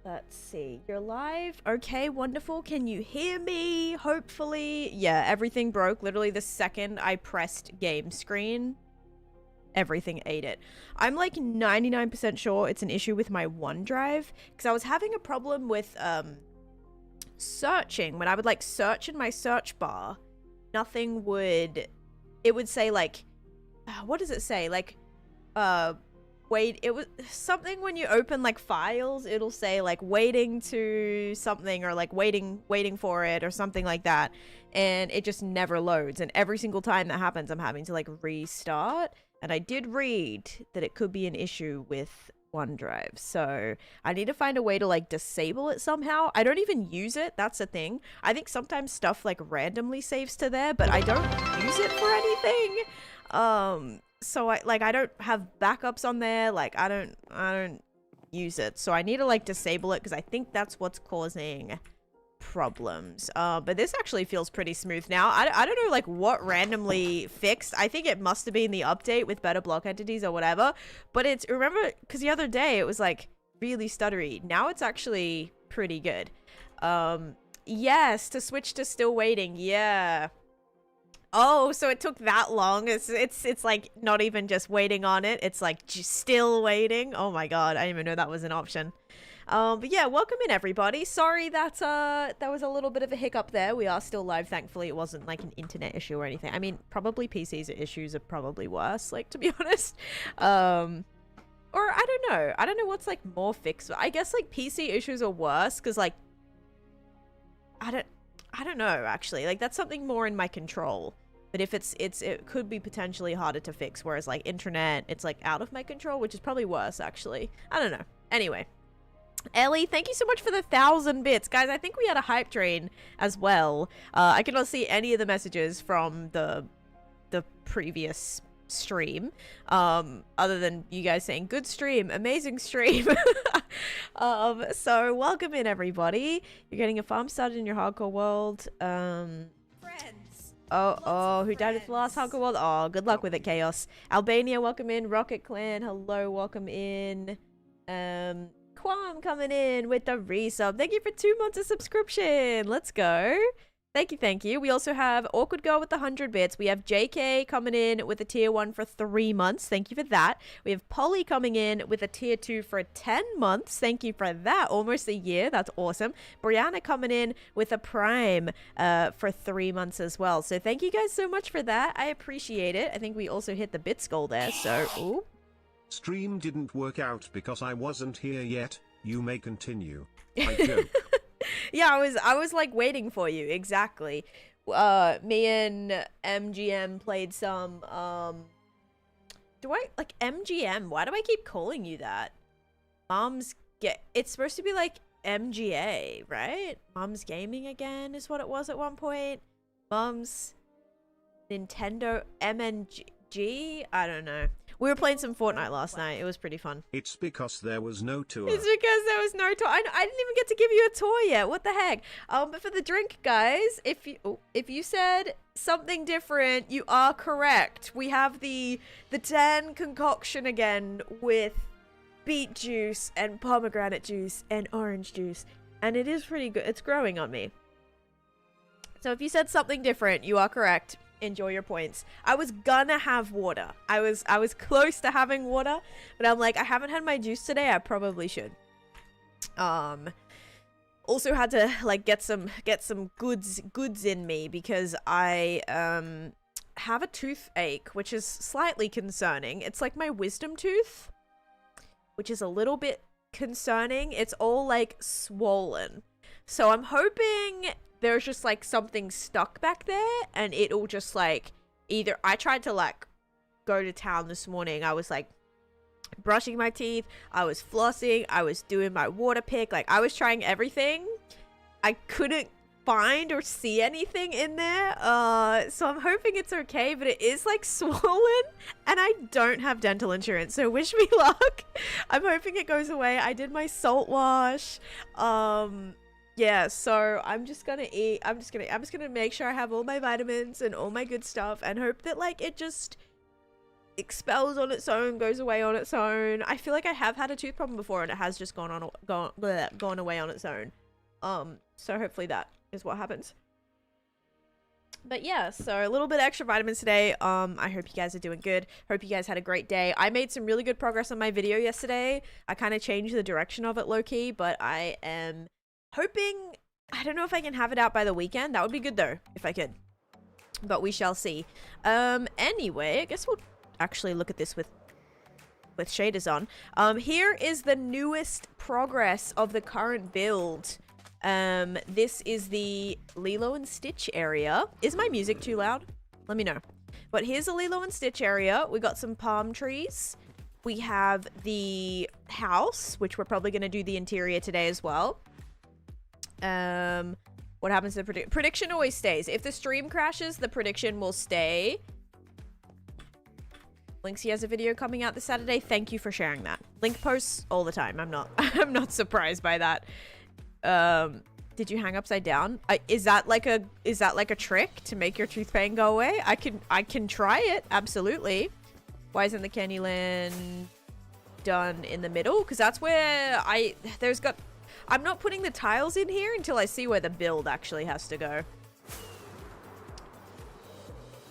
Let's see. You're live. Okay, wonderful. Can you hear me? Hopefully. Yeah, everything broke. Literally the second I pressed game screen, everything ate it. I'm like 99% sure it's an issue with my OneDrive because I was having a problem with searching. When I would like search in my search bar, nothing would, it would say like, what does it say? Like, wait, it was something when you open like files, it'll say like waiting to something or like waiting for it or something like that, and it just never loads. And every single time that happens, I'm having to like restart. And I did read that it could be an issue with OneDrive, so I need to find a way to like disable it somehow. I don't even use it, that's the thing. I think sometimes stuff like randomly saves to there, but I don't use it for anything. So I don't have backups on there. Like I don't use it, so I need to like disable it because I think that's what's causing problems. But this actually feels pretty smooth now. I don't know like what randomly fixed. I think it must have been the update with better block entities or whatever, but it's, remember, because the other day it was like really stuttery. Now it's actually pretty good. Yes, to switch to still waiting. Yeah. Oh, so it took that long. It's like not even just waiting on it. It's like just still waiting. Oh my god, I didn't even know that was an option. But yeah, welcome in everybody. Sorry that that was a little bit of a hiccup there. We are still live, thankfully. It wasn't like an internet issue or anything. I mean, probably PC's issues are probably worse, like, to be honest. Or I don't know. I don't know what's like more fixed. I guess like PC issues are worse because like I don't know actually. Like that's something more in my control. But if it could be potentially harder to fix, whereas like internet, it's like out of my control, which is probably worse actually. I don't know. Anyway, Ellie, thank you so much for the 1,000 bits, guys. I think we had a hype train as well. I cannot see any of the messages from the previous stream, other than you guys saying good stream, amazing stream. So welcome in everybody. You're getting a farm started in your hardcore world. Oh, who died at the last hardcore world? Oh, good luck with it, Chaos. Albania, welcome in. Rocket Clan, hello, welcome in. Quam coming in with the resub. Thank you for 2 months of subscription. Let's go. Thank you. We also have Awkward Girl with the 100 bits. We have JK coming in with a tier 1 for 3 months. Thank you for that. We have Polly coming in with a tier 2 for 10 months. Thank you for that. Almost a year. That's awesome. Brianna coming in with a prime for 3 months as well. So thank you guys so much for that. I appreciate it. I think we also hit the bits goal there. So, ooh. Stream didn't work out because I wasn't here yet. You may continue. I joke. Yeah, I was like waiting for you. Exactly. Me and MGM played some do I like MGM? Why do I keep calling you that? It's supposed to be like MGA, right? Mom's Gaming Again is what it was at one point. Mom's Nintendo MNG? I don't know. We were playing some Fortnite last night. It was pretty fun. It's because there was no tour. It's because there was no tour. I didn't even get to give you a tour yet. What the heck? But for the drink, guys, if you said something different, you are correct. We have the tan concoction again with beet juice and pomegranate juice and orange juice, and it is pretty good. It's growing on me. So if you said something different, you are correct. Enjoy your points. I was gonna have water. I was close to having water, but I'm like, I haven't had my juice today. I probably should. Also had to like get some goods in me because I have a toothache, which is slightly concerning. It's like my wisdom tooth, which is a little bit concerning. It's all like swollen. So I'm hoping there's just like something stuck back there and it'll just like either, I tried to like go to town this morning. I was like brushing my teeth, I was flossing, I was doing my water pick, like I was trying everything. I couldn't find or see anything in there, so I'm hoping it's okay, but it is like swollen and I don't have dental insurance, so wish me luck. I'm hoping it goes away. I did my salt wash. Yeah, so I'm just gonna eat. I'm just gonna make sure I have all my vitamins and all my good stuff and hope that like it just expels on its own, goes away on its own. I feel like I have had a tooth problem before and it has just gone away on its own. So hopefully that is what happens. But yeah, so a little bit extra vitamins today. I hope you guys are doing good. Hope you guys had a great day. I made some really good progress on my video yesterday. I kind of changed the direction of it low-key, but I am hoping, I don't know if I can have it out by the weekend. That would be good though, if I could. But we shall see. Anyway, I guess we'll actually look at this with shaders on. Here is the newest progress of the current build. This is the Lilo and Stitch area. Is my music too loud? Let me know. But here's the Lilo and Stitch area. We got some palm trees. We have the house, which we're probably going to do the interior today as well. What happens to the prediction always stays. If the stream crashes, the prediction will stay. Linksy has a video coming out this Saturday. Thank you for sharing that. Link posts all the time. I'm not surprised by that. Did you hang upside down? Is that like a trick to make your tooth pain go away? I can try it. Absolutely. Why isn't the Candyland done in the middle? Because that's where I'm not putting the tiles in here until I see where the build actually has to go.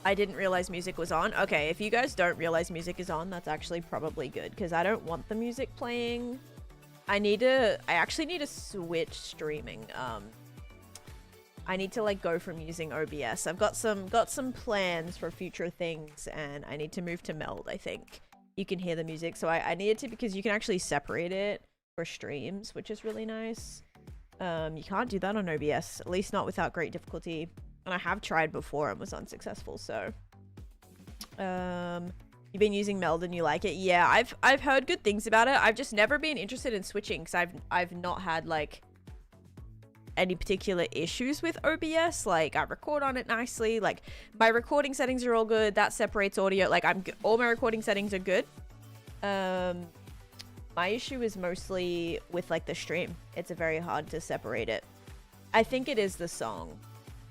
I didn't realize music was on. Okay, if you guys don't realize music is on, that's actually probably good because I don't want the music playing. I actually need to switch streaming. I need to like go from using OBS. I've got some plans for future things and I need to move to Meld, I think. You can hear the music. So I needed to because you can actually separate it for streams, which is really nice. You can't do that on OBS, at least not without great difficulty. And I have tried before and was unsuccessful, so you've been using Meld and you like it? Yeah, I've heard good things about it. I've just never been interested in switching because I've not had like any particular issues with OBS. Like I record on it nicely. Like my recording settings are all good. That separates audio. Like all my recording settings are good. My issue is mostly with like the stream. It's very hard to separate it. I think it is the song.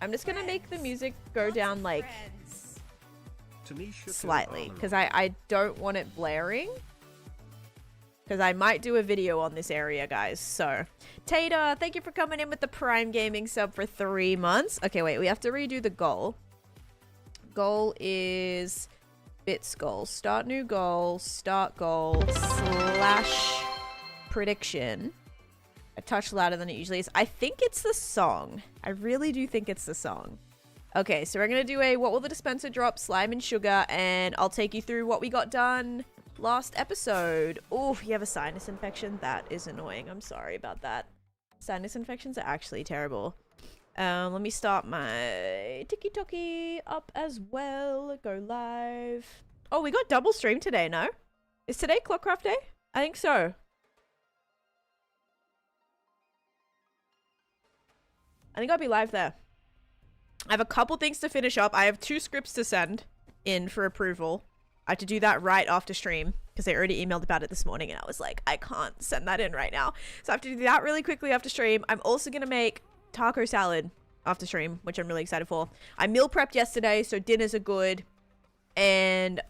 I'm just gonna make the music go down like slightly because I don't want it blaring because I might do a video on this area, guys. So Tater, thank you for coming in with the Prime Gaming sub for 3 months. Okay, wait, we have to redo the goal. Goal is bits goal, start new goal, start goal / prediction. A touch louder than it usually is. I think it's the song. I really do think it's the song. Okay, so we're going to do a what will the dispenser drop, slime and sugar, and I'll take you through what we got done last episode. Oh, you have a sinus infection? That is annoying. I'm sorry about that. Sinus infections are actually terrible. Let me start my tiki-toki up as well. Go live. Oh, we got double stream today, no? Is today Clockcraft Day? I think so. I think I'll be live there. I have a couple things to finish up. I have 2 scripts to send in for approval. I have to do that right after stream because they already emailed about it this morning and I was like, I can't send that in right now. So I have to do that really quickly after stream. I'm also going to make taco salad after stream, which I'm really excited for. I meal prepped yesterday, so dinners are good. And,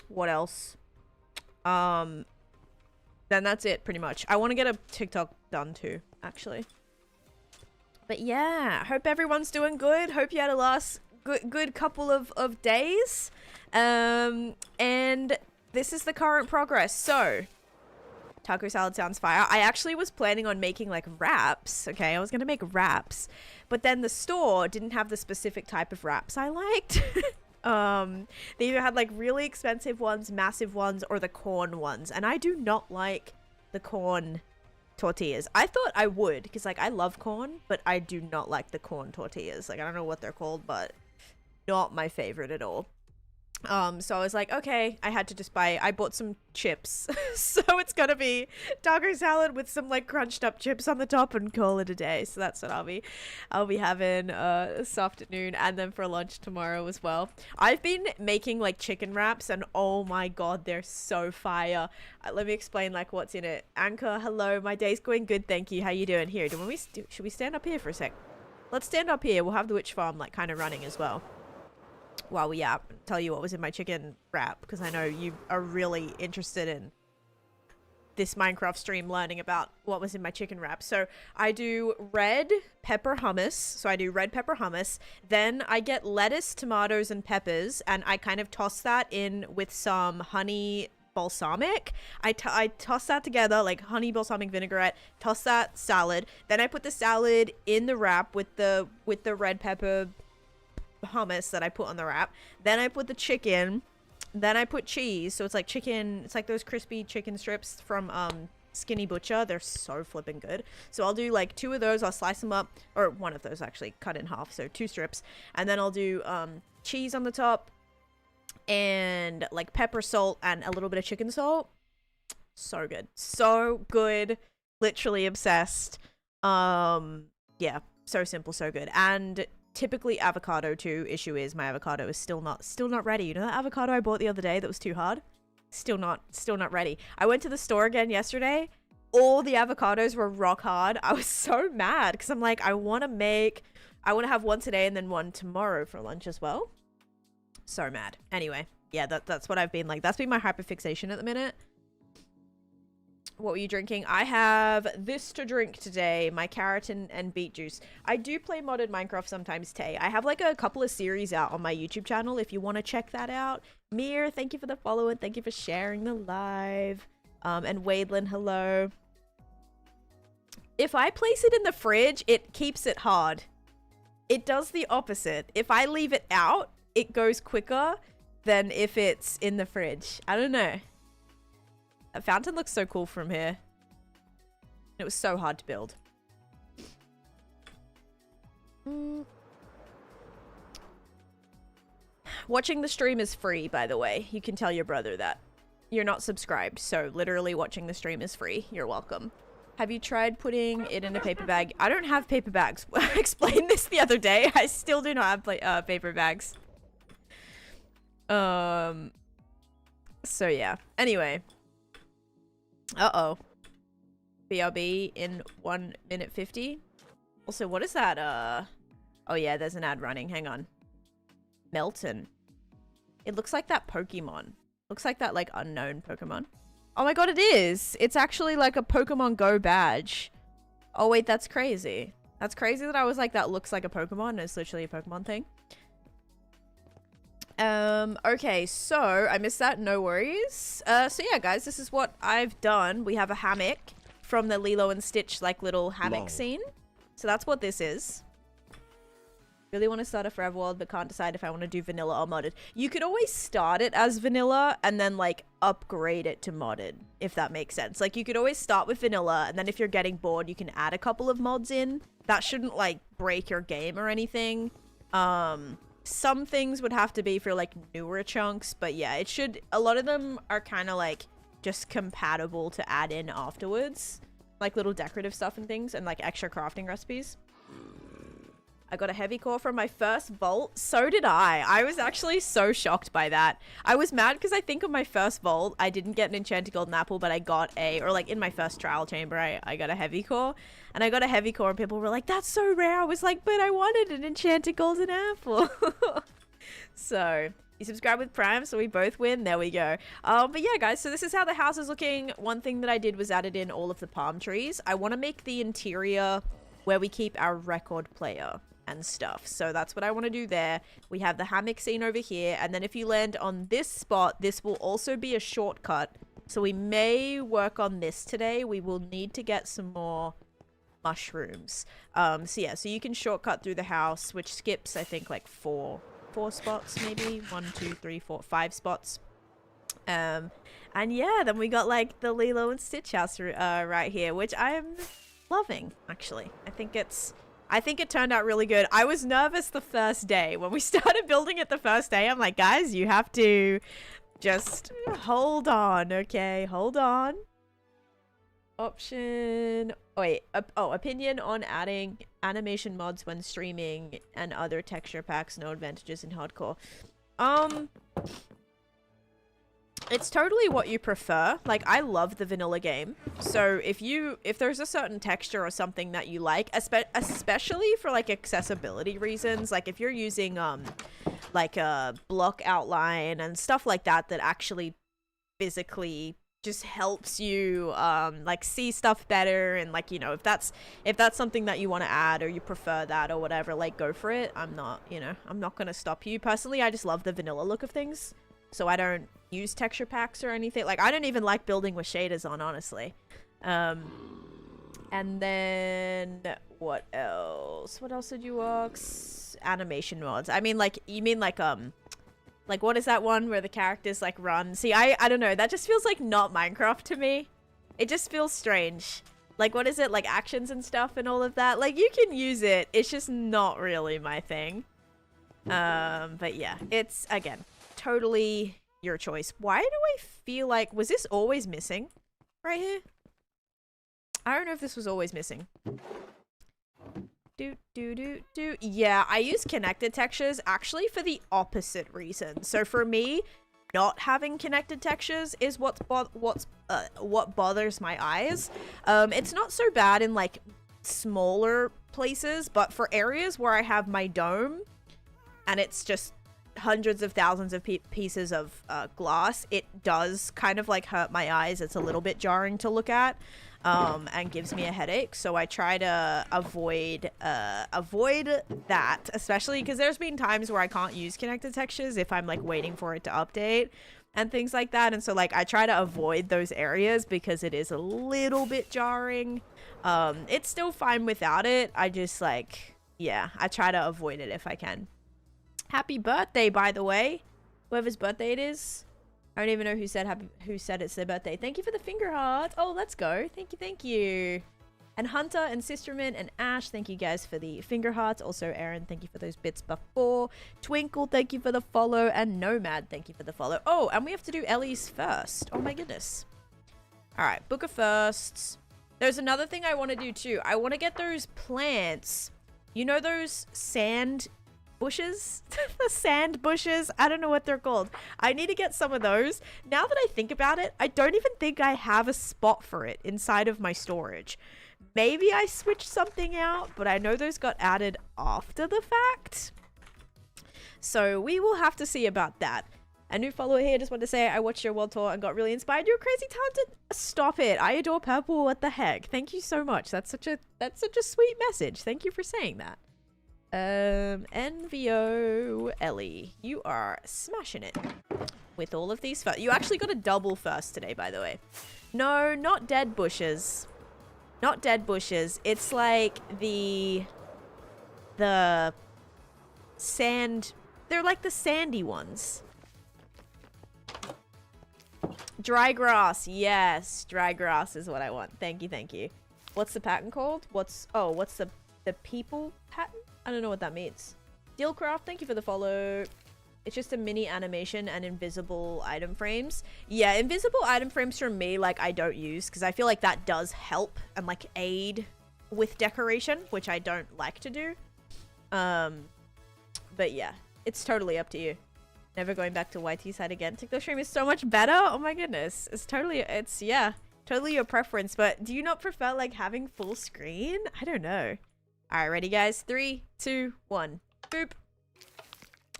what else? Then that's it pretty much. I want to get a TikTok done too, actually. But yeah, hope everyone's doing good. Hope you had a last good couple of days. And this is the current progress. So, taco salad sounds fire. I actually was planning on making like wraps. Okay, I was going to make wraps. But then the store didn't have the specific type of wraps I liked. They either had like really expensive ones, massive ones, or the corn ones. And I do not like the corn tortillas. I thought I would because like I love corn, but I do not like the corn tortillas. Like I don't know what they're called, but not my favorite at all. So I was like, okay, I had to just I bought some chips. So it's gonna be taco salad with some like crunched up chips on the top and call it a day. So that's what I'll be having this afternoon and then for lunch tomorrow as well. I've been making like chicken wraps and oh my god, they're so fire. Let me explain like what's in it. Anchor, hello, my day's going good, thank you. How you doing? Here, should we stand up here for a sec? Let's stand up here. We'll have the witch farm like kind of running as well. Well, yeah, tell you what was in my chicken wrap, because I know you are really interested in this Minecraft stream learning about what was in my chicken wrap. So I do red pepper hummus. So I do red pepper hummus. Then I get lettuce, tomatoes, and peppers, and I kind of toss that in with some honey balsamic. I toss that together, like honey balsamic vinaigrette, toss that salad. Then I put the salad in the wrap with the red pepper hummus that I put on the wrap. Then I put the chicken. Then I put cheese, so it's like chicken, it's like those crispy chicken strips from Skinny Butcher. They're so flipping good. So I'll do like 2 of those, I'll slice them up, or one of those actually, cut in half, so 2 strips. And then I'll do cheese on the top, and like pepper, salt, and a little bit of chicken salt. So good. So good. Literally obsessed. Yeah, so simple, so good. And typically avocado too. Issue is my avocado is still not ready. You know that avocado I bought the other day that was too hard? Still not ready. I went to the store again yesterday. All the avocados were rock hard. I was so mad because I'm like, I want to have one today and then one tomorrow for lunch as well. So mad. Anyway, yeah, that's what I've been like. That's been my hyperfixation at the minute. What were you drinking? I have this to drink today, my carrot and beet juice. I do play modded Minecraft sometimes, Tay. I have like a couple of series out on my YouTube channel if you want to check that out. Mir, thank you for the follow and thank you for sharing the live. And Wadeland, hello. If I place it in the fridge, it keeps it hard. It does the opposite. If I leave it out, it goes quicker than if it's in the fridge. I don't know. That fountain looks so cool from here. It was so hard to build. Watching the stream is free, by the way. You can tell your brother that. You're not subscribed, so literally watching the stream is free. You're welcome. Have you tried putting it in a paper bag? I don't have paper bags. I explained this the other day. I still do not have paper bags. So yeah. Anyway. Uh-oh. BRB in 1 minute 50. Also, what is that? Oh yeah, there's an ad running. Hang on. Melton. It looks like that Pokemon. Looks like that, like, unknown Pokemon. Oh my god, it is! It's actually like a Pokemon Go badge. Oh wait, that's crazy. That's crazy that I was like, that looks like a Pokemon, and it's literally a Pokemon thing. Okay, so I missed that, no worries. So yeah, guys, this is what I've done. We have a hammock from the Lilo and Stitch, like, little hammock scene. So that's what this is. Really want to start a Forever World, but can't decide if I want to do vanilla or modded. You could always start it as vanilla and then, like, upgrade it to modded, if that makes sense. Like, you could always start with vanilla, and then if you're getting bored, you can add a couple of mods in. That shouldn't, like, break your game or anything. Some things would have to be for, like, newer chunks, but yeah, it should. A lot of them are kind of, like, just compatible to add in afterwards. Like, little decorative stuff and things, and, like, extra crafting recipes. I got a heavy core from my first vault. So did I. I was actually so shocked by that. I was mad because I think on my first vault, I didn't get an enchanted golden apple, but I got a, or like in my first trial chamber, I got a heavy core. And I got a heavy core and people were like, that's so rare. I was like, but I wanted an enchanted golden apple. So, you subscribe with Prime, so we both win. There we go. But yeah, guys, so this is how the house is looking. One thing that I did was added in all of the palm trees. I want to make the interior where we keep our record player and stuff. So that's what I want to do there. We have the hammock scene over here. And then if you land on this spot, this will also be a shortcut. So we may work on this today. We will need to get some more mushrooms. So yeah, so you can shortcut through the house, which skips, I think, like four spots, maybe 1, 2, 3, 4, 5 spots. And yeah, then we got like the Lilo and Stitch house right here, which I'm loving, actually. I think it turned out really good. I was nervous the first day. When we started building it the first day, I'm like, guys, you have to just hold on, okay? Hold on. Option... Oh, wait. Opinion on adding animation mods when streaming and other texture packs. No advantages in hardcore. It's totally what you prefer. Like, I love the vanilla game. So if there's a certain texture or something that you like, especially for like accessibility reasons, like if you're using like a block outline and stuff like that that actually physically just helps you like see stuff better, and like, you know, if that's something that you want to add or you prefer that or whatever, like go for it. I'm not gonna stop you. Personally, I just love the vanilla look of things, so I don't use texture packs or anything. Like, I don't even like building with shaders on, honestly. And then what else did you ask? Animation mods. I mean, like, you mean like what is that one where the characters like run? See, I don't know, that just feels like not Minecraft to me. It just feels strange. Like, what is it, like actions and stuff and all of that? Like, you can use it, it's just not really my thing. But yeah, it's, again, totally your choice. Why do I feel like, was this always missing right here? I don't know if this was always missing. Yeah, I use connected textures actually for the opposite reason. So for me, not having connected textures is what bothers my eyes. It's not so bad in like smaller places, but for areas where I have my dome and it's just hundreds of thousands of pieces of glass, it does kind of like hurt my eyes. It's a little bit jarring to look at. And gives me a headache, so I try to avoid that, especially because there's been times where I can't use connected textures if I'm like waiting for it to update and things like that, and so like I try to avoid those areas because it is a little bit jarring. It's still fine without it. I just like, yeah, I try to avoid it if I can. Happy birthday, by the way, whoever's birthday it is. I don't even know who said it's their birthday. Thank you for the finger hearts. Oh, let's go. Thank you. And Hunter and Sisterman and Ash, thank you guys for the finger hearts. Also, Aaron, thank you for those bits before. Twinkle, thank you for the follow. And Nomad, thank you for the follow. Oh, and we have to do Ellie's first. Oh my goodness. All right, book of firsts. There's another thing I want to do too. I want to get those plants. You know those sand bushes? The sand bushes, I don't know what they're called. I need to get some of those. Now that I think about it, I don't even think I have a spot for it inside of my storage. Maybe I switched something out, but I know those got added after the fact, so we will have to see about that. A new follower here just wanted to say I watched your world tour and got really inspired. You're crazy talented. Stop it. I adore purple. What the heck? Thank you so much. That's such a sweet message. Thank you for saying that. NVO Ellie, you are smashing it with all of these first. You actually got a double first today, by the way. No, not dead bushes. Not dead bushes. It's like the sand. They're like the sandy ones. Dry grass. Yes, dry grass is what I want. Thank you. What's the pattern called? What's the people pattern? I don't know what that means. Dealcraft, thank you for the follow. It's just a mini animation and invisible item frames. Yeah, invisible item frames for me, like, I don't use because I feel like that does help and like aid with decoration, which I don't like to do. But yeah, it's totally up to you. Never going back to YT side again. TikTok stream is so much better. Oh my goodness. Totally your preference. But do you not prefer like having full screen? I don't know. All right, ready, guys? 3, 2, 1. Boop.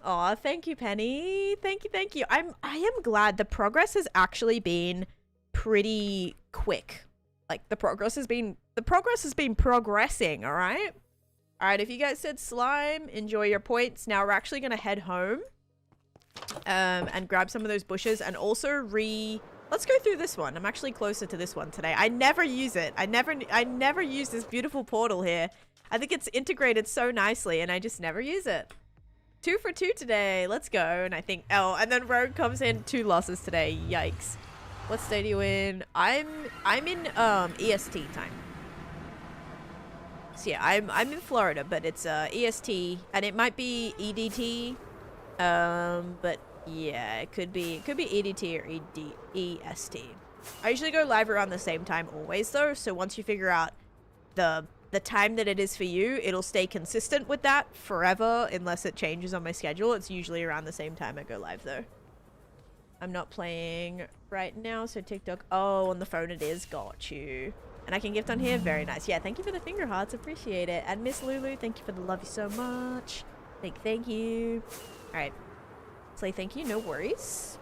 Aw, thank you, Penny. Thank you. I am glad the progress has actually been pretty quick. Like the progress has been progressing. All right. All right. If you guys said slime, enjoy your points. Now we're actually gonna head home, and grab some of those bushes and also Let's go through this one. I'm actually closer to this one today. I never use it. I never use this beautiful portal here. I think it's integrated so nicely and I just never use it. 2 for 2 today. Let's go. And I think, oh, and then Rogue comes in 2 losses today. Yikes. What state are you in? I'm in EST time. So yeah, I'm in Florida, but it's EST and it might be EDT. But yeah, it could be EDT or EST. I usually go live around the same time always though, so once you figure out the time that it is for you, it'll stay consistent with that forever unless it changes on my schedule. It's usually around the same time I go live though. I'm not playing right now, so TikTok. Oh, on the phone it is. Got you. And I can gift on here. Very nice. Yeah, thank you for the finger hearts. Appreciate it. And Miss Lulu, thank you for the love you so much. Thank you. All right. Say thank you. No worries.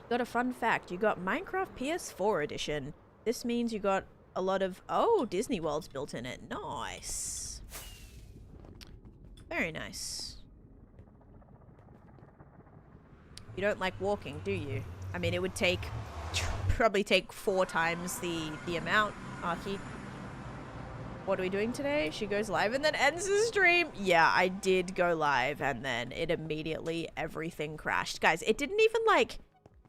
Got a fun fact. You got Minecraft PS4 edition. This means you got a lot of... Oh, Disney World's built in it. Nice. Very nice. You don't like walking, do you? I mean, it would take... probably take 4 times the amount, Archie. What are we doing today? She goes live and then ends the stream. Yeah, I did go live and then it immediately, everything crashed. Guys, it didn't even like...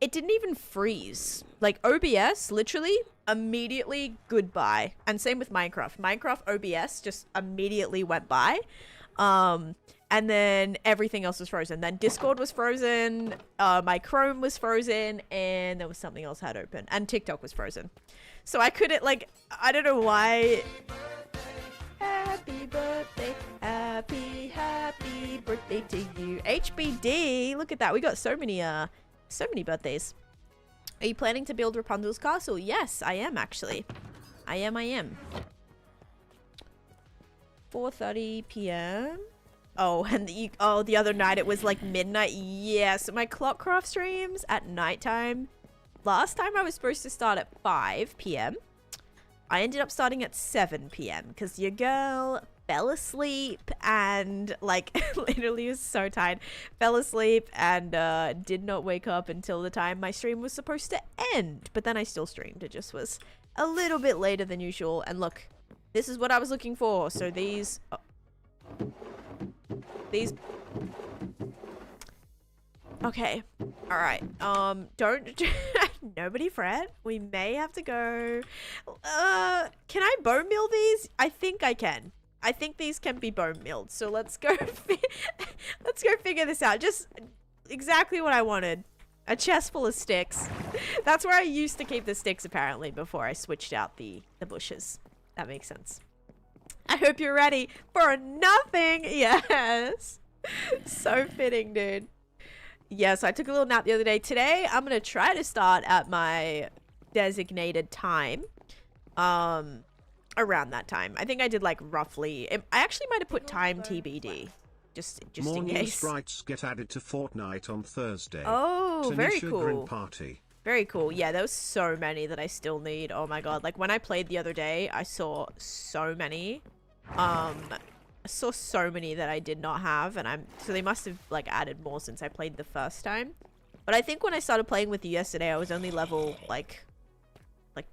It didn't even freeze. Like, OBS, literally, immediately goodbye. And same with Minecraft. Minecraft OBS just immediately went by. And then everything else was frozen. Then Discord was frozen, my Chrome was frozen, and there was something else I had open. And TikTok was frozen. So I couldn't, like, I don't know why. Happy birthday, happy birthday to you. HBD, look at that. We got so many birthdays. Are you planning to build Rapunzel's castle? Yes, I am actually. I am. 4:30 p.m. Oh, and the other night it was like midnight. Yes, my Clockcraft streams at nighttime. Last time I was supposed to start at 5 p.m. I ended up starting at 7 p.m. because your girl fell asleep and like literally was so tired. Fell asleep and did not wake up until the time my stream was supposed to end. But then I still streamed. It just was a little bit later than usual. And look, this is what I was looking for. So these... These... Okay. Alright. Don't... Nobody fret. We may have to go... can I bone meal these? I think I can. I think these can be bone milled. So let's go... let's go figure this out. Just exactly what I wanted. A chest full of sticks. That's where I used to keep the sticks, apparently, before I switched out the bushes. That makes sense. I hope you're ready for nothing. Yes. So fitting, dude. Yeah, so I took a little nap the other day. Today, I'm going to try to start at my designated time. Around that time. I think I did like roughly... I actually might have put time TBD. Just in case. Sprites get added to Fortnite on Thursday. Oh, very Taneesha cool. Grin Party. Very cool. Yeah, there was so many that I still need. Oh my god. Like when I played the other day, I saw so many. I saw so many that I did not have, and so they must have like added more since I played the first time. But I think when I started playing with you yesterday, I was only level like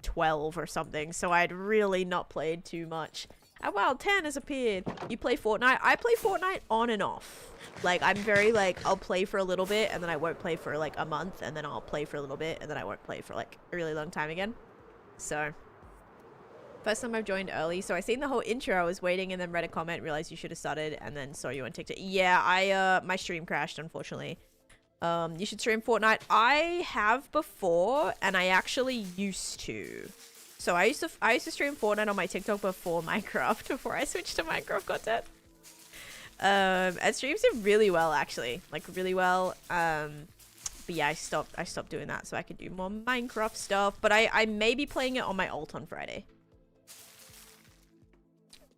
12 or something, so I'd really not played too much. Oh wow, 10 has appeared. You play Fortnite? I play Fortnite on and off. Like, I'm very like, I'll play for a little bit and then I won't play for like a month, and then I'll play for a little bit and then I won't play for like a really long time again. So first time I've joined early, so I seen the whole intro. I was waiting and then read a comment, realized you should have started, and then saw you on TikTok. Yeah, my stream crashed, unfortunately. You should stream Fortnite. I have before, and I actually used to. So I used to stream Fortnite on my TikTok before Minecraft, before I switched to Minecraft content. And streams did really well, actually, like really well. But yeah, I stopped doing that so I could do more Minecraft stuff. But I may be playing it on my alt on Friday.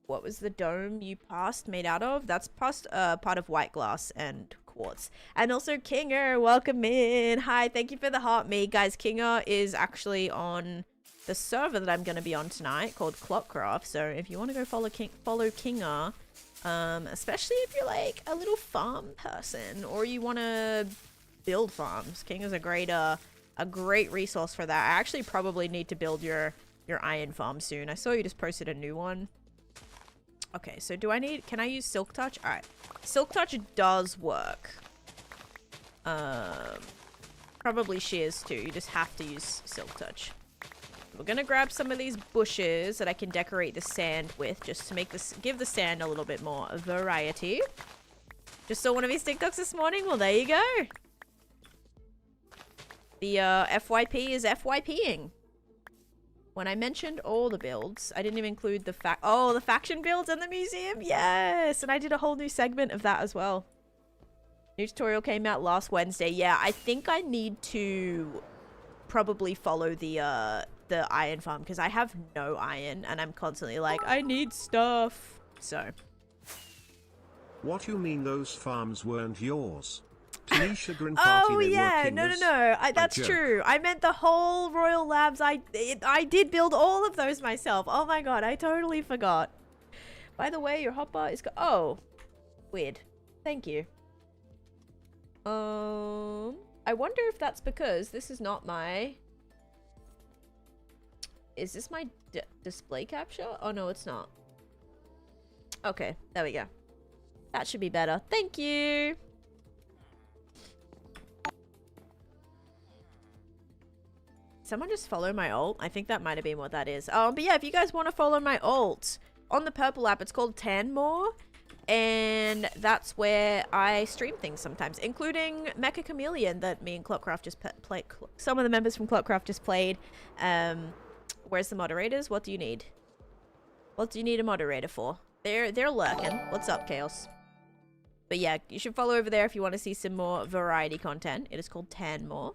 What was the dome you passed made out of? That's part of white glass and quartz. And also Kinger, welcome in. Hi, thank you for the heart me. Guys, Kinger is actually on the server that I'm going to be on tonight called Clockcraft. So if you want to go follow Kinger, especially if you're like a little farm person or you want to build farms, Kinger's a great resource for that. I actually probably need to build your iron farm soon. I saw you just posted a new one. Okay, so can I use Silk Touch? Alright. Silk Touch does work. Probably shears too. You just have to use Silk Touch. We're gonna grab some of these bushes that I can decorate the sand with, just to give the sand a little bit more variety. Just saw one of his TikToks this morning. Well, there you go. The FYP is FYPing. When I mentioned all the builds, I didn't even include the the faction builds in the museum. Yes, and I did a whole new segment of that as well. New tutorial came out last Wednesday. Yeah, I think I need to probably follow the iron farm because I have no iron and I'm constantly like, I need stuff. So. What you mean those farms weren't yours? Taneesha Grin Party Oh yeah, no, that's true. I meant the whole Royal Labs. I did build all of those myself. Oh my god, I totally forgot. By the way, your hotbar is oh, weird. Thank you. I wonder if that's because this is not my. Is this my display capture? Oh no, it's not. Okay, there we go. That should be better. Thank you. Someone just follow my alt. I think that might have been what that is. But yeah, if you guys want to follow my alt on the purple app, it's called Tanmore. And that's where I stream things sometimes, including Mecha Chameleon that me and Clockcraft just played. Some of the members from Clockcraft just played. Where's the moderators? What do you need? What do you need a moderator for? They're lurking. What's up, Chaos? But yeah, you should follow over there if you want to see some more variety content. It is called Tanmore.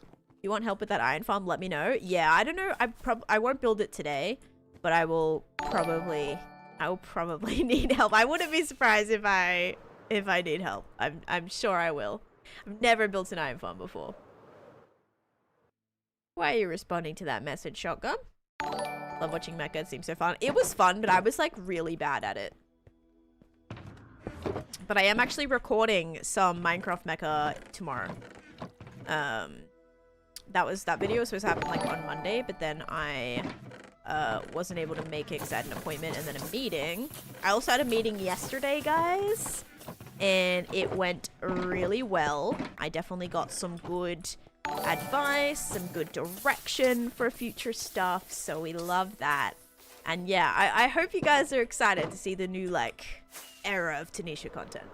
If you want help with that iron farm, let me know. Yeah, I don't know. I won't build it today, but I will probably need help. I wouldn't be surprised if I need help. I'm sure I will. I've never built an iron farm before. Why are you responding to that message, Shotgun? Love watching Mecha. It seems so fun. It was fun, but I was like really bad at it. But I am actually recording some Minecraft Mecha tomorrow. That video was supposed to happen like on Monday, but then I wasn't able to make it because I had an appointment and then a meeting. I also had a meeting yesterday, guys, and it went really well. I definitely got some good advice, some good direction for future stuff, so we love that. And yeah, I hope you guys are excited to see the new like era of Taneesha content.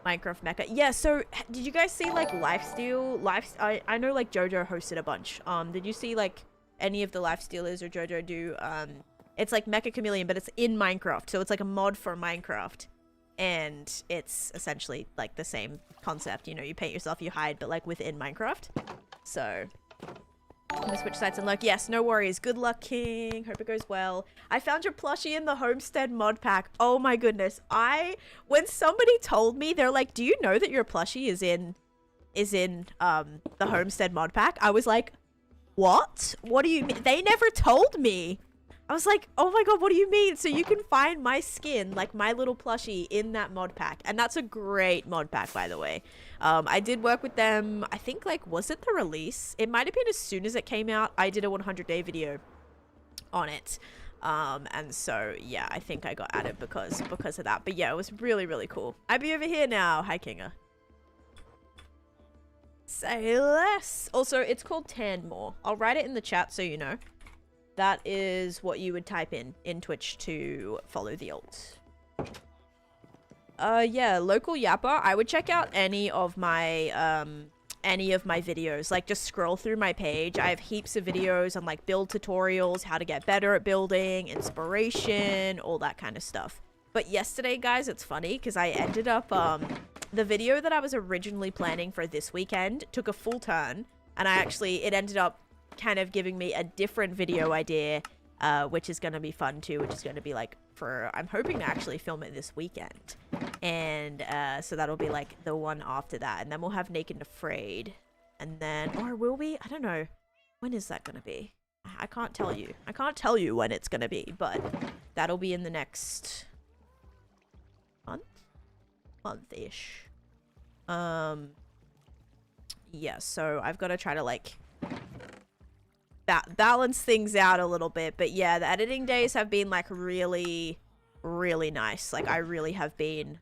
Minecraft Mecha. Yeah, so did you guys see like Lifesteal? I know like Jojo hosted a bunch. Did you see like any of the Lifestealers or Jojo do? It's like Mecha Chameleon, but it's in Minecraft. So it's like a mod for Minecraft. And it's essentially like the same concept. You know, you paint yourself, you hide, but like within Minecraft. So I'm gonna switch sites and look. Yes, no worries. Good luck, King. Hope it goes well. I found your plushie in the Homestead mod pack. Oh my goodness. When somebody told me, they're like, do you know that your plushie is in the Homestead mod pack? I was like, what? What do you mean? They never told me. I was like, oh my god, what do you mean? So you can find my skin, like my little plushie, in that mod pack. And that's a great mod pack, by the way. I did work with them, I think, like, was it the release? It might have been as soon as it came out. I did a 100-day video on it. And so, yeah, I think I got added because of that. But yeah, it was really, really cool. I'd be over here now. Hi, Kinga. Say less. Also, it's called Tanmore. I'll write it in the chat so you know. That is what you would type in Twitch to follow the alt. Yeah, local yapper. I would check out any of my videos. Like, just scroll through my page. I have heaps of videos on like build tutorials, how to get better at building, inspiration, all that kind of stuff. But yesterday, guys, it's funny because I ended up the video that I was originally planning for this weekend took a full turn, and it ended up kind of giving me a different video idea, which is going to be fun too, which is going to be like I'm hoping to actually film it this weekend. And so that'll be like the one after that, and then we'll have Naked and Afraid, and then, or will we? I don't know. When is that going to be? I can't tell you. I can't tell you when it's going to be, but that'll be in the next month-ish. Yeah, so I've got to try to like balance things out a little bit. But yeah, the editing days have been like really, really nice. Like I really have been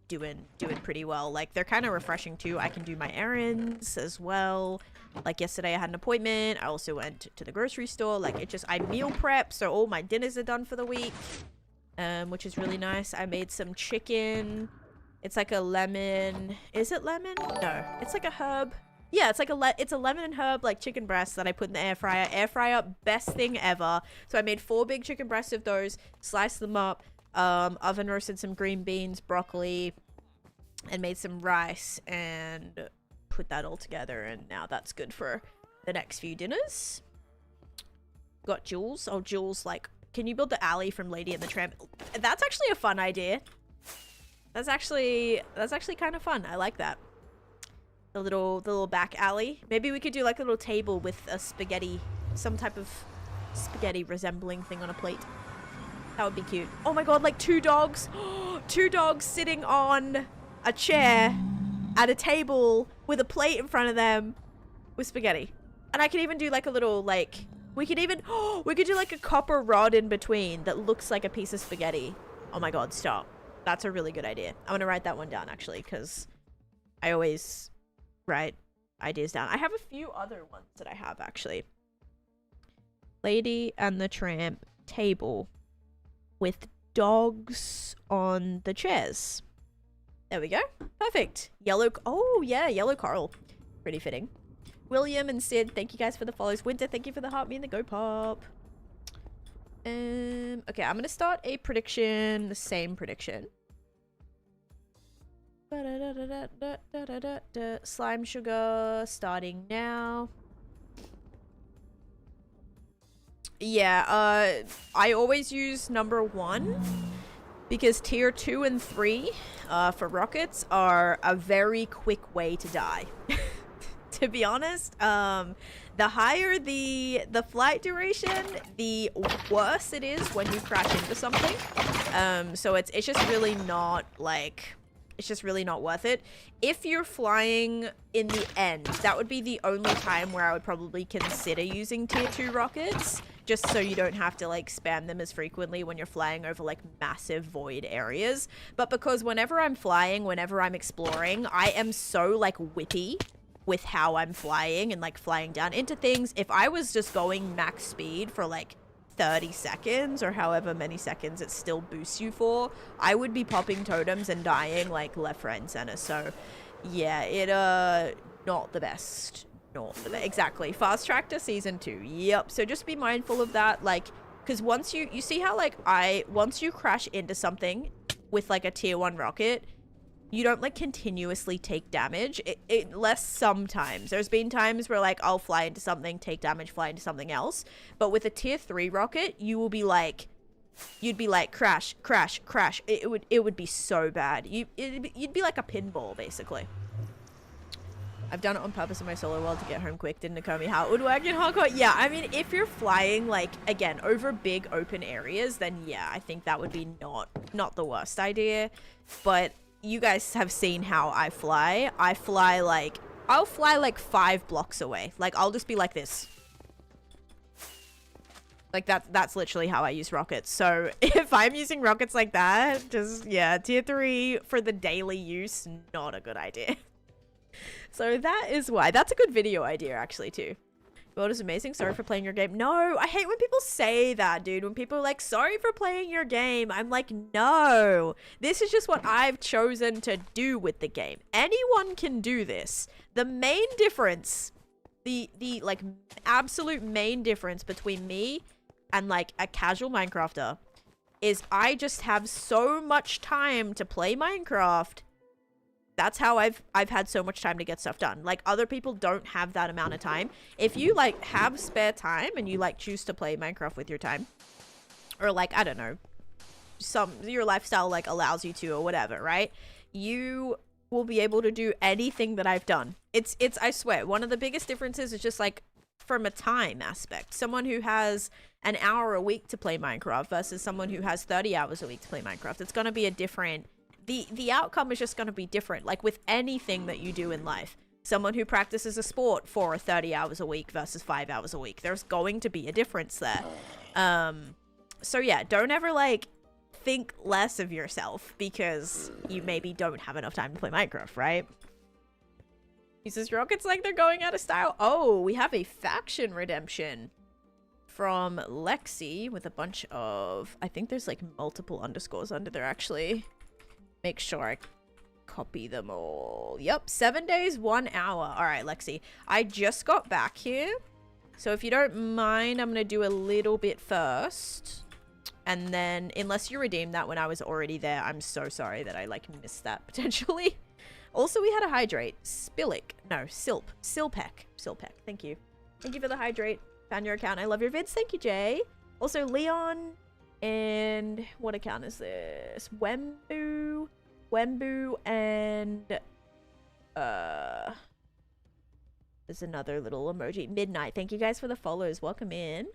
doing pretty well. Like they're kind of refreshing too. I can do my errands as well. Like yesterday I had an appointment. I also went to the grocery store. Like I meal prep, so all my dinners are done for the week, which is really nice. I made some chicken. It's like a lemon. Is it lemon? No, it's like a herb. Yeah, it's like it's a lemon and herb like chicken breast that I put in the air fryer. Air fryer, best thing ever. So I made 4 big chicken breasts of those, sliced them up, oven roasted some green beans, broccoli, and made some rice and put that all together, and now that's good for the next few dinners. Got Jules. Oh, Jules, like, can you build the alley from Lady and the Tramp? That's actually a fun idea. That's actually kind of fun. I like that. The little back alley. Maybe we could do like a little table with a spaghetti, some type of spaghetti resembling thing on a plate. That would be cute. Oh my god, like 2 dogs. 2 dogs sitting on a chair at a table with a plate in front of them with spaghetti. And I could even do like a little, like, we could do like a copper rod in between that looks like a piece of spaghetti. Oh my god, stop. That's a really good idea. I'm gonna write that one down actually, because I always write ideas down. I have a few other ones that I have actually. Lady and the Tramp table with dogs on the chairs. There we go. Perfect. Yellow. Oh yeah, yellow coral. Pretty fitting. William and Sid, thank you guys for the follows. Winter, thank you for the heart. Me and the go pop. Okay, I'm gonna start a prediction. The same prediction. Slime sugar starting now. Yeah, I always use number 1 because tier 2 and 3 for rockets are a very quick way to die. To be honest, the higher the flight duration, the worse it is when you crash into something. So it's just really not like, it's just really not worth it. If you're flying in the end, that would be the only time where I would probably consider using tier 2 rockets, just so you don't have to like spam them as frequently when you're flying over like massive void areas. But because whenever I'm flying, whenever I'm exploring, I am so like whippy with how I'm flying and like flying down into things. If I was just going max speed for like 30 seconds or however many seconds it still boosts you for, I would be popping totems and dying like left, right, and center. So yeah, it not the best. Exactly. Fast track to season 2. Yep. So just be mindful of that, like, because once you see how like once you crash into something with like a tier 1 rocket, you don't like continuously take damage. Less sometimes. There's been times where like I'll fly into something, take damage, fly into something else. But with a tier 3 rocket, you will be like, you'd be like crash, crash, crash. It would be so bad. You'd be like a pinball basically. I've done it on purpose in my solo world to get home quick. Didn't occur me how it would work in hardcore. Yeah, I mean, if you're flying like again over big open areas, then yeah, I think that would be not the worst idea. But you guys have seen how I fly. I'll fly like 5 blocks away. Like I'll just be like this. Like that's literally how I use rockets. So if I'm using rockets like that, just yeah, tier 3 for the daily use, not a good idea. So that is why. That's a good video idea actually too. World is amazing. Sorry for playing your game. No, I hate when people say that, dude. When people are like, sorry for playing your game. I'm like, no. This is just what I've chosen to do with the game. Anyone can do this. The main difference, the like absolute main difference between me and like a casual Minecrafter is I just have so much time to play Minecraft. That's how I've had so much time to get stuff done. Like other people don't have that amount of time. If you like have spare time and you like choose to play Minecraft with your time, or like, I don't know, your lifestyle like allows you to or whatever, right? You will be able to do anything that I've done. It's I swear, one of the biggest differences is just like from a time aspect. Someone who has an hour a week to play Minecraft versus someone who has 30 hours a week to play Minecraft. It's going to be a different, the outcome is just going to be different. Like with anything that you do in life, someone who practices a sport for 30 hours a week versus 5 hours a week, there's going to be a difference there. So yeah, don't ever like think less of yourself because you maybe don't have enough time to play Minecraft, right? Uses rockets like they're going out of style. Oh, we have a faction redemption from Lexi with a bunch of, I think there's like multiple underscores under there actually. Make sure I copy them all. Yep, 7 days, 1 hour. All right, Lexi, I just got back here. So if you don't mind, I'm going to do a little bit first. And then, unless you redeemed that when I was already there, I'm so sorry that I like missed that potentially. Also, we had a hydrate. Silpec. Thank you. Thank you for the hydrate. Found your account. I love your vids. Thank you, Jay. Also, Leon. And what account is this? Wembu, and there's another little emoji. Midnight. Thank you guys for the follows. Welcome in.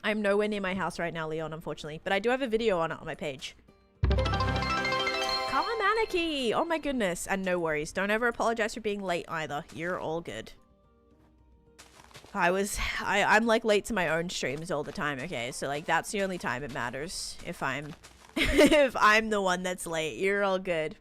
I'm nowhere near my house right now, Leon, unfortunately, but I do have a video on it on my page. Calm Anarchy. Oh my goodness. And no worries. Don't ever apologize for being late either. You're all good. I'm like late to my own streams all the time, okay? So like that's the only time it matters if I'm if I'm the one that's late. You're all good.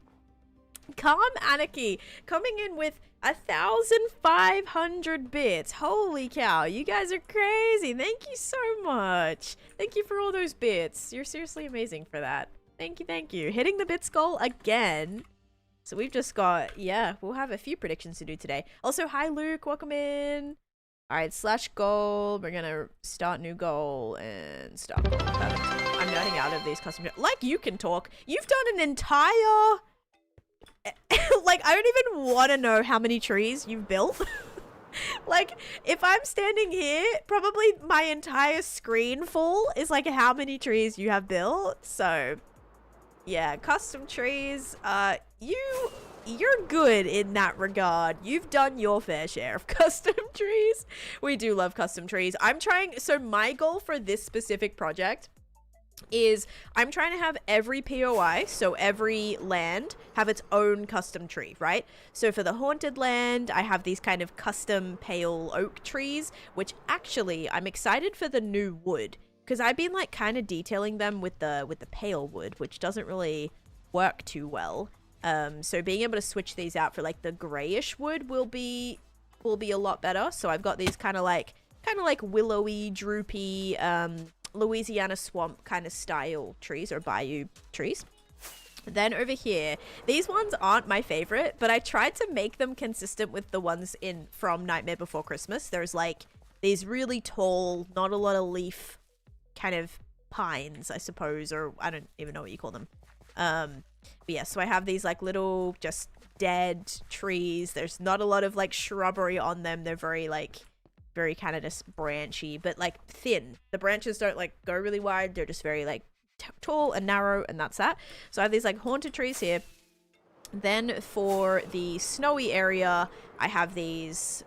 Calm Anarchy coming in with 1,500 bits. Holy cow, you guys are crazy. Thank you so much. Thank you for all those bits. You're seriously amazing for that. Thank you. Hitting the bits goal again. So we've just got, yeah, we'll have a few predictions to do today. Also, hi Luke, welcome in. All right, slash goal. We're gonna start new goal and start goal. I'm nerding out of these custom. Like you can talk. You've done an entire. Like I don't even want to know how many trees you've built. Like if I'm standing here, probably my entire screen full is like how many trees you have built. So, yeah, custom trees. You're good in that regard. You've done your fair share of custom trees. We do love custom trees. So my goal for this specific project is I'm trying to have every POI, so every land, have its own custom tree, right? So for the haunted land, I have these kind of custom pale oak trees, which actually I'm excited for the new wood because I've been like kind of detailing them with the pale wood, which doesn't really work too well. So being able to switch these out for like the grayish wood will be a lot better. So I've got these kind of like willowy, droopy, Louisiana swamp kind of style trees or bayou trees. Then over here, these ones aren't my favorite, but I tried to make them consistent with the ones from Nightmare Before Christmas. There's like these really tall, not a lot of leaf kind of pines, I suppose, or I don't even know what you call them. But yeah, so I have these like little just dead trees. There's not a lot of like shrubbery on them. They're very kind of just branchy, but like thin. The branches don't like go really wide. They're just very like tall and narrow, and that's that. So I have these like haunted trees here. Then for the snowy area, I have these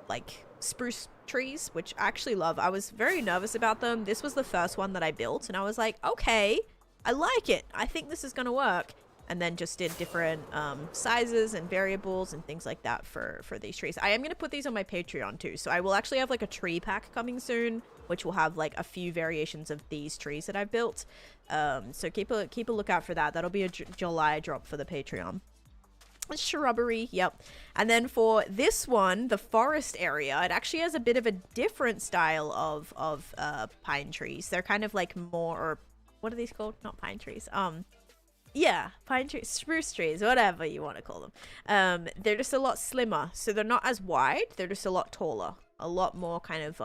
like spruce trees, which I actually love. I was very nervous about them. This was the first one that I built, and I was like, okay, I like it. I think this is gonna work. And then just did different sizes and variables and things like that for these trees. I am going to put these on my Patreon too. So I will actually have like a tree pack coming soon, which will have like a few variations of these trees that I've built. So keep a lookout for that. That'll be a July drop for the Patreon. Shrubbery, yep. And then for this one, the forest area, it actually has a bit of a different style of pine trees. They're kind of like more, or what are these called? Not pine trees. Yeah, pine trees, spruce trees, whatever you want to call them. They're just a lot slimmer, so they're not as wide. They're just a lot taller, a lot more kind of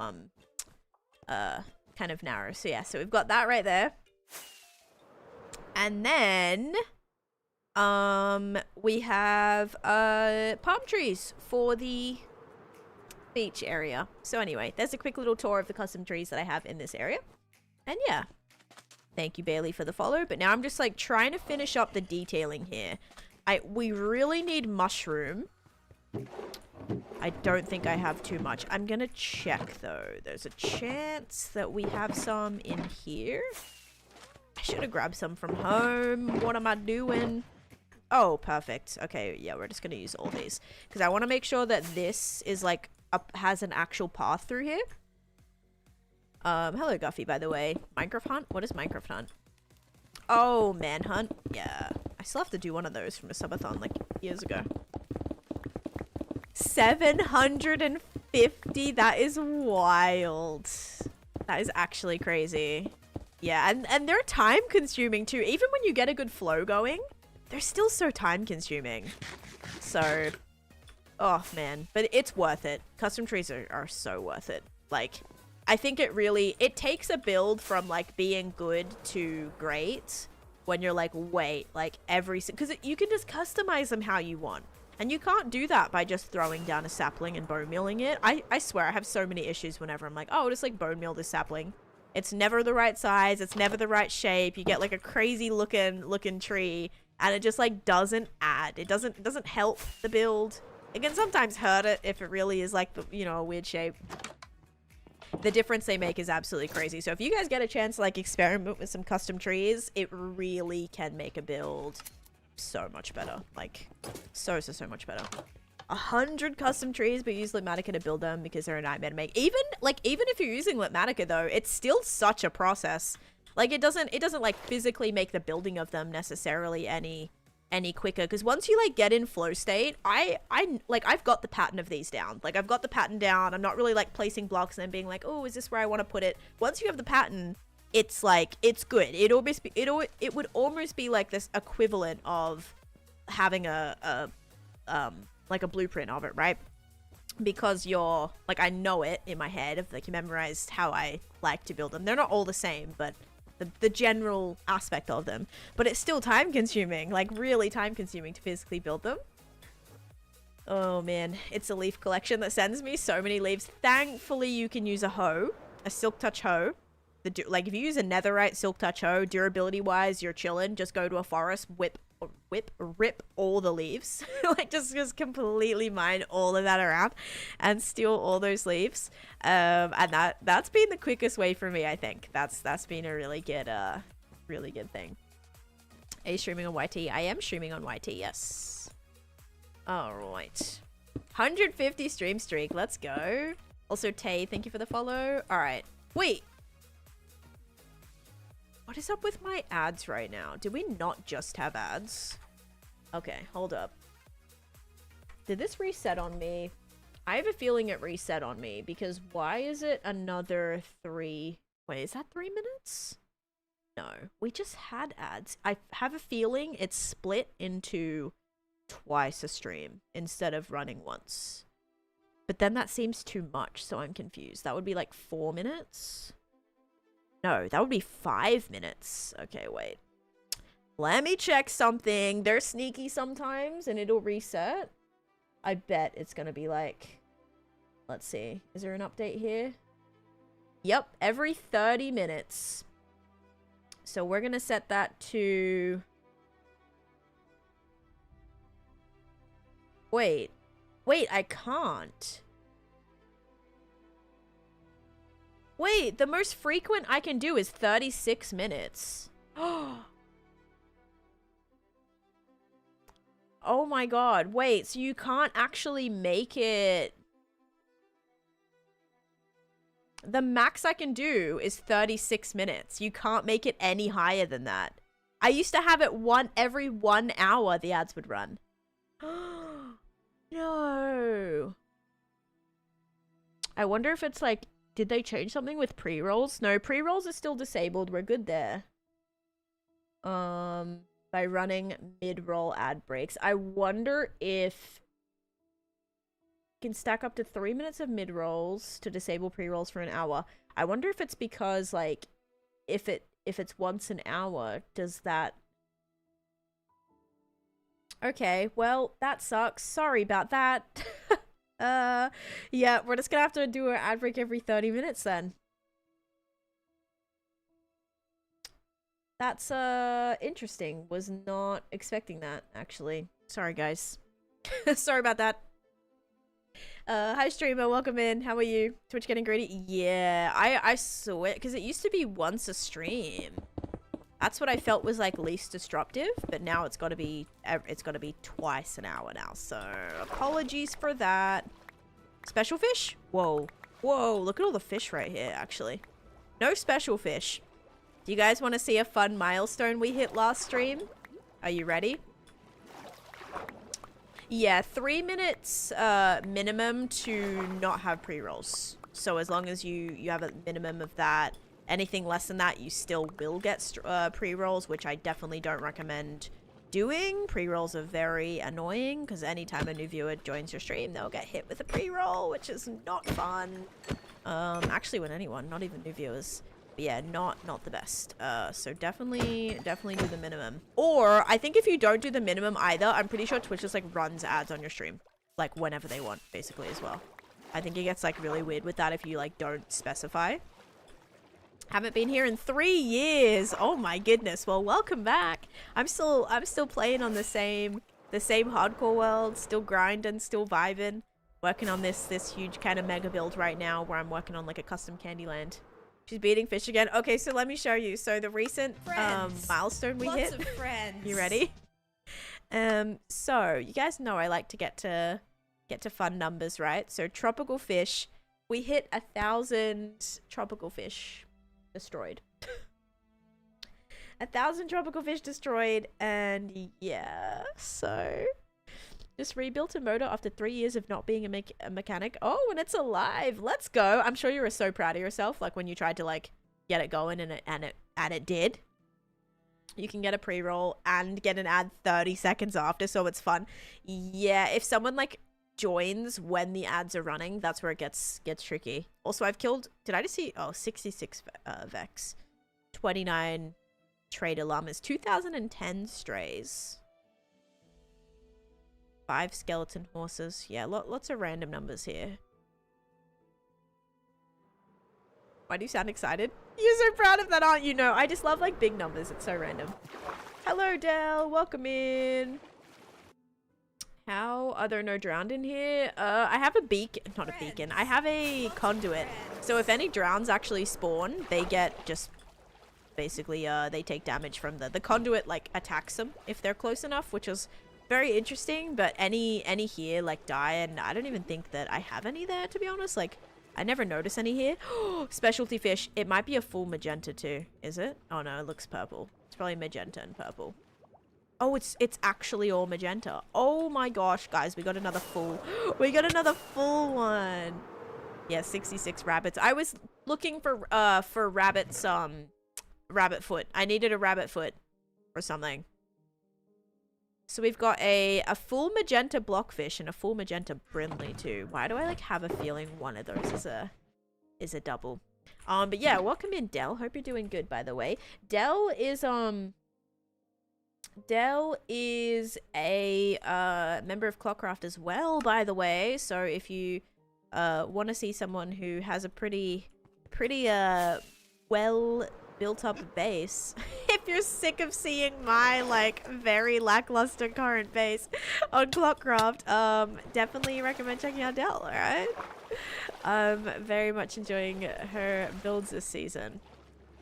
narrow. So yeah, so we've got that right there. And then we have palm trees for the beach area. So anyway, there's a quick little tour of the custom trees that I have in this area. And yeah. Thank you, Bailey, for the follow. But now I'm just like trying to finish up the detailing here. We really need mushroom. I don't think I have too much. I'm gonna check though. There's a chance that we have some in here. I should have grabbed some from home. What am I doing? Oh, perfect. Okay, yeah, we're just gonna use all these because I want to make sure that this is like has an actual path through here. Hello Guffy, by the way. Minecraft Hunt? What is Minecraft Hunt? Oh, Manhunt. Yeah. I still have to do one of those from a subathon like years ago. 750? That is wild. That is actually crazy. Yeah, and they're time consuming too. Even when you get a good flow going, they're still so time consuming. So, oh man. But it's worth it. Custom trees are so worth it. Like, I think it takes a build from like being good to great when you're like, wait, like because you can just customize them how you want. And you can't do that by just throwing down a sapling and bone mealing it. I swear I have so many issues whenever I'm like, oh, just like bone meal this sapling. It's never the right size. It's never the right shape. You get like a crazy looking tree, and it just like doesn't add. It doesn't help the build. It can sometimes hurt it if it really is like, you know, a weird shape. The difference they make is absolutely crazy. So if you guys get a chance to like experiment with some custom trees, it really can make a build so much better. Like so much better. 100 custom trees, but use Litmatica to build them because they're a nightmare to make. Even if you're using Litmatica though, it's still such a process. Like it doesn't like physically make the building of them necessarily any quicker, because once you like get in flow state, I've got the pattern of these down. Like I've got the pattern down. I'm not really like placing blocks and then being like, oh, is this where I want to put it? Once you have the pattern, it's like, it's good. It would almost be like this equivalent of having a blueprint of it, right? Because you're like, I know it in my head, of like, you memorized how I like to build them. They're not all the same, but the general aspect of them. But it's still time consuming, like really time consuming to physically build them. Oh man, it's a leaf collection that sends me so many leaves. Thankfully you can use a hoe, a silk touch hoe. Like if you use a netherite silk touch hoe, durability wise you're chilling. Just go to a forest, rip all the leaves. Like just completely mine all of that around and steal all those leaves. And that's been the quickest way for me, I think. That's been a really good thing. Are you streaming on YT? I am streaming on YT, yes. Alright. 150 stream streak, let's go. Also Tay, thank you for the follow. Alright. Wait. What is up with my ads right now? Did we not just have ads? Okay, hold up. Did this reset on me? I have a feeling it reset on me, because why is it another 3... Wait, is that 3 minutes? No, we just had ads. I have a feeling it's split into twice a stream instead of running once. But then that seems too much, so I'm confused. That would be like 4 minutes? No, that would be 5 minutes. Okay, wait. Let me check something. They're sneaky sometimes and it'll reset. I bet it's gonna be like... Let's see. Is there an update here? Yep, every 30 minutes. So we're gonna set that to... Wait, I can't. Wait, the most frequent I can do is 36 minutes. Oh my god, wait, so you can't actually make it... The max I can do is 36 minutes. You can't make it any higher than that. I used to have it every 1 hour the ads would run. No. I wonder if it's like... Did they change something with pre-rolls? No, pre-rolls are still disabled. We're good there. By running mid-roll ad breaks. I wonder if you can stack up to 3 minutes of mid-rolls to disable pre-rolls for an hour. I wonder if it's because, like, if it's once an hour, does that... Okay, well, that sucks. Sorry about that. Yeah, we're just gonna have to do an ad break every 30 minutes then. That's, interesting. Was not expecting that, actually. Sorry, guys. Sorry about that. Hi, streamer. Welcome in. How are you? Twitch getting greedy? Yeah, I saw it, because it used to be once a stream. That's what I felt was, like, least disruptive, but now it's gotta be twice an hour now, so apologies for that. Special fish? Whoa. Whoa, look at all the fish right here, actually. No special fish. Do you guys want to see a fun milestone we hit last stream? Are you ready? Yeah, 3 minutes minimum to not have pre-rolls. So as long as you have a minimum of that, anything less than that, you still will get pre-rolls, which I definitely don't recommend doing. Pre-rolls are very annoying, because anytime a new viewer joins your stream, they'll get hit with a pre-roll, which is not fun. Actually, with anyone, not even new viewers. But yeah, not the best. So definitely do the minimum. Or I think if you don't do the minimum either, I'm pretty sure Twitch just like runs ads on your stream, like whenever they want, basically as well. I think it gets like really weird with that if you like don't specify. Haven't been here in 3 years. Oh my goodness. Well, welcome back. I'm still playing on the same hardcore world, still grinding, still vibing. Working on this huge kind of mega build right now where I'm working on like a custom Candyland. She's beating fish again. Okay, so let me show you. So the recent milestone we hit. Lots of friends. You ready? So you guys know I like to get to fun numbers, right? So tropical fish, we hit 1,000 tropical fish destroyed. 1,000 tropical fish destroyed, and yeah, so just rebuilt a motor after 3 years of not being a mechanic. Oh, and it's alive. Let's go. I'm sure you were so proud of yourself, like when you tried to like get it going and it did. You can get a pre-roll and get an ad 30 seconds after, so it's fun. Yeah, if someone like joins when the ads are running, that's where it gets tricky. Also, I've killed, did I just see, 66 Vex, 29 trader llamas, 2010 strays, 5 skeleton horses. Yeah, lots of random numbers here. Why do you sound excited? You're so proud of that, aren't you? No, I just love like big numbers. It's so random. Hello, Del. Welcome in. How are there no drowned in here? I have a not a beacon. I have a conduit. So if any drowns actually spawn, they get just basically they take damage from the conduit, like attacks them if they're close enough, which is very interesting. But any here like die, and I don't even think that I have any there, to be honest. Like I never notice any here. Specialty fish. It might be a full magenta too. Is it? Oh no, it looks purple. It's probably magenta and purple. Oh, it's actually all magenta. Oh my gosh, guys, we got another full. We got another full one. Yeah, 66 rabbits. I was looking for rabbits, rabbit foot. I needed a rabbit foot or something. So we've got a full magenta blockfish and a full magenta brindley too. Why do I like have a feeling one of those is a double? But yeah, welcome in, Del. Hope you're doing good, by the way. Del is a member of Clockcraft as well, by the way. So if you want to see someone who has a pretty well built up base, if you're sick of seeing my like very lackluster current base on Clockcraft, definitely recommend checking out Del. All right, I'm very much enjoying her builds this season.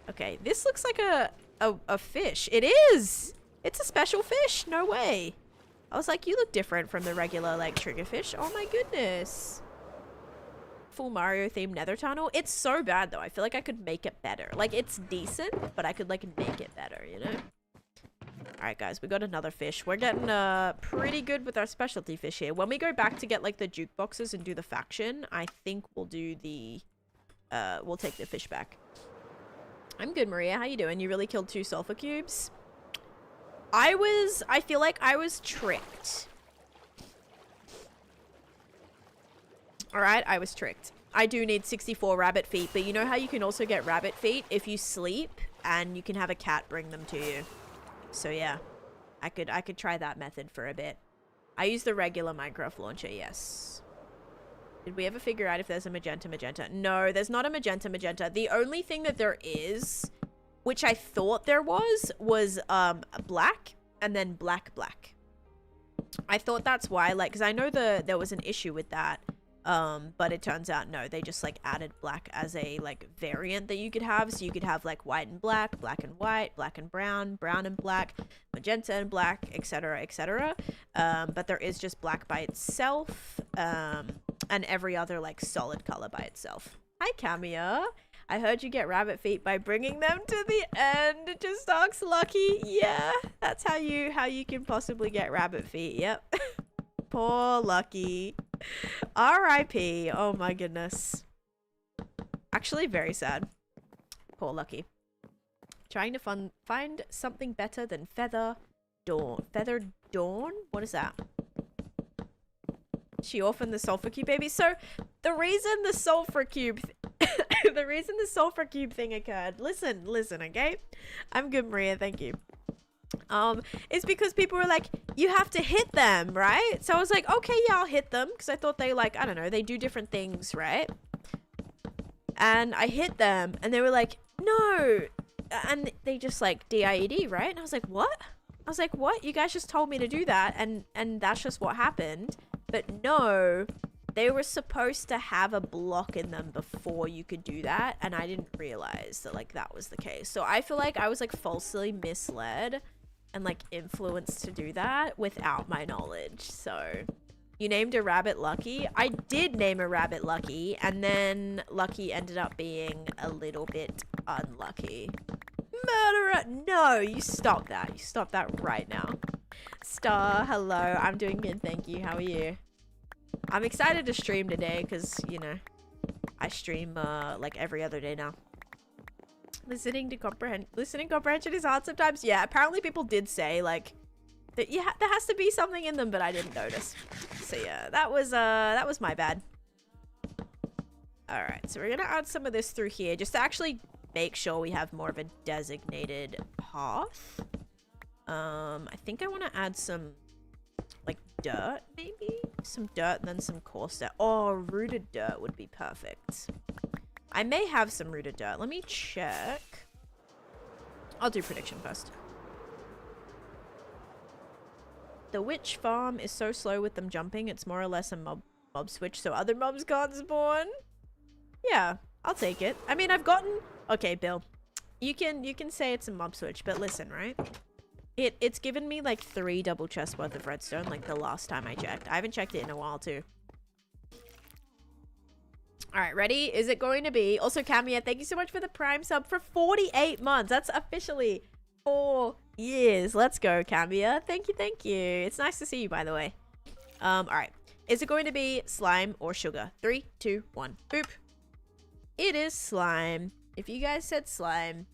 Okay, this looks like a fish. It is. It's a special fish. No way. I was like, you look different from the regular like triggerfish. Oh my goodness. Full Mario themed nether tunnel. It's so bad though. I feel like I could make it better. Like it's decent, but I could like make it better, you know? All right, guys, we got another fish. We're getting pretty good with our specialty fish here. When we go back to get like the jukeboxes and do the faction, I think we'll do the we'll take the fish back. I'm good, Maria. How you doing? You really killed 2 sulfur cubes? I feel like I was tricked. Alright, I was tricked. I do need 64 rabbit feet, but you know how you can also get rabbit feet if you sleep and you can have a cat bring them to you. So yeah, I could try that method for a bit. I use the regular Minecraft launcher, yes. Did we ever figure out if there's a magenta? No, there's not a magenta. The only thing that there is, which I thought there was black and then black. I thought that's why, like, because I know there was an issue with that. But it turns out no, they just like added black as a like variant that you could have. So you could have like white and black and white, black and brown, brown and black, magenta and black, etc. But there is just black by itself, and every other like solid color by itself. Hi, Camia. I heard you get rabbit feet by bringing them to the end. Just asks Lucky. Yeah, that's how you can possibly get rabbit feet. Yep. Poor Lucky. R.I.P. Oh my goodness. Actually, very sad. Poor Lucky. Trying to find something better than Feather Dawn. Feather Dawn? What is that? She orphaned the sulfur cube baby. So the reason the sulfur cube The reason the sulfur cube thing occurred, listen, okay? I'm good, Maria, thank you. It's because people were like, you have to hit them, right? So I was like, okay, yeah, I'll hit them. Because I thought they like, I don't know, they do different things, right? And I hit them and they were like, no. And they just like DIED, right? And I was like, what? I was like, what? You guys just told me to do that. And that's just what happened. But no, they were supposed to have a block in them before you could do that. And I didn't realize that like that was the case. So I feel like I was like falsely misled and like influenced to do that without my knowledge. So you named a rabbit Lucky. I did name a rabbit Lucky, and then Lucky ended up being a little bit unlucky. Murderer! No, you stop that. You stop that right now. Star, hello. I'm doing good, thank you. How are you? I'm excited to stream today because, you know, I stream like every other day now. Listening comprehension is hard sometimes. Yeah, apparently people did say like that there has to be something in them, but I didn't notice. So yeah, that was my bad. All right, so we're gonna add some of this through here just to actually make sure we have more of a designated path. I think I want to add some like dirt, maybe some dirt and then some coarse dirt. Oh, rooted dirt would be perfect. I may have some rooted dirt. Let me check. I'll do prediction first. The witch farm is so slow with them jumping. It's more or less a mob switch so other mobs can't spawn. Yeah, I'll take it. I mean, I've gotten... Okay, Bill. You can say it's a mob switch, but listen, right? It's given me like 3 double chests worth of redstone like the last time I checked. I haven't checked it in a while too. All right, ready? Is it going to be... Also, Camia, thank you so much for the Prime sub for 48 months. That's officially 4 years. Let's go, Camia. Thank you, thank you. It's nice to see you, by the way. All right. Is it going to be slime or sugar? 3, 2, 1. Boop. It is slime. If you guys said slime,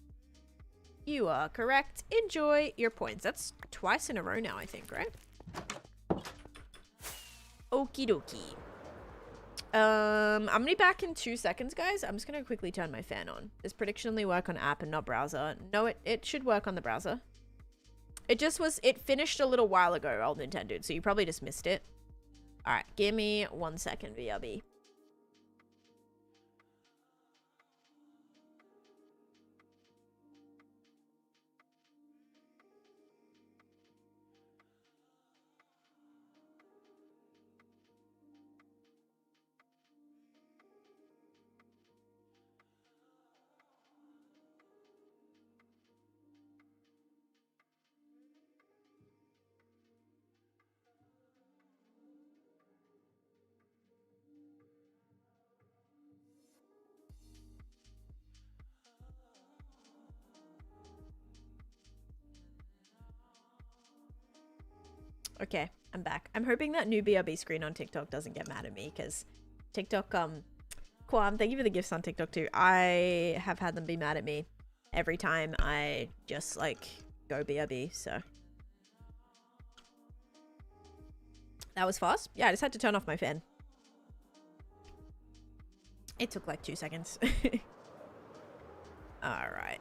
you are correct. Enjoy your points. That's twice in a row now, I think, right? Okie dokie. I'm gonna be back in 2 seconds, guys. I'm just gonna quickly turn my fan on. Does prediction only work on app and not browser? No, it should work on the browser. It finished a little while ago, old Nintendo, so you probably just missed it. All right, give me 1 second, VRB. Okay, I'm back. I'm hoping that new BRB screen on TikTok doesn't get mad at me because TikTok, Quam, thank you for the gifts on TikTok too. I have had them be mad at me every time I just like go BRB, so. That was fast? Yeah, I just had to turn off my fan. It took like 2 seconds. Alright.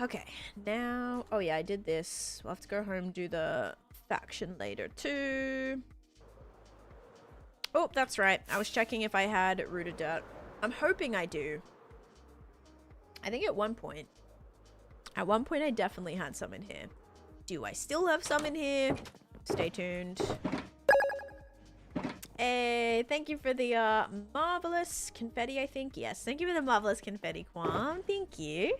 Okay, now... Oh yeah, I did this. We'll have to go home, do the faction later too. Oh, that's right. I was checking if I had rooted dirt. I'm hoping I do. I think at one point I definitely had some in here. Do I still have some in here? Stay tuned. Hey, thank you for the marvelous confetti, I think. Yes, thank you for the marvelous confetti, Quam. Thank you.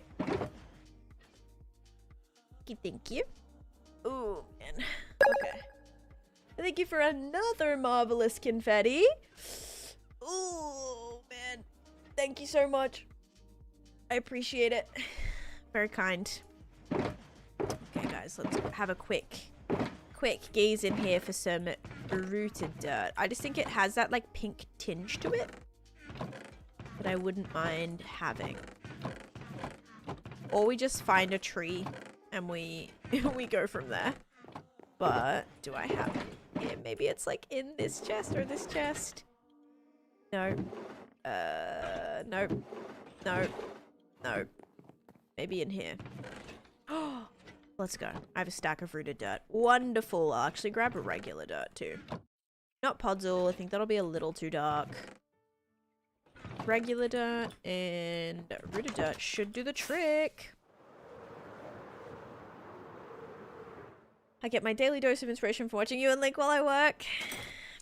Thank you. Ooh, man. Okay. Thank you for another marvelous confetti. Ooh, man. Thank you so much. I appreciate it. Very kind. Okay, guys, let's have a quick gaze in here for some rooted dirt. I just think it has that, like, pink tinge to it that I wouldn't mind having. Or we just find a tree and we go from there. But do I have it here? Maybe it's like in this chest or this chest. No. Nope. Nope. Nope. Maybe in here. Oh, let's go. I have a stack of rooted dirt. Wonderful. I'll actually grab a regular dirt too. Not puzzle. I think that'll be a little too dark. Regular dirt and rooted dirt should do the trick. I get my daily dose of inspiration from watching you and Link while I work.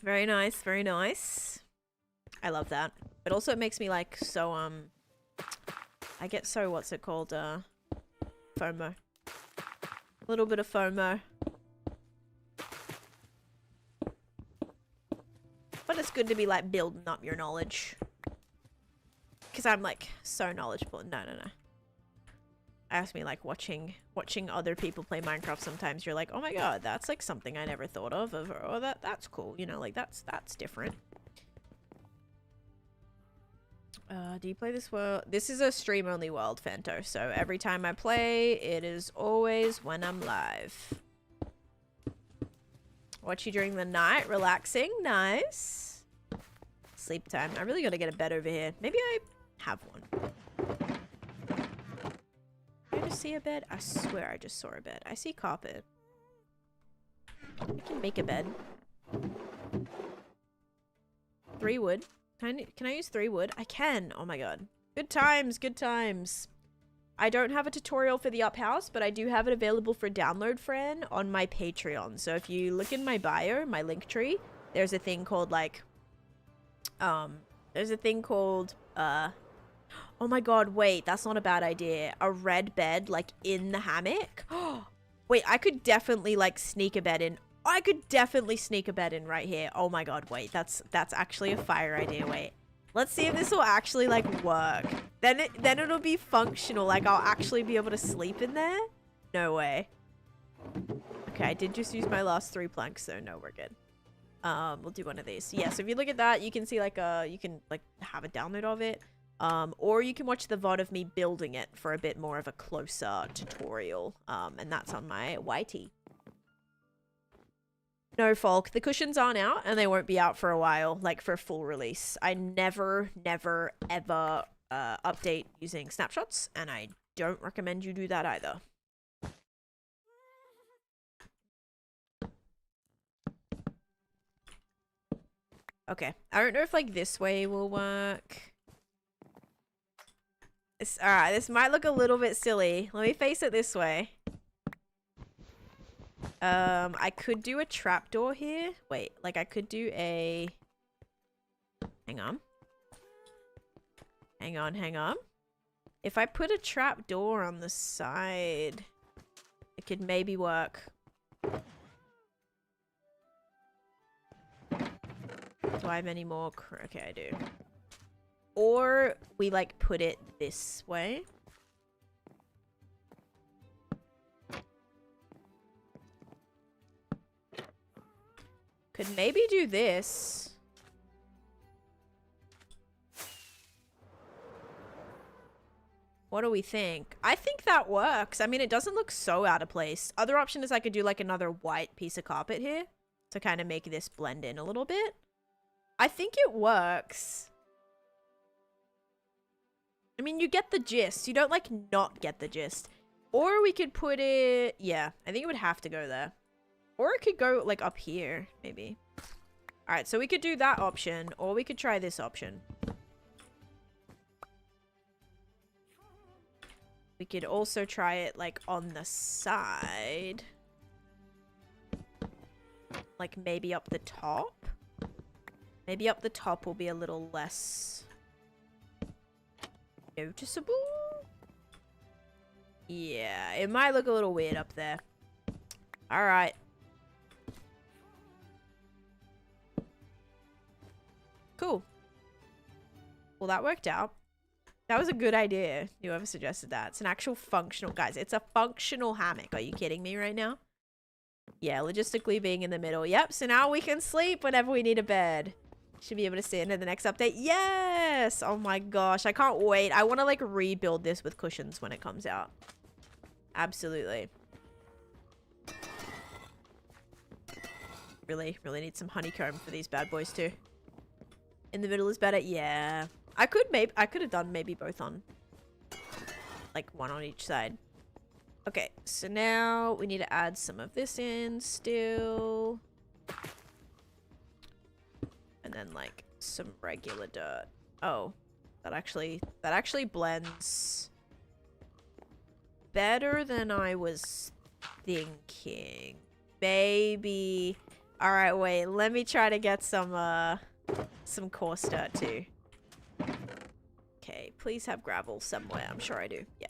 Very nice, very nice. I love that. But also it makes me like so, I get so, what's it called, FOMO. A little bit of FOMO. But it's good to be like building up your knowledge. Because I'm like so knowledgeable. No. Ask me like watching other people play Minecraft sometimes you're like, oh my god, that's like something I never thought of or that's cool, you know, like that's different. Do you play this world? This is a stream only world, Fanto, so every time I play it is always when I'm live. Watch you during the night, relaxing, nice. Sleep time. I really gotta get a bed over here. Maybe I have one. Did I just see a bed? I swear I just saw a bed. I see carpet. I can make a bed. 3 wood. Can I use 3 wood? I can. Oh my god. Good times, good times. I don't have a tutorial for the up house, but I do have it available for download, Fran, on my Patreon. So if you look in my bio, my link tree, there's a thing called like, there's a thing called, oh my god, wait, that's not a bad idea. A red bed, like, in the hammock? Wait, I could definitely, like, sneak a bed in. I could definitely sneak a bed in right here. Oh my god, wait, that's actually a fire idea, wait. Let's see if this will actually, like, work. Then it'll be functional, like, I'll actually be able to sleep in there? No way. Okay, I did just use my last 3 planks, so no, we're good. We'll do one of these. Yeah, so if you look at that, you can see, like, you can, like, have a download of it. Or you can watch the VOD of me building it for a bit more of a closer tutorial. And that's on my YT. No, Falk, the cushions aren't out and they won't be out for a while, like for full release. I never, ever update using snapshots, and I don't recommend you do that either. Okay, I don't know if like this way will work. Alright, this might look a little bit silly. Let me face it this way. I could do a trapdoor here. Wait, like I could do a... Hang on. Hang on. If I put a trapdoor on the side, it could maybe work. Do I have any more? Okay, I do. Or we like put it this way. Could maybe do this. What do we think? I think that works. I mean, it doesn't look so out of place. Other option is I could do like another white piece of carpet here to kind of make this blend in a little bit. I think it works. I mean, you get the gist. You don't like not get the gist. Or we could put it... Yeah, I think it would have to go there. Or it could go, like, up here, maybe. Alright, so we could do that option, or we could try this option. We could also try it, like, on the side. Like, maybe up the top. Maybe up the top will be a little less noticeable. Yeah, it might look a little weird up there. Alright. Cool. Well, that worked out. That was a good idea. Whoever suggested that. It's an actual functional... Guys, it's a functional hammock. Are you kidding me right now? Yeah, logistically being in the middle. Yep, so now we can sleep whenever we need a bed. Should be able to see it in the next update. Yes! Oh my gosh, I can't wait. I want to, like, rebuild this with cushions when it comes out. Absolutely. Really need some honeycomb for these bad boys too. In the middle is better? Yeah. I could have done maybe both on, like one on each side. Okay, so now we need to add some of this in still. And then like some regular dirt. Oh, that actually blends better than I was thinking. Maybe. All right, wait. Let me try to get some coarse dirt too. Okay, please have gravel somewhere. I'm sure I do. Yeah.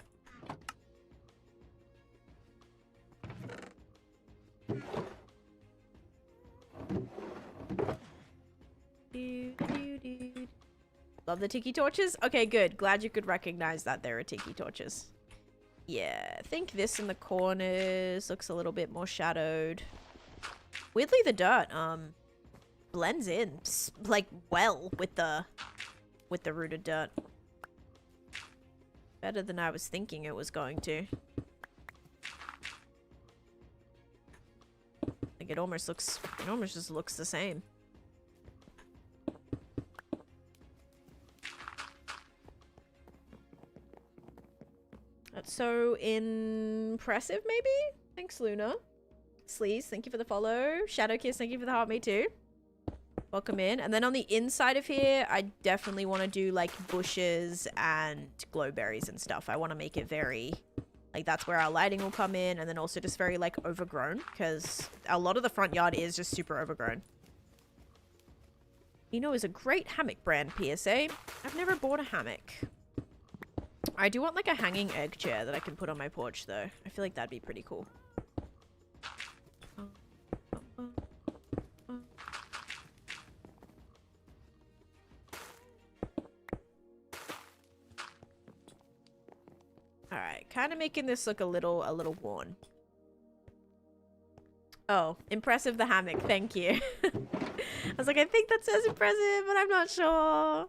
Love the tiki torches. Okay, good. Glad you could recognize that there are tiki torches. Yeah, I think this in the corners looks a little bit more shadowed. Weirdly, the dirt blends in like well with the rooted dirt. Better than I was thinking it was going to. Like it almost just looks the same. That's so impressive, maybe? Thanks, Luna. Sleaze, thank you for the follow. Shadowkiss, thank you for the heart, me too. Welcome in. And then on the inside of here, I definitely want to do like bushes and glowberries and stuff. I want to make it very, like that's where our lighting will come in. And then also just very like overgrown because a lot of the front yard is just super overgrown. Eno is a great hammock brand, PSA. I've never bought a hammock. I do want like a hanging egg chair that I can put on my porch though. I feel like that'd be pretty cool. Alright, kind of making this look a little worn. Oh, impressive the hammock, thank you. I was like, I think that says impressive, but I'm not sure.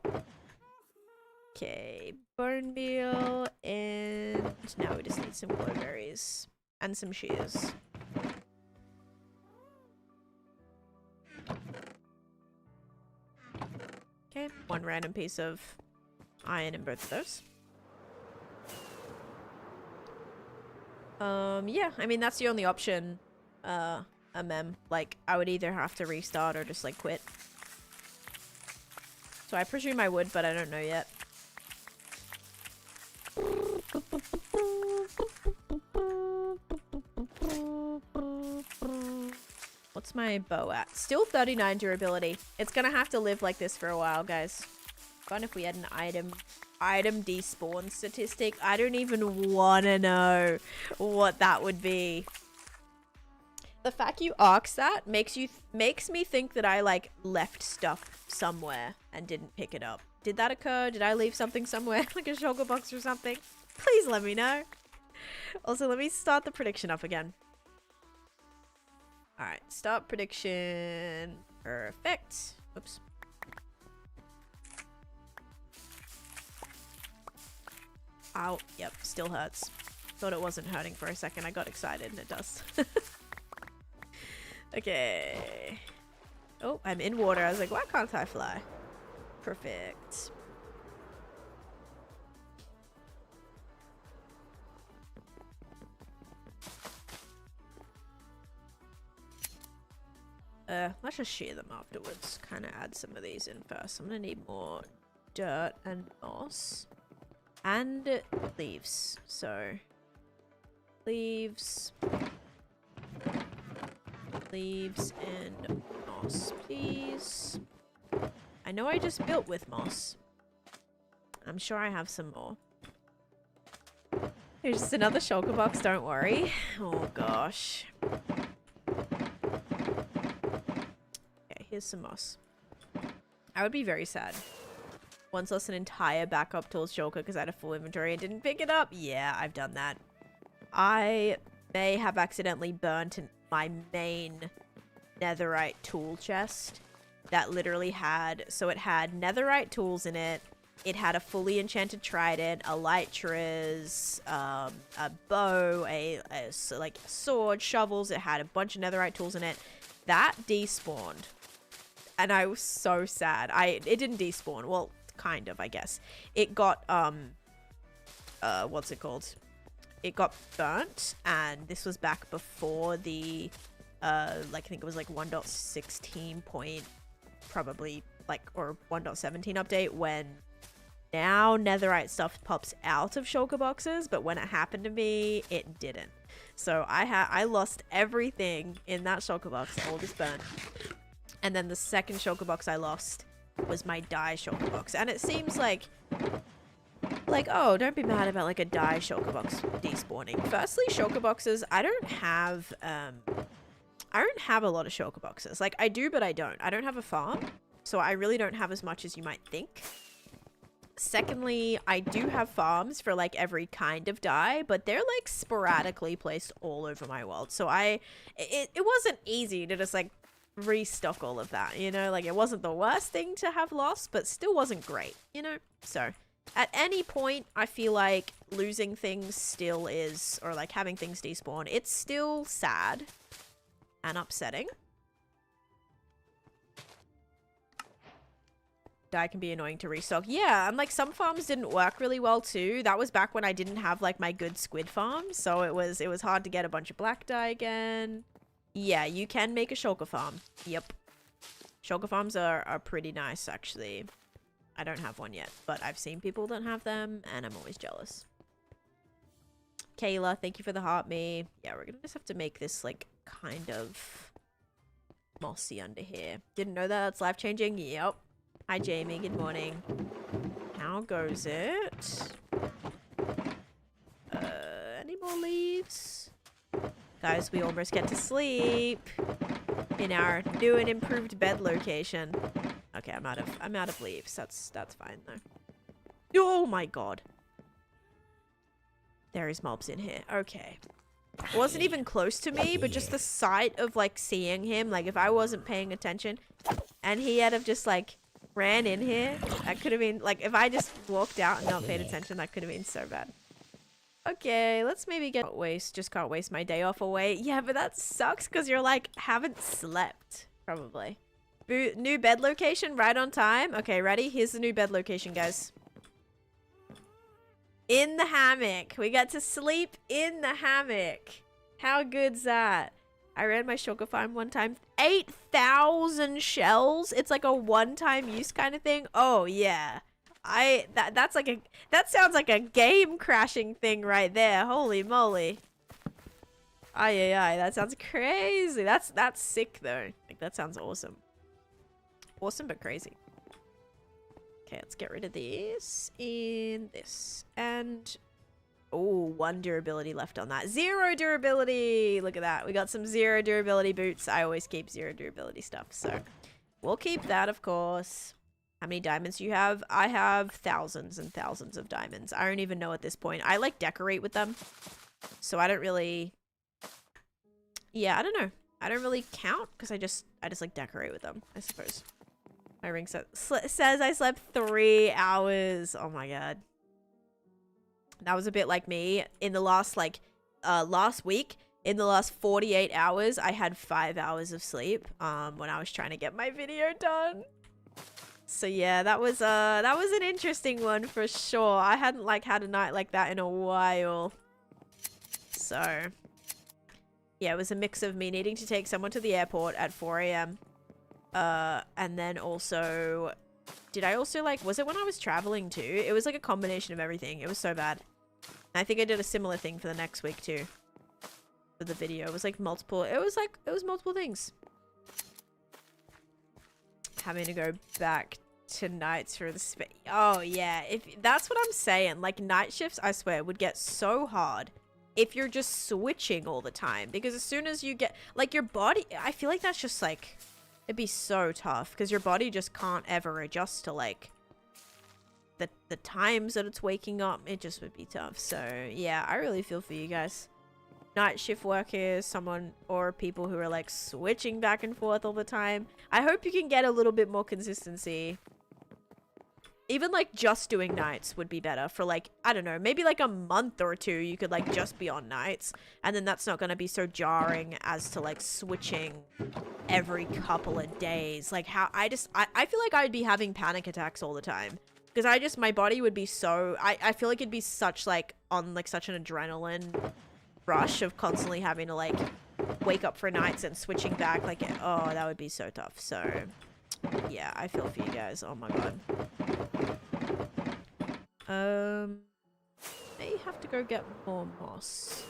Okay, bone meal, and now we just need some glowberries and some shears. Okay, one random piece of iron in both of those. Yeah, I mean, that's the only option, like, I would either have to restart or just, like, quit. So I presume I would, but I don't know yet. What's my bow at? Still 39 durability. It's gonna have to live like this for a while, guys. Fun if we had an item despawn statistic. I don't even want to know what that would be. The fact you asked that makes me think that I like left stuff somewhere and didn't pick it up. Did that occur? Did I leave something somewhere? Like a shulker box or something? Please let me know. Also, let me start the prediction up again. Alright, start prediction. Perfect. Oops. Ow. Yep, still hurts. Thought it wasn't hurting for a second. I got excited and it does. Okay. Oh, I'm in water. I was like, why can't I fly? Perfect. Let's just shear them afterwards. Kind of add some of these in first. I'm gonna need more dirt and moss. And leaves. So, leaves and moss, please. I know I just built with moss. I'm sure I have some more. Here's just another shulker box, don't worry. Oh gosh. Okay, here's some moss. I would be very sad. Once lost an entire backup tools shulker because I had a full inventory and didn't pick it up. Yeah, I've done that. I may have accidentally burnt my main netherite tool chest that literally had, so it had netherite tools in it. It had a fully enchanted trident, a elytras, a bow, like sword, shovels. It had a bunch of netherite tools in it. That despawned. And I was so sad. It didn't despawn. Well, kind of, I guess. It got, what's it called? It got burnt, and this was back before the, like, I think it was like 1.16 point, probably, like, or 1.17 update, when now netherite stuff pops out of shulker boxes, but when it happened to me, it didn't. So I lost everything in that shulker box, all just burnt. And then the second shulker box I lost was my dye shulker box. And it seems like, oh, don't be mad about like a dye shulker box despawning. Firstly, shulker boxes, I don't have a lot of shulker boxes. Like, I do, but I don't. I don't have a farm, so I really don't have as much as you might think. Secondly, I do have farms for like every kind of dye, but they're like sporadically placed all over my world. So it wasn't easy to just like restock all of that, you know? Like, it wasn't the worst thing to have lost, but still wasn't great, you know? So at any point, I feel like losing things still is, or like having things despawn, it's still sad and upsetting. Dye can be annoying to restock. Yeah, and like some farms didn't work really well too. That was back when I didn't have like my good squid farm, so it was hard to get a bunch of black dye again. Yeah, you can make a shulker farm. Yep. Shulker farms are pretty nice, actually. I don't have one yet, but I've seen people that have them, and I'm always jealous. Kayla, thank you for the heart me. Yeah, we're gonna just have to make this like kind of mossy under here. Didn't know that. That's life changing. Yep. Hi, Jamie. Good morning. How goes it? Any more leaves? Guys, we almost get to sleep in our new and improved bed location. Okay, I'm out of leaves. That's fine though. Oh my god. There is mobs in here. Okay. It wasn't even close to me, but just the sight of like seeing him, like if I wasn't paying attention and he had have just like ran in here, that could have been like, if I just walked out and not paid attention, that could have been so bad. Okay, let's maybe get just can't waste my day off away. Yeah, but that sucks because you're like haven't slept probably. New bed location right on time. Okay, ready? Here's the new bed location, guys. In the hammock. We got to sleep in the hammock. How good's that? I ran my shulker farm one time. 8,000 shells. It's like a one-time use kind of thing. Oh yeah, that sounds like a game crashing thing right there. Holy moly. Ay. That sounds crazy. That's sick though. Like that sounds awesome. Awesome but crazy. Okay, let's get rid of this and this and. Oh, 1 durability left on that. 0 durability! Look at that. We got some 0 durability boots. I always keep 0 durability stuff, so we'll keep that, of course. How many diamonds do you have? I have thousands and thousands of diamonds. I don't even know at this point. I, like, decorate with them, so I don't really... Yeah, I don't know. I don't really count, because I just, like, decorate with them, I suppose. My ring says I slept 3 hours. Oh, my God. That was a bit like me in the last, like, last week. In the last 48 hours, I had 5 hours of sleep, when I was trying to get my video done. So yeah, that was an interesting one for sure. I hadn't, like, had a night like that in a while. So, yeah, it was a mix of me needing to take someone to the airport at 4 a.m. And then also... Did I also, like, was it when I was traveling too? It was like a combination of everything. It was so bad. And I think I did a similar thing for the next week too. For the video. It was like multiple, it was multiple things. Having to go back to nights for the oh yeah, if that's what I'm saying. Like night shifts, I swear, would get so hard if you're just switching all the time. Because as soon as you get, like your body, I feel like that's just like, it'd be so tough because your body just can't ever adjust to like the times that it's waking up. It just would be tough. So yeah, I really feel for you guys. Night shift workers, someone or people who are like switching back and forth all the time. I hope you can get a little bit more consistency. Even like just doing nights would be better for like, I don't know, maybe like a month or two you could like just be on nights, and then that's not going to be so jarring as to like switching every couple of days. Like how I feel like I'd be having panic attacks all the time Because my body would be so, I feel like it'd be such like on like such an adrenaline rush of constantly having to like wake up for nights and switching back. Like, oh, that would be so tough. So yeah, I feel for you guys. Oh my god. May have to go get more moss.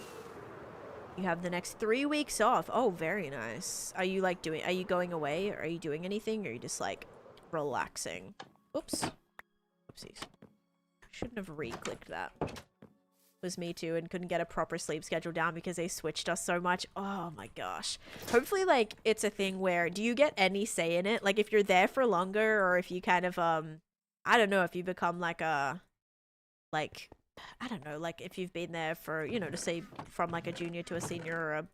You have the next 3 weeks off. Oh, very nice. Are you like are you going away? Or are you doing anything? Or are you just like relaxing? Oops. Oopsies. Shouldn't have re-clicked that. Was me too, and couldn't get a proper sleep schedule down because they switched us so much. Oh my gosh. Hopefully like it's a thing where, do you get any say in it? Like if you're there for longer, or if you kind of I don't know, if you become like a like I don't know, like if you've been there for, you know, to say from like a junior to a senior or a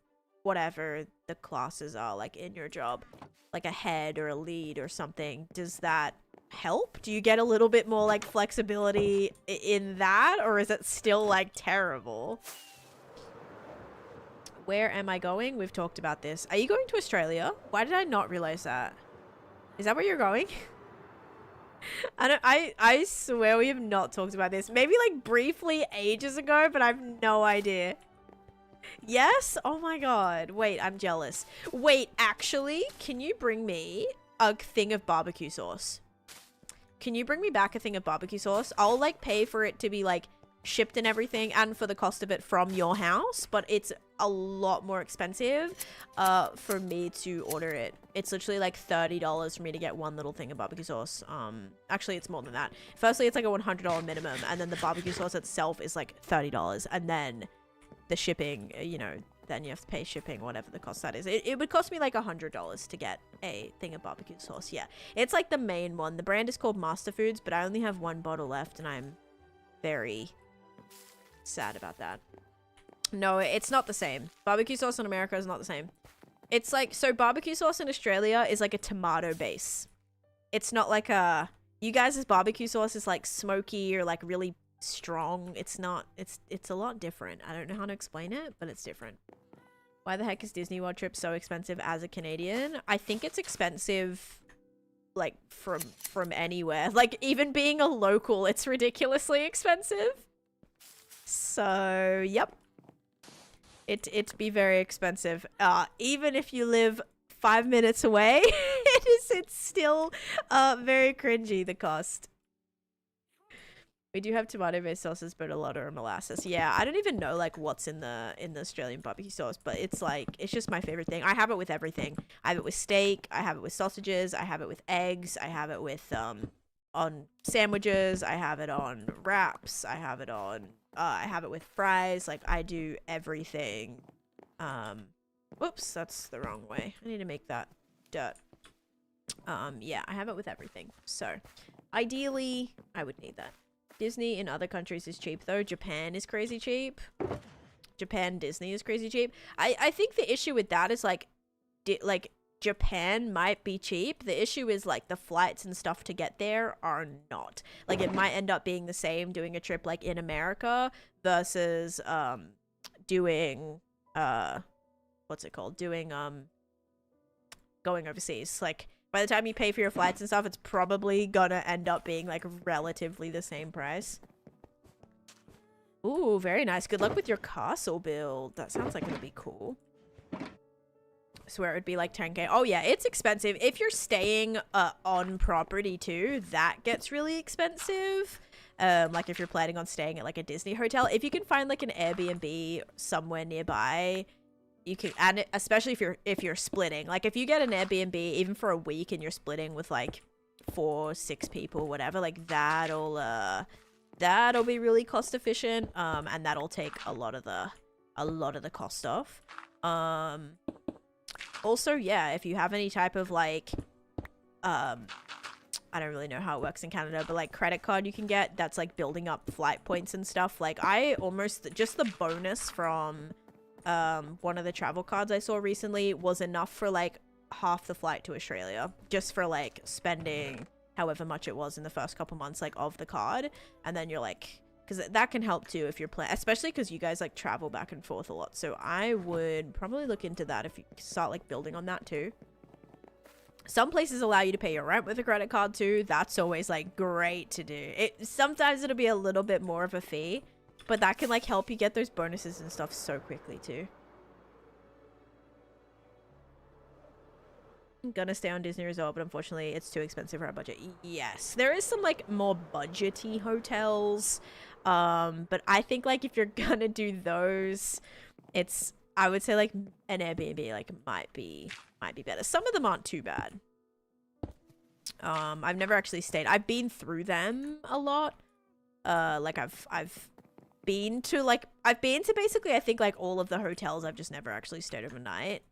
whatever the classes are like in your job, like a head or a lead or something, does that help? Do you get a little bit more like flexibility in that, or is it still like terrible? Where am I going? We've talked about this. Are you going to Australia? Why did I not realize that? Is that where you're going? I swear we have not talked about this. Maybe like briefly ages ago, but I have no idea. Yes? Oh my god. Wait, I'm jealous. Wait, actually, can you bring me a thing of barbecue sauce? Can you bring me back a thing of barbecue sauce? I'll like pay for it to be like shipped and everything, and for the cost of it from your house, but it's a lot more expensive for me to order it. It's literally like $30 for me to get one little thing of barbecue sauce. Actually it's more than that. Firstly, it's like a $100 minimum, and then the barbecue sauce itself is like $30, and then the shipping, you know, then you have to pay shipping, whatever the cost that is. It would cost me like $100 to get a thing of barbecue sauce. Yeah, it's like the main one. The brand is called Master Foods, but I only have one bottle left, and I'm very sad about that. No, it's not the same. Barbecue sauce in America is not the same. It's like, so barbecue sauce in Australia is like a tomato base. It's not like a, you guys' barbecue sauce is like smoky or like really strong. It's not, it's a lot different. I don't know how to explain it, but it's different. Why the heck is Disney World trip so expensive as a Canadian? I think it's expensive like from anywhere. Like even being a local, it's ridiculously expensive. So, yep. It'd be very expensive. Even if you live 5 minutes away, it's still very cringy, the cost. We do have tomato-based sauces, but a lot are molasses. Yeah, I don't even know like what's in the Australian barbecue sauce, but it's like, it's just my favorite thing. I have it with everything. I have it with steak, I have it with sausages, I have it with eggs, I have it with on sandwiches, I have it on wraps, I have it with fries. Like I do everything. Whoops, that's the wrong way. I need to make that dirt. Yeah, I have it with everything. So ideally I would need that. Disney in other countries is cheap though. Japan is crazy cheap. Japan Disney is crazy cheap. I think the issue with that is like Japan might be cheap. The issue is like the flights and stuff to get there are not. Like it might end up being the same doing a trip like in America versus doing what's it called? Doing going overseas. Like by the time you pay for your flights and stuff, it's probably gonna end up being like relatively the same price. Ooh, very nice. Good luck with your castle build. That sounds like it'll be cool. I swear it would be like 10k. Oh yeah, it's expensive. If you're staying on property too, that gets really expensive. Like if you're planning on staying at like a Disney hotel, if you can find like an Airbnb somewhere nearby, you can, and especially if you're splitting. Like if you get an Airbnb even for a week and you're splitting with like 4-6 people, whatever, like that'll be really cost efficient. And that'll take a lot of the cost off. Also, yeah, if you have any type of like, I don't really know how it works in Canada, but like credit card you can get that's like building up flight points and stuff. Like I almost, just the bonus from one of the travel cards I saw recently was enough for like half the flight to Australia, just for like spending however much it was in the first couple months like of the card. And then you're like, because that can help too if you're planning, especially because you guys like travel back and forth a lot. So I would probably look into that if you start like building on that too. Some places allow you to pay your rent with a credit card too. That's always like great to do. Sometimes it'll be a little bit more of a fee, but that can like help you get those bonuses and stuff so quickly too. I'm gonna stay on Disney Resort, but unfortunately it's too expensive for our budget. Yes, there is some like more budgety hotels, but I think like if you're gonna do those, I would say like an Airbnb like might be better. Some of them aren't too bad. I've never actually stayed. I've been through them a lot. Like I've been to basically I think like all of the hotels. I've just never actually stayed overnight.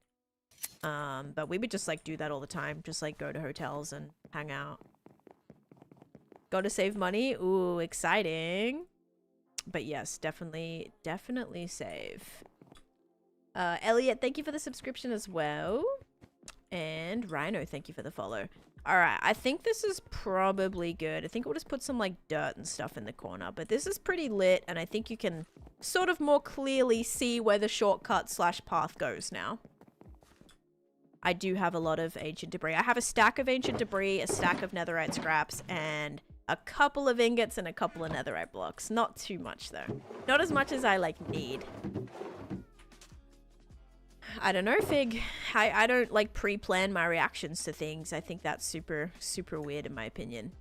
But we would just like do that all the time. Just like go to hotels and hang out. Go to save money. Ooh, exciting. But yes, definitely save. Elliot, thank you for the subscription as well. And Rhino, thank you for the follow. Alright, I think this is probably good. I think we'll just put some like dirt and stuff in the corner. But this is pretty lit, and I think you can sort of more clearly see where the shortcut / path goes now. I do have a lot of ancient debris. I have a stack of ancient debris, a stack of netherite scraps, and a couple of ingots and a couple of netherite blocks. Not too much though. Not as much as I like need. I don't know, Fig. I don't like pre-plan my reactions to things. I think that's super weird in my opinion.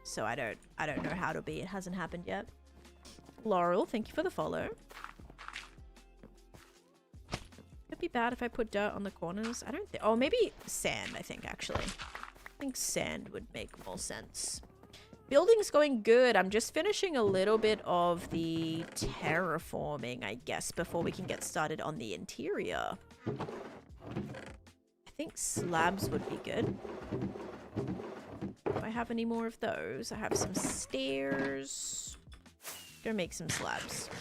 So I don't know how to be. It hasn't happened yet. Laurel, thank you for the follow. It'd be bad if I put dirt on the corners. I don't think. Oh, maybe sand, I think, actually. I think sand would make more sense. Building's going good. I'm just finishing a little bit of the terraforming, I guess, before we can get started on the interior. I think slabs would be good. Do I have any more of those? I have some stairs. Gonna make some slabs.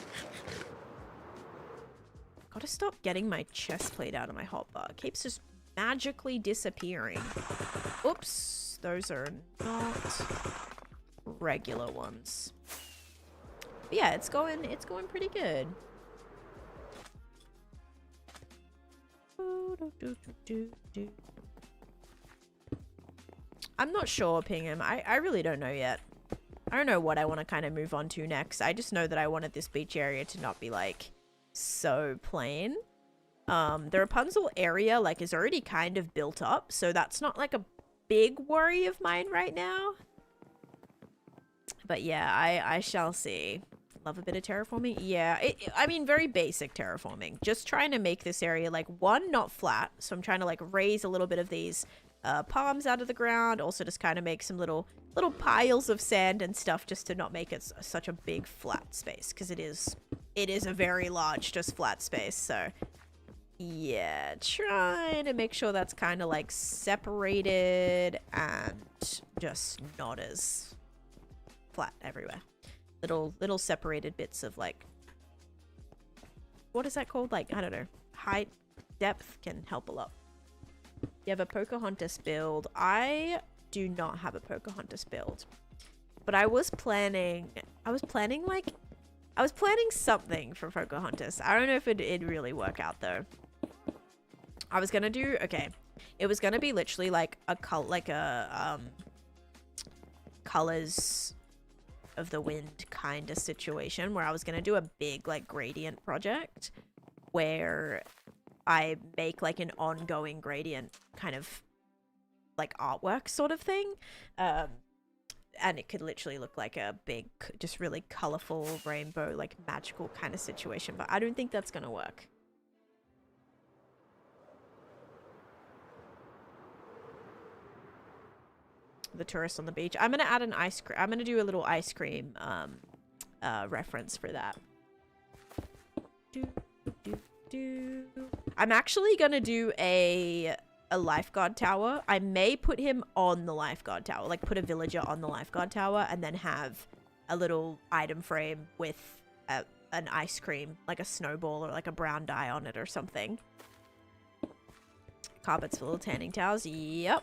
Gotta stop getting my chest plate out of my hotbar. It keeps just magically disappearing. Oops. Those are not regular ones. But yeah, it's going pretty good. I'm not sure, Pingham. I really don't know yet. I don't know what I want to kind of move on to next. I just know that I wanted this beach area to not be like so plain. The Rapunzel area like is already kind of built up, so that's not like a big worry of mine right now. But yeah, I shall see. Love a bit of terraforming. Yeah, I mean, very basic terraforming. Just trying to make this area like one, not flat. So I'm trying to like raise a little bit of these palms out of the ground. Also just kind of make some little piles of sand and stuff just to not make it such a big flat space, because it is a very large just flat space. So yeah, trying to make sure that's kind of like separated and just not as flat everywhere. Little separated bits of like, what is that called? Like, I don't know, height, depth can help a lot. You have a Pocahontas build. I do not have a Pocahontas build, but I was planning something for Pocahontas. I don't know if it'd really work out though. I was gonna do, okay, it was gonna be literally like a colors of the wind kind of situation, where I was gonna do a big like gradient project where I make like an ongoing gradient kind of like artwork sort of thing, and it could literally look like a big, just really colorful rainbow, like magical kind of situation, but I don't think that's gonna work. The tourists on the beach. I'm gonna add an ice cream. I'm gonna do a little ice cream reference for that. I'm actually gonna do a lifeguard tower. I may put him on the lifeguard tower, like put a villager on the lifeguard tower, and then have a little item frame with an ice cream, like a snowball or like a brown dye on it or something. Carpets for little tanning towels. Yep.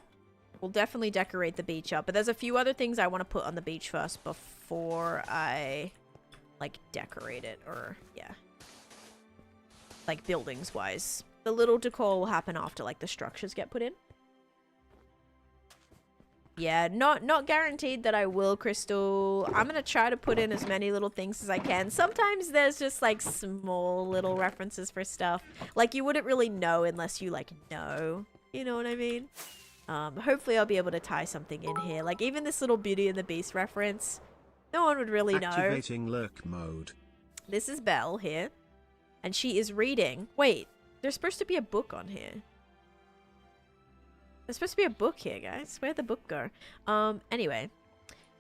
We'll definitely decorate the beach up, but there's a few other things I want to put on the beach first before I like decorate it, or yeah, like buildings wise. The little decor will happen after like the structures get put in. Yeah, not guaranteed that I will, Crystal. I'm gonna try to put in as many little things as I can. Sometimes there's just like small little references for stuff. Like you wouldn't really know unless you like know. You know what I mean? Hopefully I'll be able to tie something in here. Like even this little Beauty and the Beast reference. No one would really know. Activating lurk mode. This is Belle here. And she is reading. Wait, there's supposed to be a book on here. There's supposed to be a book here, guys. Where'd the book go? Anyway.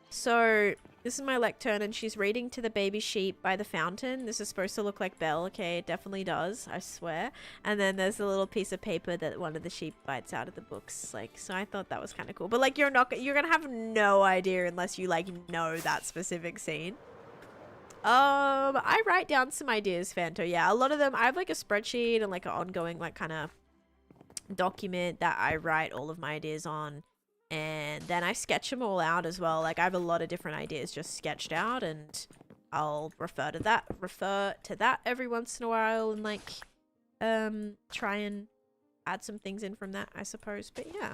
So, this is my lectern, and she's reading to the baby sheep by the fountain. This is supposed to look like Belle. Okay, it definitely does, I swear. And then there's a little piece of paper that one of the sheep bites out of the books. Like, so I thought that was kind of cool. But, like, you're gonna have no idea unless you, like, know that specific scene. I write down some ideas, Fanto. Yeah, a lot of them, I have, like, a spreadsheet and, like, an ongoing, like, kind of document that I write all of my ideas on, and then I sketch them all out as well. Like I have a lot of different ideas just sketched out, and I'll refer to that every once in a while, and like try and add some things in from that, I suppose. But yeah,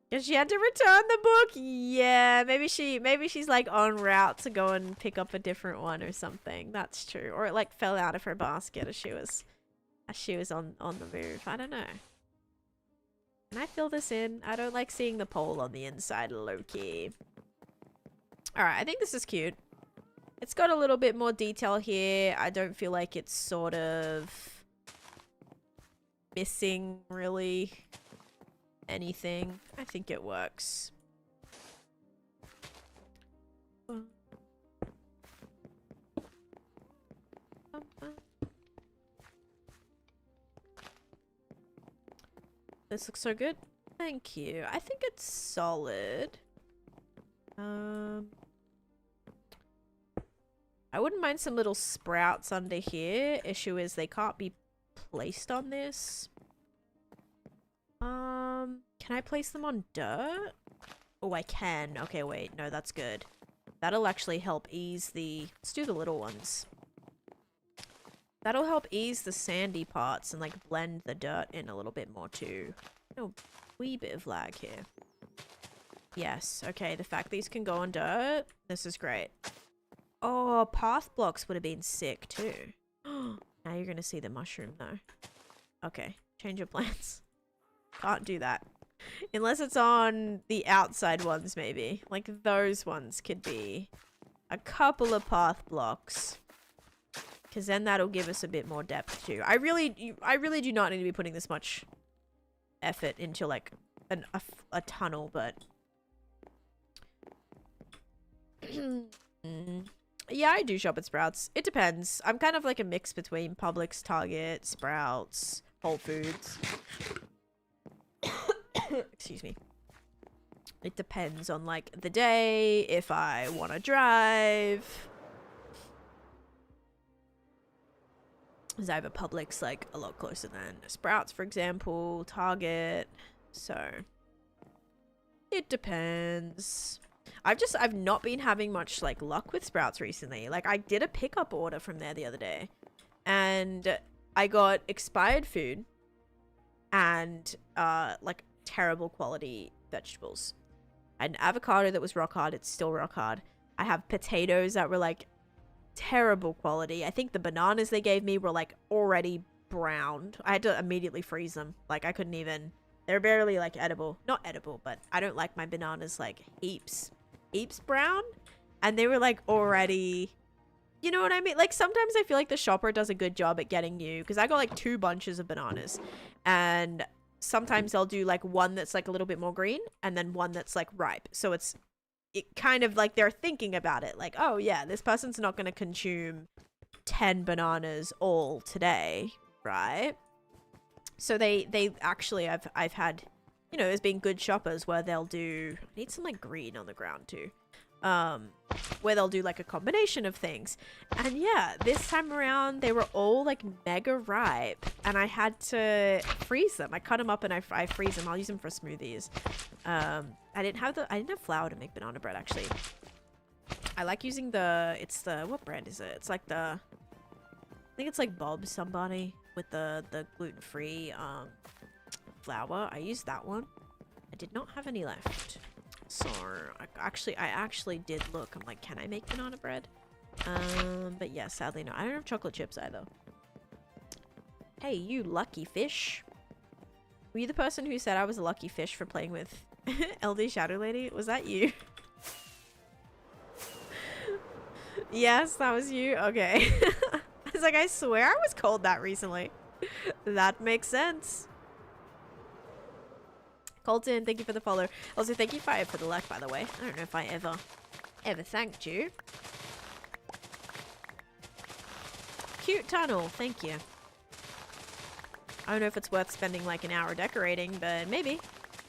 because she had to return the book. Yeah, maybe she's like en route to go and pick up a different one or something. That's true. Or it like fell out of her basket as she was on the move. I don't know. Can I fill this in? I don't like seeing the pole on the inside, low-key. Alright, I think this is cute. It's got a little bit more detail here. I don't feel like it's sort of missing, really, anything. I think it works. This looks so good. Thank you. I think it's solid. I wouldn't mind some little sprouts under here. Issue is they can't be placed on this. Can I place them on dirt? Oh, I can. Okay, wait. No, that's good. That'll actually help ease the... Let's do the little ones. That'll help ease the sandy parts and like blend the dirt in a little bit more too. Oh, wee bit of lag here. Yes, okay, the fact these can go on dirt, this is great. Oh, path blocks would have been sick too. Now you're gonna see the mushroom though. Okay, change your plans. Can't do that. Unless it's on the outside ones maybe. Like those ones could be a couple of path blocks. Because then that'll give us a bit more depth too. I really do not need to be putting this much effort into like a tunnel, but yeah, I do shop at Sprouts. It depends. I'm kind of like a mix between Publix, Target, Sprouts, Whole Foods. Excuse me. It depends on like the day, if I want to drive. Because I have a Publix like a lot closer than Sprouts, for example, Target. So it depends. I've not been having much like luck with Sprouts recently. Like I did a pickup order from there the other day, and I got expired food and like terrible quality vegetables. I had an avocado that was rock hard. It's still rock hard. I have potatoes that were like terrible quality. I think the bananas they gave me were like already browned. I had to immediately freeze them. Like I couldn't even, they're barely like edible. Not edible, but I don't like my bananas like heaps brown. And they were like already, you know what I mean? Like sometimes I feel like the shopper does a good job at getting you, because I got like 2 bunches of bananas, and sometimes they'll do like one that's like a little bit more green and then one that's like ripe. So it kind of like they're thinking about it, like, oh yeah, this person's not going to consume 10 bananas all today, right? So they actually, I've had, you know, there's been good shoppers where they'll do, I need some like green on the ground too, where they'll do like a combination of things. And yeah, this time around they were all like mega ripe, and I had to freeze them. I cut them up and I freeze them. I'll use them for smoothies. I didn't have flour to make banana bread actually. I like using what brand is it? It's like I think it's like Bob somebody with the gluten-free flour. I used that one. I did not have any left. So, I actually did look. I'm like, can I make banana bread? But yeah, sadly no. I don't have chocolate chips either. Hey, you lucky fish. Were you the person who said I was a lucky fish for playing with LD Shadow Lady? Was that you? Yes, that was you? Okay. I was like, I swear I was called that recently. That makes sense. Colton, thank you for the follow. Also, thank you Fire for the like, by the way. I don't know if I ever thanked you. Cute tunnel, thank you. I don't know if it's worth spending like an hour decorating, but maybe.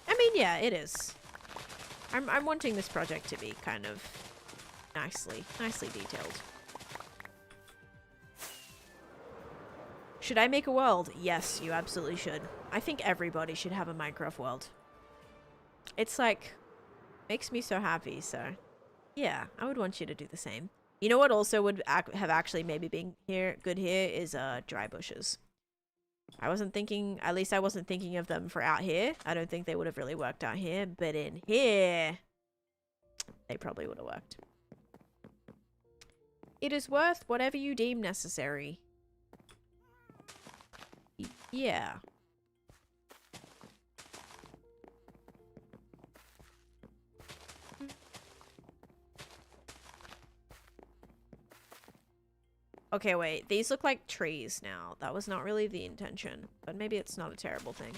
I mean, yeah, it is. I'm wanting this project to be kind of nicely detailed. Should I make a world? Yes, you absolutely should. I think everybody should have a Minecraft world. It's like, makes me so happy, so yeah, I would want you to do the same. You know what also would have actually maybe been good here is dry bushes. I wasn't thinking, at least I wasn't thinking of them for out here. I don't think they would have really worked out here, but in here, they probably would have worked. It is worth whatever you deem necessary. Yeah. Okay, wait. These look like trees now. That was not really the intention, but maybe it's not a terrible thing.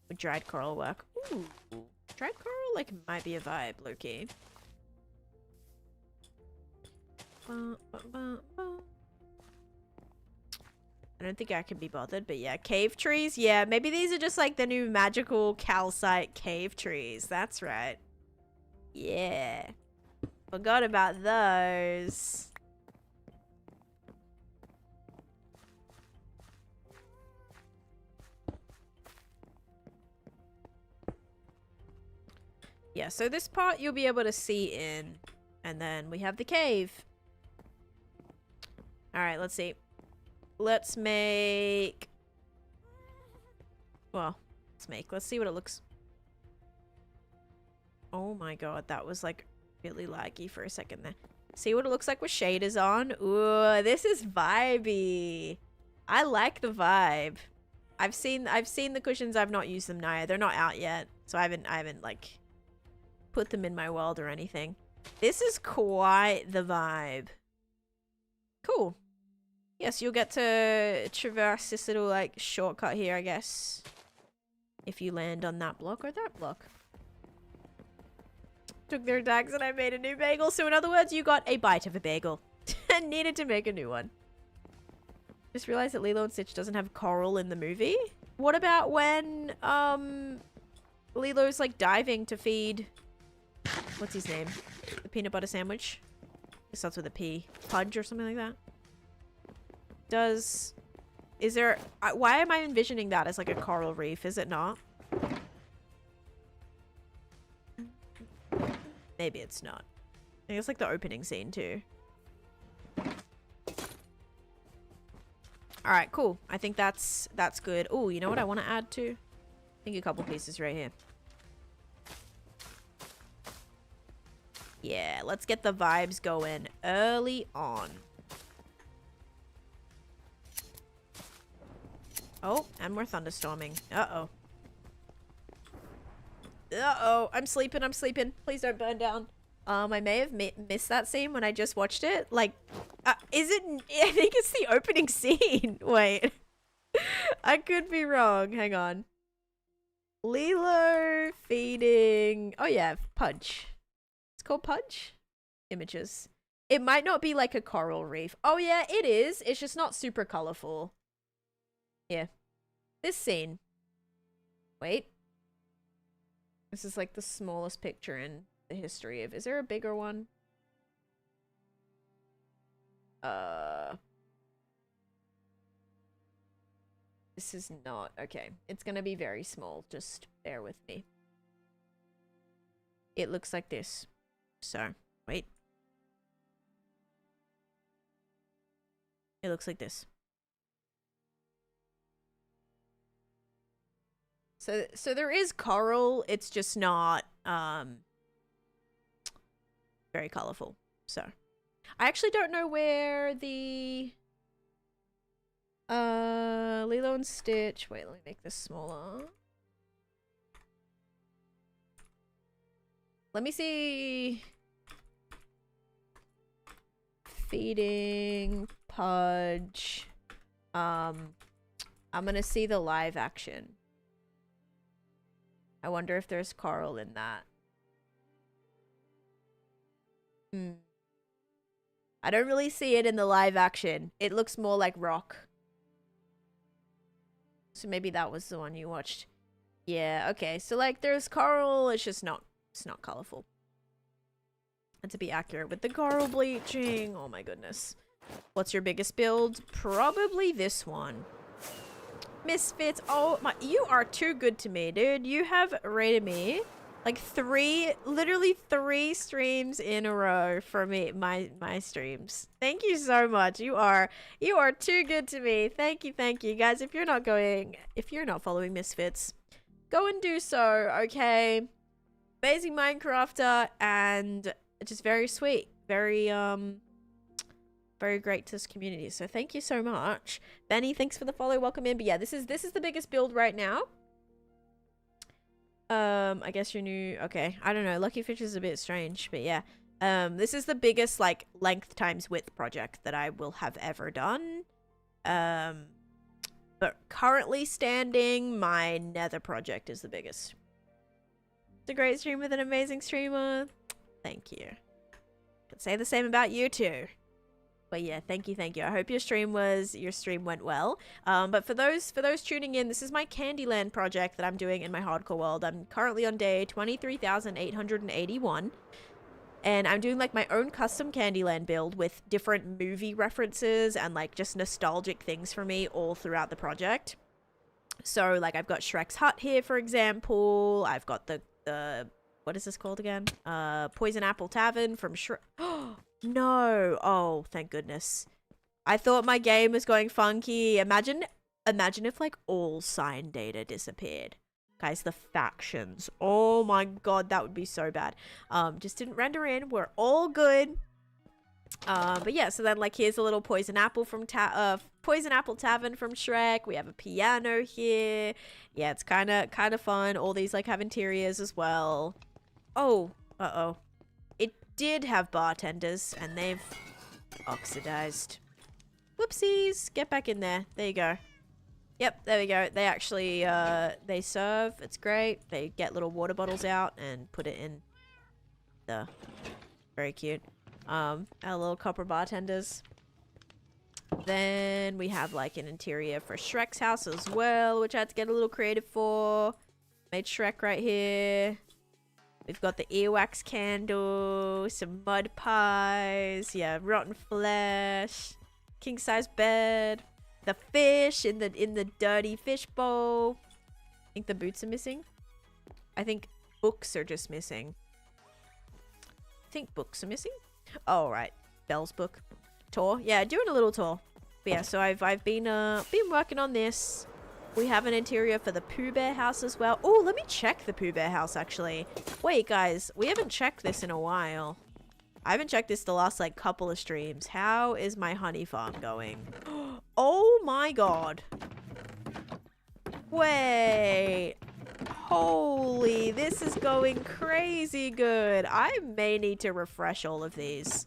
Would dried coral work? Ooh. Dried coral, like, might be a vibe, low-key. I don't think I can be bothered, but yeah. Cave trees? Yeah, maybe these are just, like, the new magical calcite cave trees. That's right. Yeah. Forgot about those. Yeah, so this part you'll be able to see in. And then we have the cave. Alright, let's see. Let's make... Well, let's see what it looks... Oh my god, that was like really laggy for a second there. See what it looks like with shaders on? Ooh, this is vibey. I like the vibe. I've seen the cushions, I've not used them now. They're not out yet. So I haven't like put them in my world or anything. This is quite the vibe. Cool. Yes, you'll get to traverse this little like shortcut here, I guess. If you land on that block or that block. Took their tags and I made a new bagel. So in other words, you got a bite of a bagel. And needed to make a new one. Just realized that Lilo and Stitch doesn't have coral in the movie. What about when Lilo's like diving to feed... What's his name? The peanut butter sandwich? It starts with a P. Pudge or something like that? Is there... why am I envisioning that as like a coral reef? Is it not? Maybe it's not. I think it's like the opening scene too. Alright, cool. I think that's good. Oh, you know what I want to add to? I think a couple pieces right here. Yeah, let's get the vibes going early on. Oh, and we're thunderstorming. Uh-oh. Uh-oh, I'm sleeping. Please don't burn down. I may have missed that scene when I just watched it. Like, is it? I think it's the opening scene. Wait. I could be wrong. Hang on. Lilo feeding... Oh yeah, Pudge. It's called Pudge? Images. It might not be like a coral reef. Oh yeah, it is. It's just not super colorful. Yeah. This scene. Wait. This is like the smallest picture in the history of... Is there a bigger one? This is not... Okay. It's gonna be very small. Just bear with me. It looks like this. So, wait. It looks like this. So there is coral. It's just not very colorful. So I actually don't know where the Lilo and Stitch. Wait, let me make this smaller. Let me see. Feeding Pudge. I'm gonna see the live action. I wonder if there's coral in that. I don't really see it in the live action. It looks more like rock. So maybe that was the one you watched. Yeah, okay. So like there's coral, it's just not colorful. And to be accurate with the coral bleaching, oh my goodness. What's your biggest build? Probably this one. Misfits. Oh my, you are too good to me, dude. You have rated me like literally three streams in a row for me, my streams. Thank you so much. You are too good to me. Thank you, guys. If you're not following Misfits, go and do so. Okay, amazing Minecrafter and just very sweet, very great to this community. So thank you so much, Benny. Thanks for the follow. Welcome in. But yeah, this is the biggest build right now. I guess you're new. Okay, I don't know. Lucky Fish is a bit strange, but yeah. This is the biggest like length times width project that I will have ever done. But currently standing, my Nether project is the biggest. It's a great stream with an amazing streamer. Thank you. Could say the same about you too. But yeah, thank you. I hope your stream went well. But for those tuning in, this is my Candyland project that I'm doing in my hardcore world. I'm currently on day 23,881. And I'm doing like my own custom Candyland build with different movie references and like just nostalgic things for me all throughout the project. So like I've got Shrek's hut here, for example. I've got the what is this called again? Poison Apple Tavern from Shrek. No. Oh, thank goodness. I thought my game was going funky. Imagine if like all sign data disappeared. Guys, the factions. Oh my god, that would be so bad. Just didn't render in. We're all good. But yeah, so then like here's a little Poison Apple Poison Apple Tavern from Shrek. We have a piano here. Yeah, it's kind of fun. All these like have interiors as well. Oh, uh-oh. It did have bartenders and they've oxidized. Whoopsies. Get back in there. There you go. Yep, there we go. They actually, they serve. It's great. They get little water bottles out and put it in the... Very cute. Our little copper bartenders. Then we have like an interior for Shrek's house as well, which I had to get a little creative for. Made Shrek right here. We've got the earwax candle, some mud pies, yeah, rotten flesh, king size bed, the fish in the dirty fish bowl. I think the boots are missing. I think books are just missing. I think books are missing. Oh right, Belle's book tour. Yeah, doing a little tour. But yeah, so I've been working on this. We have an interior for the Pooh Bear house as well. Oh, let me check the Pooh Bear house actually. Wait, guys, we haven't checked this in a while. I haven't checked this the last like couple of streams. How is my honey farm going? Oh my god. Wait. Holy, this is going crazy good. I may need to refresh all of these.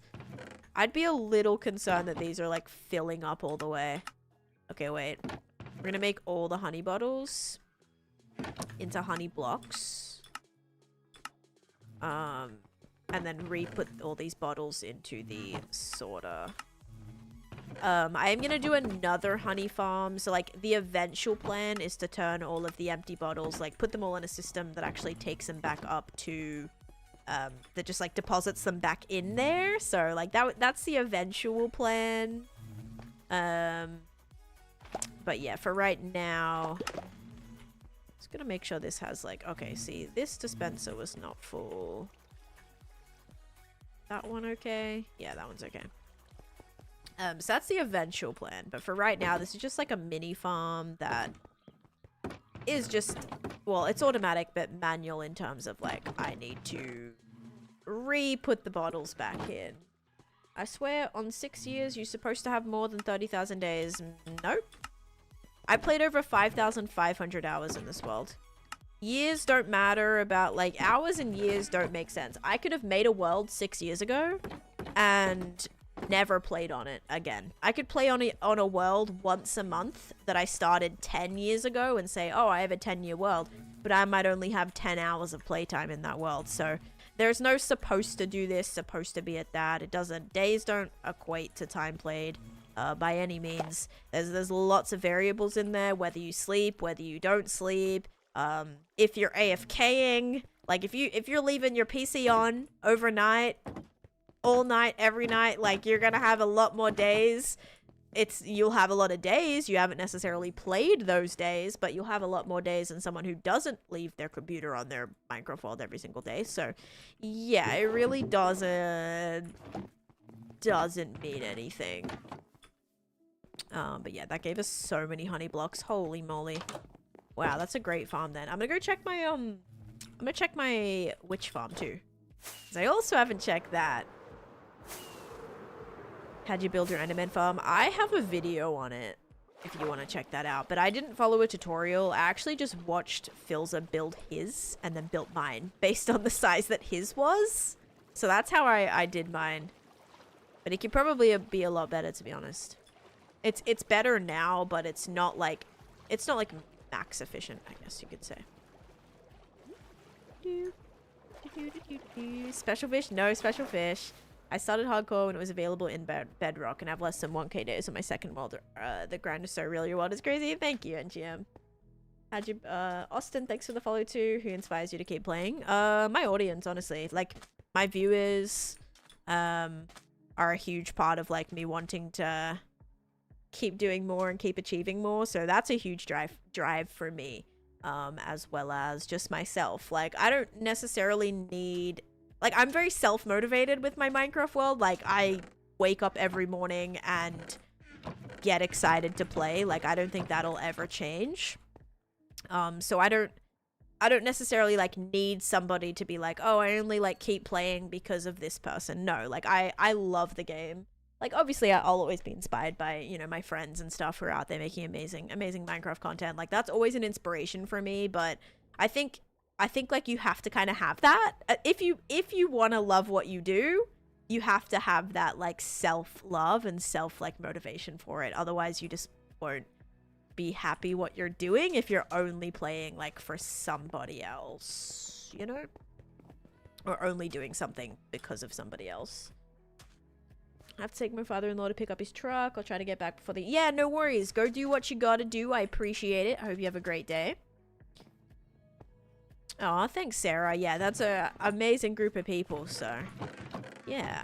I'd be a little concerned that these are like filling up all the way. Okay, wait. We're gonna make all the honey bottles into honey blocks. And then re-put all these bottles into the sorter. I am gonna do another honey farm. So like the eventual plan is to turn all of the empty bottles, like put them all in a system that actually takes them back up to, that just like deposits them back in there. So like that's the eventual plan. But yeah, for right now, just gonna make sure this has like, okay, see, this dispenser was not full. That one okay? Yeah, that one's okay. So that's the eventual plan. But for right now, this is just like a mini farm that is just, well, it's automatic but manual in terms of like I need to re-put the bottles back in. I swear on 6 years you're supposed to have more than 30,000 days. Nope. I played over 5,500 hours in this world. Years don't matter about, like, hours and years don't make sense. I could have made a world 6 years ago and never played on it again. I could play on a world once a month that I started 10 years ago and say, oh, I have a 10-year world, but I might only have 10 hours of playtime in that world. So there's no supposed to do this, supposed to be at that. It doesn't, days don't equate to time played by any means. There's lots of variables in there, whether you sleep, whether you don't sleep. If you're AFKing, like if you're leaving your PC on overnight, all night, every night, like you're gonna have a lot more days. You'll have a lot of days. You haven't necessarily played those days, but you'll have a lot more days than someone who doesn't leave their computer on their Minecraft world every single day. So yeah, it really doesn't mean anything. But yeah, that gave us so many honey blocks. Holy moly. Wow, that's a great farm then. I'm gonna go check my, I'm gonna check my witch farm too. Because I also haven't checked that. How'd you build your Enderman farm? I have a video on it, if you want to check that out. But I didn't follow a tutorial. I actually just watched Philza build his and then built mine based on the size that his was. So that's how I did mine. But it could probably be a lot better, to be honest. It's better now, but it's not like max efficient, I guess you could say. Special fish? No special fish. I started hardcore when it was available in Bedrock and have less than 1k days on my second world. The grind is so real, your world is crazy. Thank you, NGM. How'd you, Austin, thanks for the follow too. Who inspires you to keep playing? My audience, honestly. Like, my viewers, are a huge part of, like, me wanting to keep doing more and keep achieving more. So that's a huge drive for me, as well as just myself. Like, I don't necessarily need, like, I'm very self-motivated with my Minecraft world. Like, I wake up every morning and get excited to play. Like, I don't think that'll ever change. So I don't necessarily, like, need somebody to be like, oh, I only, like, keep playing because of this person. No, like, I love the game. Like, obviously, I'll always be inspired by, you know, my friends and stuff who are out there making amazing Minecraft content. Like, that's always an inspiration for me, but I think, like, you have to kind of have that. If you want to love what you do, you have to have that, like, self-love and like, motivation for it. Otherwise, you just won't be happy what you're doing if you're only playing, like, for somebody else, you know? Or only doing something because of somebody else. I have to take my father-in-law to pick up his truck. I'll try to get back before the... Yeah, no worries. Go do what you gotta do. I appreciate it. I hope you have a great day. Aw, thanks, Sarah. Yeah, that's a amazing group of people, so... Yeah.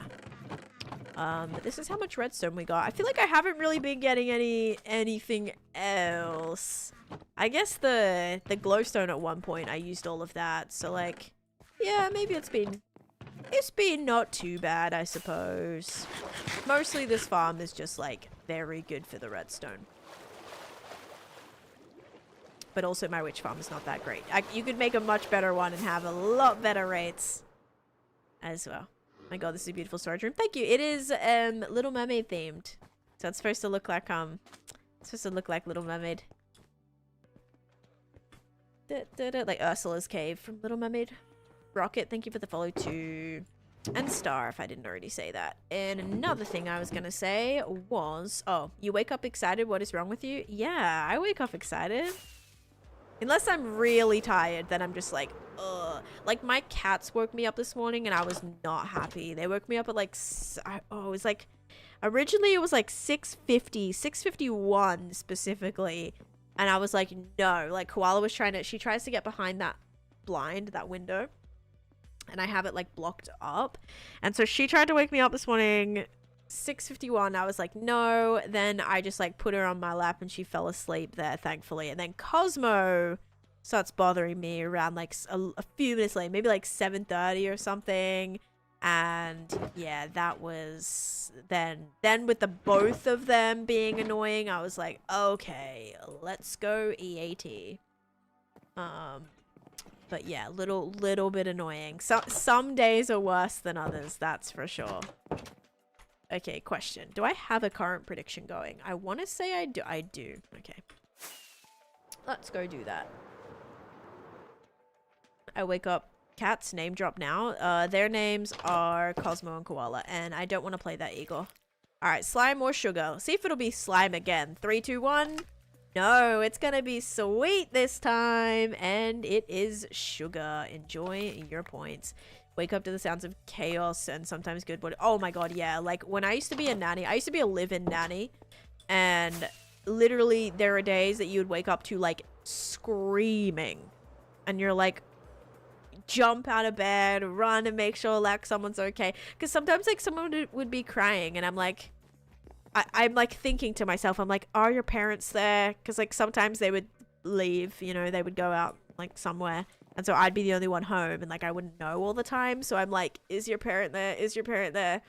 But this is how much redstone we got. I feel like I haven't really been getting anything else. I guess the glowstone at one point, I used all of that. So, like, yeah, maybe it's been not too bad, I suppose. Mostly this farm is just, like, very good for the redstone. But also my witch farm is not that great. You could make a much better one and have a lot better rates as well. My god, this is a beautiful storage room. Thank you. It is Little Mermaid themed. So it's supposed to look like Little Mermaid. Like Ursula's cave from Little Mermaid. Rocket, thank you for the follow too. And Star, if I didn't already say that. And another thing I was gonna say was, oh, you wake up excited, what is wrong with you? Yeah, I wake up excited. Unless I'm really tired, then I'm just like, ugh. Like, my cats woke me up this morning and I was not happy. They woke me up at like, it was like, originally it was like 6:50, 6:51 specifically. And I was like, no, like Koala was she tries to get behind that blind, that window. And I have it like blocked up. And so she tried to wake me up this morning, 6:51. I was like, no. Then I just like put her on my lap and she fell asleep there, thankfully. And then Cosmo starts bothering me around like a few minutes later, maybe like 7:30 or something. And yeah, that was then with the both of them being annoying, I was like, okay, let's go EAT. But yeah, little bit annoying. Some days are worse than others, that's for sure. Okay, question. Do I have a current prediction going? I want to say I do. I do. Okay. Let's go do that. I wake up. Cats, name drop now. Their names are Cosmo and Koala, and I don't want to play that Eagle. Alright, slime or sugar? See if it'll be slime again. 3, 2, 1. No, it's gonna be sweet this time, and it is sugar. Enjoy your points. Wake up to the sounds of chaos and sometimes good, but oh my god, yeah. Like, when I used to be a nanny, I used to be a live-in nanny, and literally there are days that you would wake up to, like, screaming, and you're like, jump out of bed, run and make sure like someone's okay, because sometimes like someone would be crying, and I'm like, I'm like thinking to myself, I'm like, are your parents there? Because like sometimes they would leave, you know, they would go out like somewhere, and so I'd be the only one home, and like I wouldn't know all the time, so I'm like, is your parent there? Is your parent there?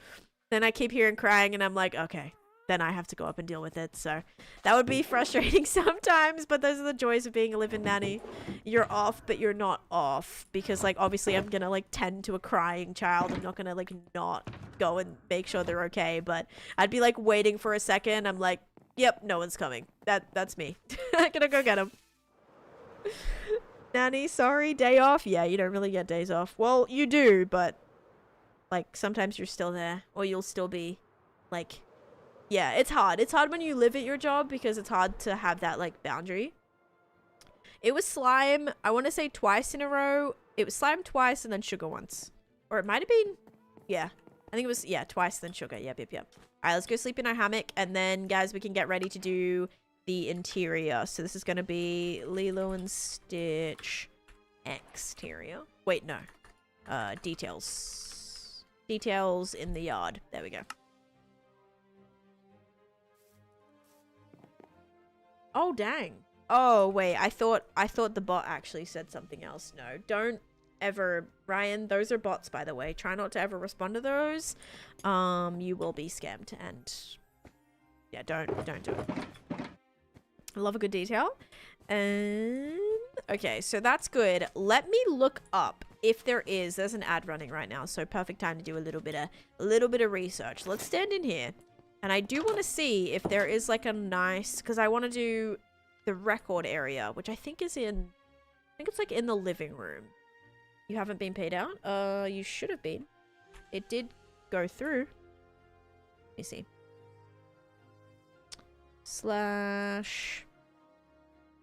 Then I keep hearing crying, and I'm like, okay, then I have to go up and deal with it. So that would be frustrating sometimes, but those are the joys of being a live-in nanny. You're off, but you're not off, because like obviously I'm gonna like tend to a crying child. I'm not gonna like not go and make sure they're okay, but I'd be like waiting for a second. I'm like, yep, no one's coming. That's me. I'm gonna go get them. Nanny, sorry, day off? Yeah, you don't really get days off. Well, you do, but like sometimes you're still there, or you'll still be like, yeah, it's hard. It's hard when you live at your job, because it's hard to have that like boundary. It was slime, I want to say twice in a row. It was slime twice and then sugar once. Or it might have been, yeah. I think it was, yeah, twice then sugar. Yep. All right, let's go sleep in our hammock. And then, guys, we can get ready to do the interior. So this is going to be Lilo and Stitch exterior. Wait, no. Details. Details in the yard. There we go. Oh, dang. Oh, wait. I thought the bot actually said something else. No, don't ever, Ryan, those are bots, by the way. Try not to ever respond to those. You will be scammed, and yeah, don't do it. I love a good detail. Okay, so that's good. Let me look up if there's an ad running right now, so perfect time to do a little bit of research. Let's stand in here. And I do want to see if there is like a nice, because I want to do the record area, which I think is in, I think it's like in the living room. You haven't been paid out? You should have been. It did go through. Let me see. Slash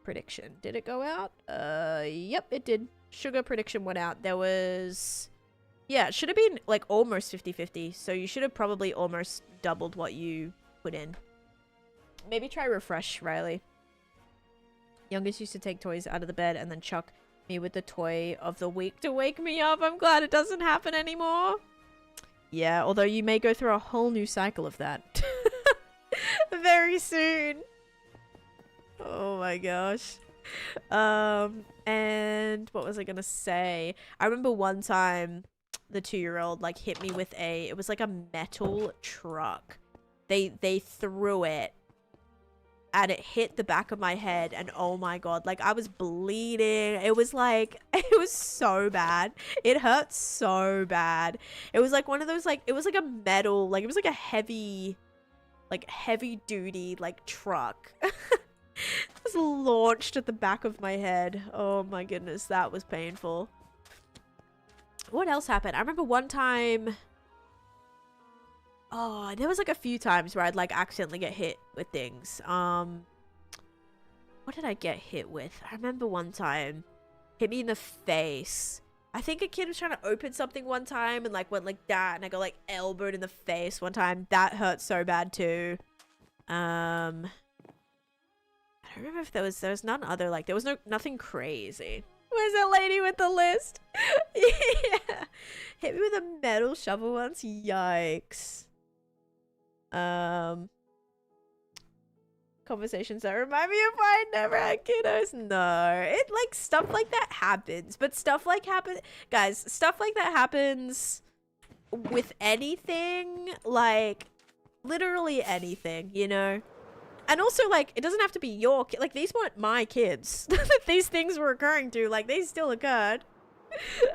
prediction. Did it go out? Yep, it did. Sugar prediction went out. There was, yeah, it should have been like almost 50-50. So you should have probably almost doubled what you put in. Maybe try refresh, Riley. Youngest used to take toys out of the bed and then chuck me with the toy of the week to wake me up. I'm glad it doesn't happen anymore. Yeah, although you may go through a whole new cycle of that. Very soon. Oh my gosh. And what was I gonna say? I remember one time the 2-year-old like hit me with it was like a metal truck. They threw it and it hit the back of my head, and oh my god, like I was bleeding. It was like, it was so bad. It hurt so bad. It was like one of those, like, it was like a metal, like it was like a heavy duty like truck. It was launched at the back of my head. Oh my goodness, that was painful. What else happened? I remember one time, oh, there was like a few times where I'd like accidentally get hit with things. What did I get hit with? I remember one time, hit me in the face. I think a kid was trying to open something one time and like went like that, and I got like elbowed in the face one time. That hurt so bad too. I don't remember if there was none other, like there was nothing crazy. Where's that lady with the list? Yeah. Hit me with a metal shovel once. Yikes. Conversations that remind me of why I never had kiddos. No, it like stuff like that happens, but stuff like guys, stuff like that happens with anything, like literally anything, you know. And also, like, it doesn't have to be your kid. Like, these weren't my kids that these things were occurring to. Like, they still occurred.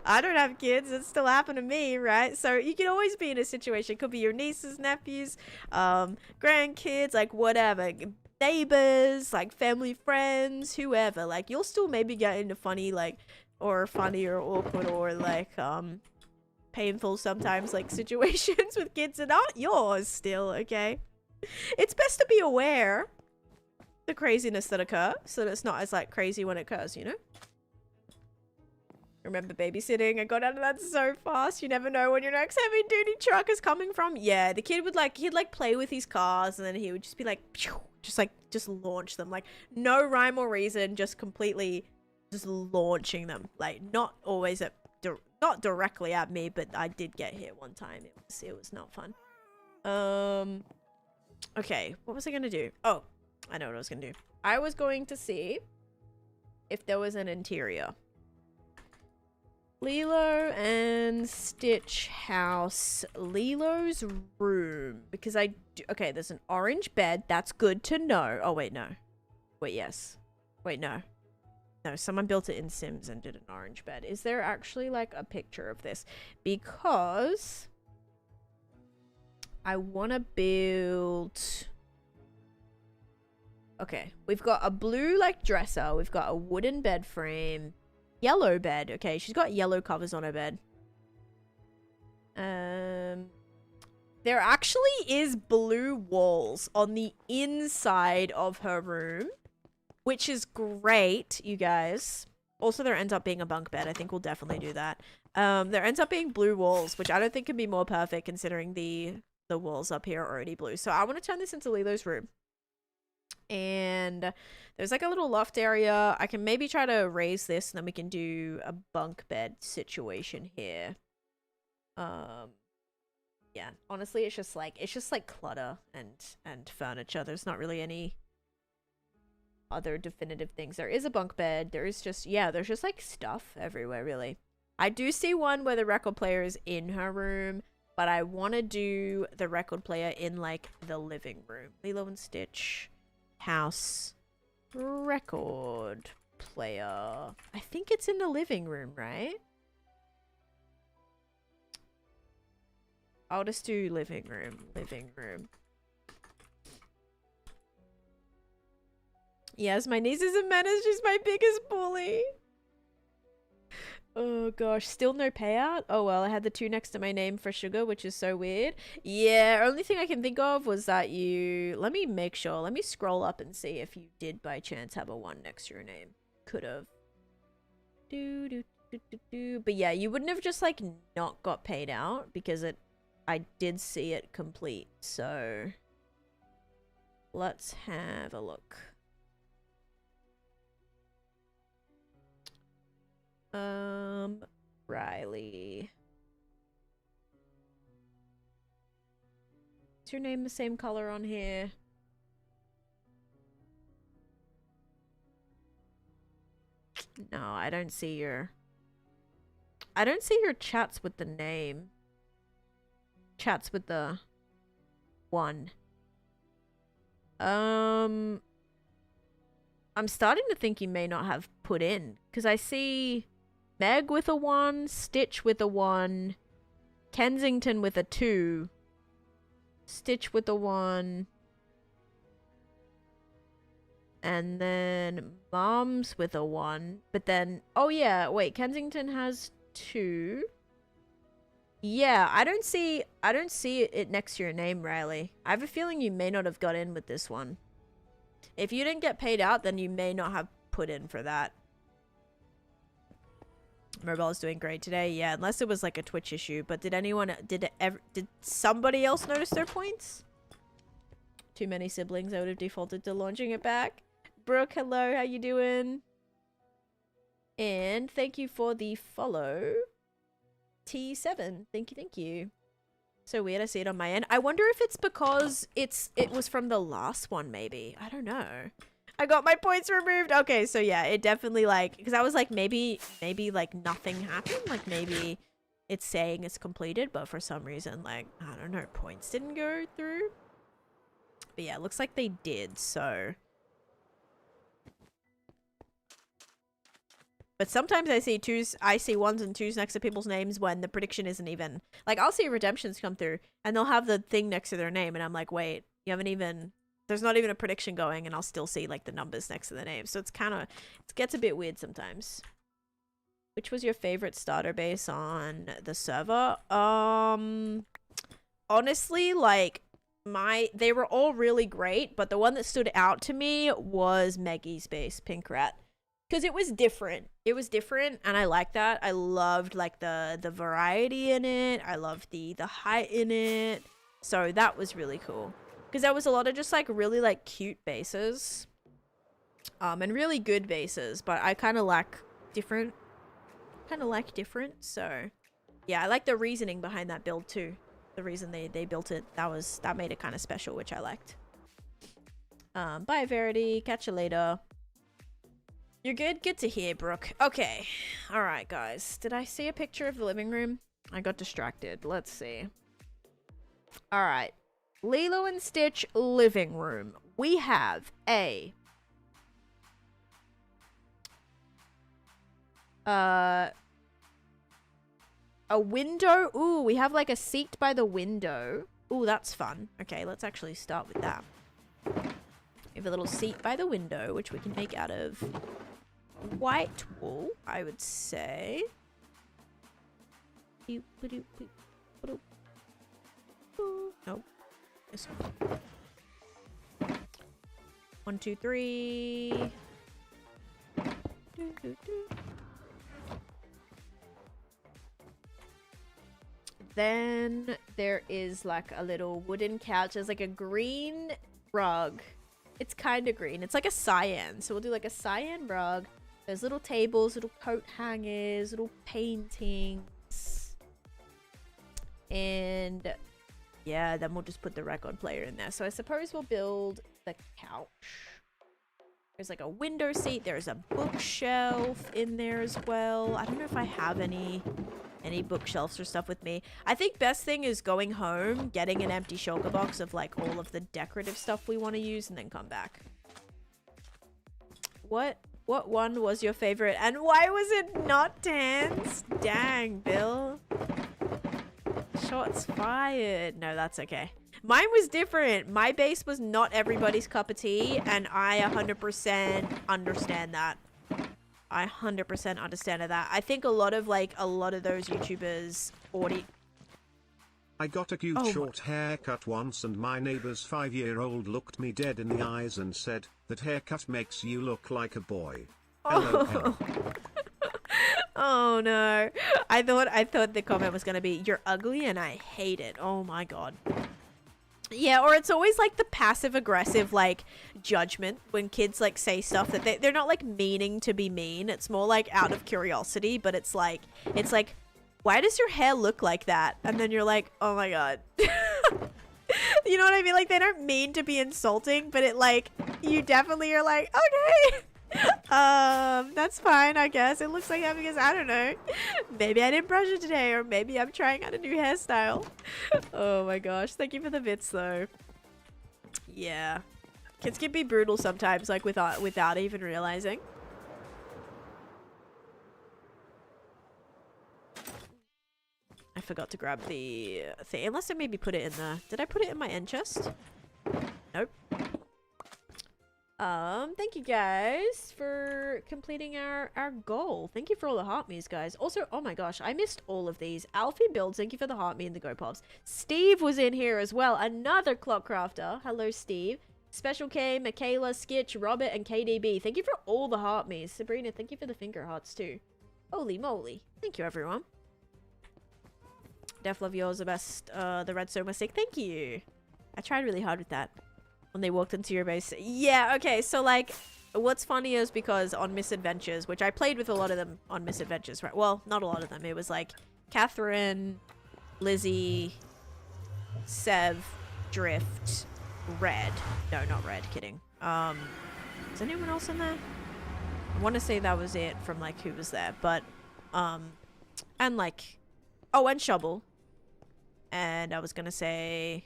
I don't have kids. It still happened to me, right? So you can always be in a situation. It could be your nieces, nephews, grandkids, like, whatever. Neighbors, like, family, friends, whoever. Like, you'll still maybe get into funny, like, or funny or awkward or, like, painful sometimes, like, situations with kids that aren't yours still, okay? It's best to be aware the craziness that occurs so that it's not as, like, crazy when it occurs, you know? Remember babysitting? I got out of that so fast. You never know when your next heavy duty truck is coming from. Yeah, the kid would, like, he'd, like, play with his cars and then he would just be like, pew, just launch them. Like, no rhyme or reason, just completely just launching them. Like, not always at, not directly at me, but I did get hit one time. It was not fun. Okay, what was I gonna do? Oh, I know what I was gonna do. I was going to see if there was an interior. Lilo and Stitch house. Lilo's room. Because I do... Okay, there's an orange bed. That's good to know. Oh, wait, no. Wait, yes. Wait, no. No, someone built it in Sims and did an orange bed. Is there actually, like, a picture of this? Because I want to build... Okay, we've got a blue, like, dresser. We've got a wooden bed frame. Yellow bed. Okay, she's got yellow covers on her bed. There actually is blue walls on the inside of her room, which is great, you guys. Also, there ends up being a bunk bed. I think we'll definitely do that. There ends up being blue walls, which I don't think can be more perfect considering the walls up here are already blue. So I want to turn this into Lilo's room. And there's like a little loft area. I can maybe try to raise this and then we can do a bunk bed situation here. Yeah, honestly, it's just like clutter and furniture. There's not really any other definitive things. There is a bunk bed. There is just, yeah, there's just like stuff everywhere, really. I do see one where the record player is in her room, but I want to do the record player in like the living room. Lilo and Stitch house record player. I think it's in the living room, right? I'll just do living room. Yes, my niece is a menace. She's my biggest bully. Oh gosh, still no payout? Oh well, I had the 2 next to my name for sugar, which is so weird. Yeah, only thing I can think of was that you... Let me make sure. Let me scroll up and see if you did by chance have a 1 next to your name. Could have. But yeah, you wouldn't have just like not got paid out because I did see it complete. So let's have a look. Riley. Is your name the same color on here? No, I don't see your chats with the name. Chats with the 1. I'm starting to think you may not have put in, because I see Meg with a 1, Stitch with a 1, Kensington with a 2, Stitch with a 1, and then Mom's with a 1, but then, oh yeah, wait, Kensington has 2. Yeah, I don't see it next to your name, Riley. I have a feeling you may not have got in with this one. If you didn't get paid out, then you may not have put in for that. Mobile is doing great today. Yeah, unless it was like a Twitch issue. But did somebody else notice their points? Too many siblings. I would have defaulted to launching it back. Brooke, hello. How you doing? And thank you for the follow. T7. Thank you. So weird. I see it on my end. I wonder if it's because it was from the last one, maybe. I don't know. I got my points removed. Okay, so yeah, it definitely like, because I was like, maybe like nothing happened. Like maybe it's saying it's completed, but for some reason, like, I don't know, points didn't go through. But But yeah, it looks like they did, so. But sometimes I see ones and twos next to people's names when the prediction isn't even. Like, I'll see redemptions come through, and they'll have the thing next to their name, and I'm like, wait, you haven't even. There's not even a prediction going, and I'll still see, like, the numbers next to the name. So it's kind of. It gets a bit weird sometimes. Which was your favorite starter base on the server? Honestly, like, they were all really great, but the one that stood out to me was Maggie's base, Pink Rat. Because it was different. It was different, and I liked that. I loved, like, the variety in it. I loved the height in it. So that was really cool. Because there was a lot of just, like, really, like, cute bases. And really good bases, but I kind of like different. So yeah, I like the reasoning behind that build too. The reason they built it, that made it kind of special, which I liked. Bye Verity, catch you later. You're good to hear, Brooke. Okay, all right guys, did I see a picture of the living room? I got distracted. Let's see. All right, Lilo and Stitch living room. We have a window. Ooh, we have like a seat by the window. Ooh, that's fun. Okay, let's actually start with that. We have a little seat by the window, which we can make out of white wool, I would say. Nope. This one. 1, 2, 3. Then there is like a little wooden couch. There's like a green rug. It's kind of green. It's like a cyan. So we'll do like a cyan rug. There's little tables, little coat hangers, little paintings. And yeah, then we'll just put the record player in there. So I suppose we'll build the couch. There's like a window seat. There's a bookshelf in there as well. I don't know if I have any bookshelves or stuff with me. I think best thing is going home, getting an empty shulker box of like all of the decorative stuff we want to use, and then come back. What one was your favorite, and why was it not Tans? Dang, Bill. Shots fired. No, that's okay. Mine was different. My base was not everybody's cup of tea, and I 100% understand that. I 100% understand that. I think a lot of those YouTubers already... I got a cute short haircut once, and my neighbor's 5-year-old looked me dead in the eyes and said, "That haircut makes you look like a boy." Oh. Oh no. I thought the comment was gonna be, "You're ugly and I hate it." Oh my god. Yeah, or it's always like the passive aggressive like judgment when kids like say stuff that they're not like meaning to be mean. It's more like out of curiosity, but it's like why does your hair look like that? And then you're like, oh my god. You know what I mean? Like, they don't mean to be insulting, but it like, you definitely are like, okay. That's fine, I guess. It looks like that because I don't know. Maybe I didn't brush it today, or maybe I'm trying out a new hairstyle. Oh my gosh. Thank you for the bits though. Yeah. Kids can be brutal sometimes, like without even realizing. I forgot to grab the thing. Unless I maybe put it in the... Did I put it in my end chest? Nope. Thank you guys for completing our goal. Thank you for all the heart me's, guys. Also, oh my gosh, I missed all of these. Alfie Builds, thank you for the heart me and the go pops. Steve was in here as well. Another clock crafter. Hello, Steve. Special K, Michaela, Skitch, Robert, and KDB. Thank you for all the heart me's. Sabrina, thank you for the finger hearts too. Holy moly. Thank you, everyone. Def love yours the best. The red soma stick. Thank you. I tried really hard with that. When they walked into your base. Yeah, okay, so like, what's funny is because on Misadventures, which I played with a lot of them on Misadventures, right? Well, not a lot of them. It was like Catherine, Lizzie, Sev, Drift, Red. No, not Red, kidding. Is anyone else in there? I want to say that was it from like who was there, but, and like, oh, and Shovel. And I was gonna say...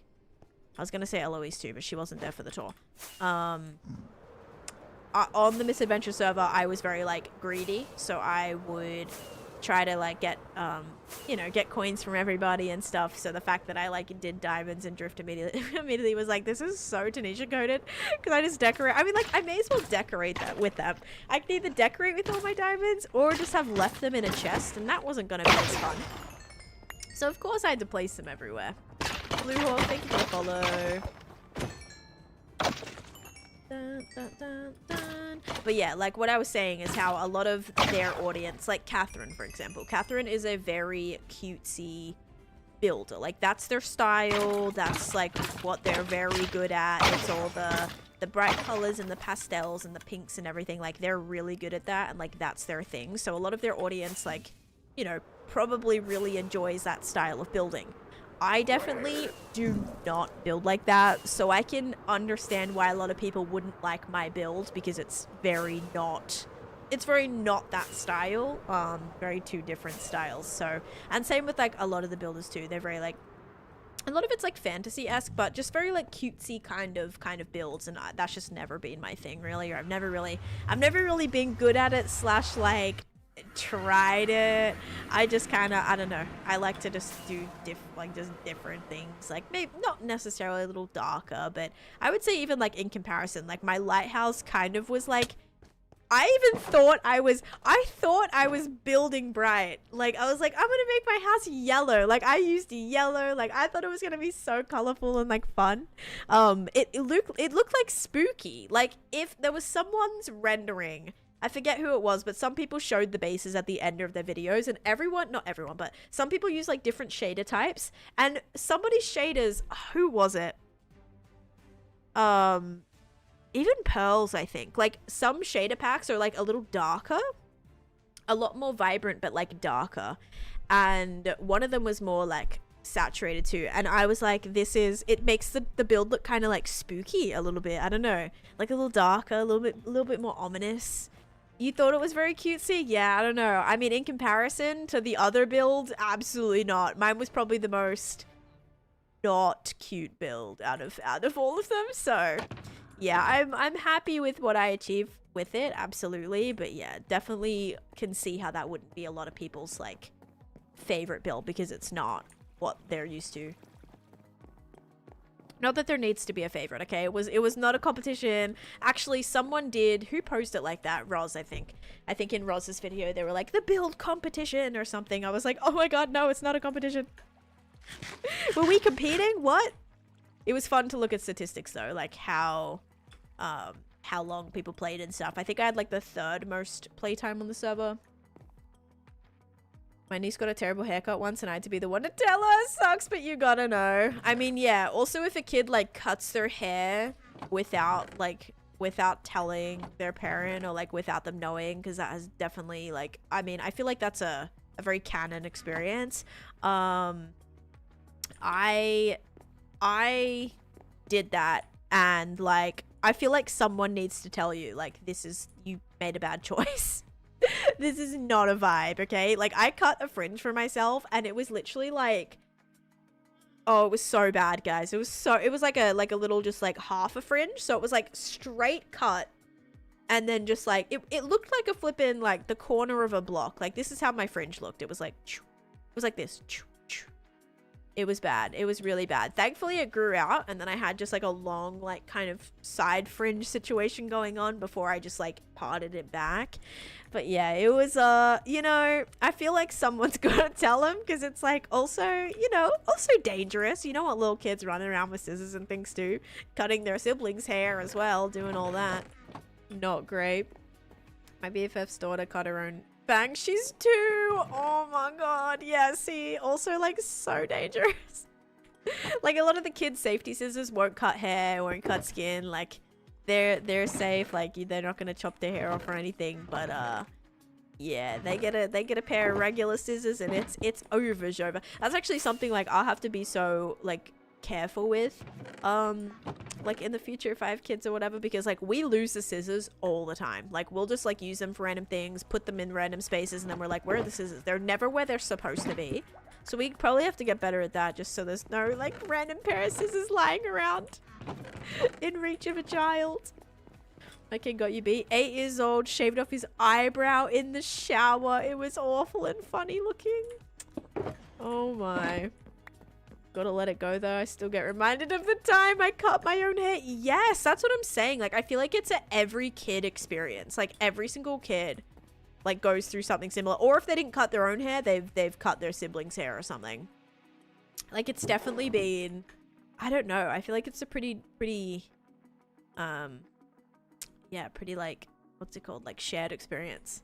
I was gonna say Eloise too, but she wasn't there for the tour. On the Misadventure server, I was very like greedy, so I would try to like get you know, get coins from everybody and stuff. So the fact that I like did diamonds and drift immediately was like, this is so Taneesha coded, because I just decorate. I mean, like, I may as well decorate that with them. I can either decorate with all my diamonds or just have left them in a chest, and that wasn't gonna be as fun. So of course I had to place them everywhere. Blue Hawk, thank you for the follow. Dun, dun, dun, dun. But yeah, like what I was saying is how a lot of their audience, like Catherine, for example. Catherine is a very cutesy builder. Like that's their style. That's like what they're very good at. It's all the bright colors and the pastels and the pinks and everything. Like they're really good at that, and like that's their thing. So a lot of their audience, like, you know, probably really enjoys that style of building. I definitely do not build like that, so I can understand why a lot of people wouldn't like my build, because it's very not that style. Very two different styles. So, and same with like a lot of the builders too. They're very like, a lot of it's like fantasy-esque, but just very like cutesy kind of builds, and that's just never been my thing really. Or I've never really been good at it, / like tried it. I just kind of, I don't know, I like to just do different things, like maybe not necessarily a little darker, but I would say even like in comparison, like my lighthouse kind of was like, I thought I was building bright. Like I was like, I'm gonna make my house yellow. Like I used yellow. Like I thought it was gonna be so colorful and like fun. It looked like spooky. Like if there was someone's rendering, I forget who it was, but some people showed the bases at the end of their videos, and not everyone, but some people use like different shader types, and somebody's shaders, who was it? Even Pearls, I think. Like some shader packs are like a little darker, a lot more vibrant, but like darker. And one of them was more like saturated too. And I was like, it makes the build look kind of like spooky a little bit. I don't know, like a little darker, a little bit more ominous. You thought it was very cutesy? Yeah, I don't know. I mean, in comparison to the other build, absolutely not. Mine was probably the most not cute build out of all of them. So yeah, I'm happy with what I achieved with it, absolutely. But yeah, definitely can see how that wouldn't be a lot of people's like favorite build, because it's not what they're used to. Not that there needs to be a favorite, okay? It was not a competition. Actually, someone did, who posted like that? Roz, I think in Roz's video they were like, the build competition or something. I was like, oh my god, no, it's not a competition. Were we competing? What? It was fun to look at statistics though, like how long people played and stuff. I think I had like the 3rd most playtime on the server. My niece got a terrible haircut once and I had to be the one to tell her. Sucks, but you gotta know. I mean, yeah, also if a kid like cuts their hair without telling their parent, or like without them knowing, because that has definitely like, I mean, I feel like that's a very canon experience. I did that, and like I feel like someone needs to tell you, like, you made a bad choice. This is not a vibe, okay? Like I cut a fringe for myself and it was literally like, oh, it was so bad, guys. It was like a little, just like half a fringe, so it was like straight cut, and then just like it looked like a flippin' like the corner of a block. Like this is how my fringe looked. It was like this. It was bad. It was really bad. Thankfully it grew out, and then I had just like a long like kind of side fringe situation going on before I just like parted it back. But yeah, it was you know, I feel like someone's gonna tell him, because it's like also, you know, also dangerous. You know what little kids running around with scissors and things do, cutting their siblings' hair as well, doing all that. Not great. My BFF's daughter cut her own bangs. She's 2. Oh my god. Yeah, see, also like so dangerous. Like a lot of the kids' safety scissors won't cut hair, won't cut skin. Like they're safe. Like they're not gonna chop their hair off or anything. But yeah, they get a pair of regular scissors and it's over. That's actually something like I'll have to be so like careful with like in the future if I have kids or whatever, because like we lose the scissors all the time. Like we'll just like use them for random things, put them in random spaces, and then we're like, where are the scissors? They're never where they're supposed to be. So we probably have to get better at that just so there's no like random pair of scissors lying around in reach of a child. My kid got you beat. 8 years old, shaved off his eyebrow in the shower. It was awful and funny looking. Oh my. Gotta let it go though. I still get reminded of the time I cut my own hair. Yes, that's what I'm saying. Like, I feel like it's a every kid experience. Like, every single kid like goes through something similar. Or if they didn't cut their own hair, they've cut their siblings' hair or something. Like, it's definitely been, I don't know. I feel like it's a pretty yeah, pretty like, what's it called? Like shared experience.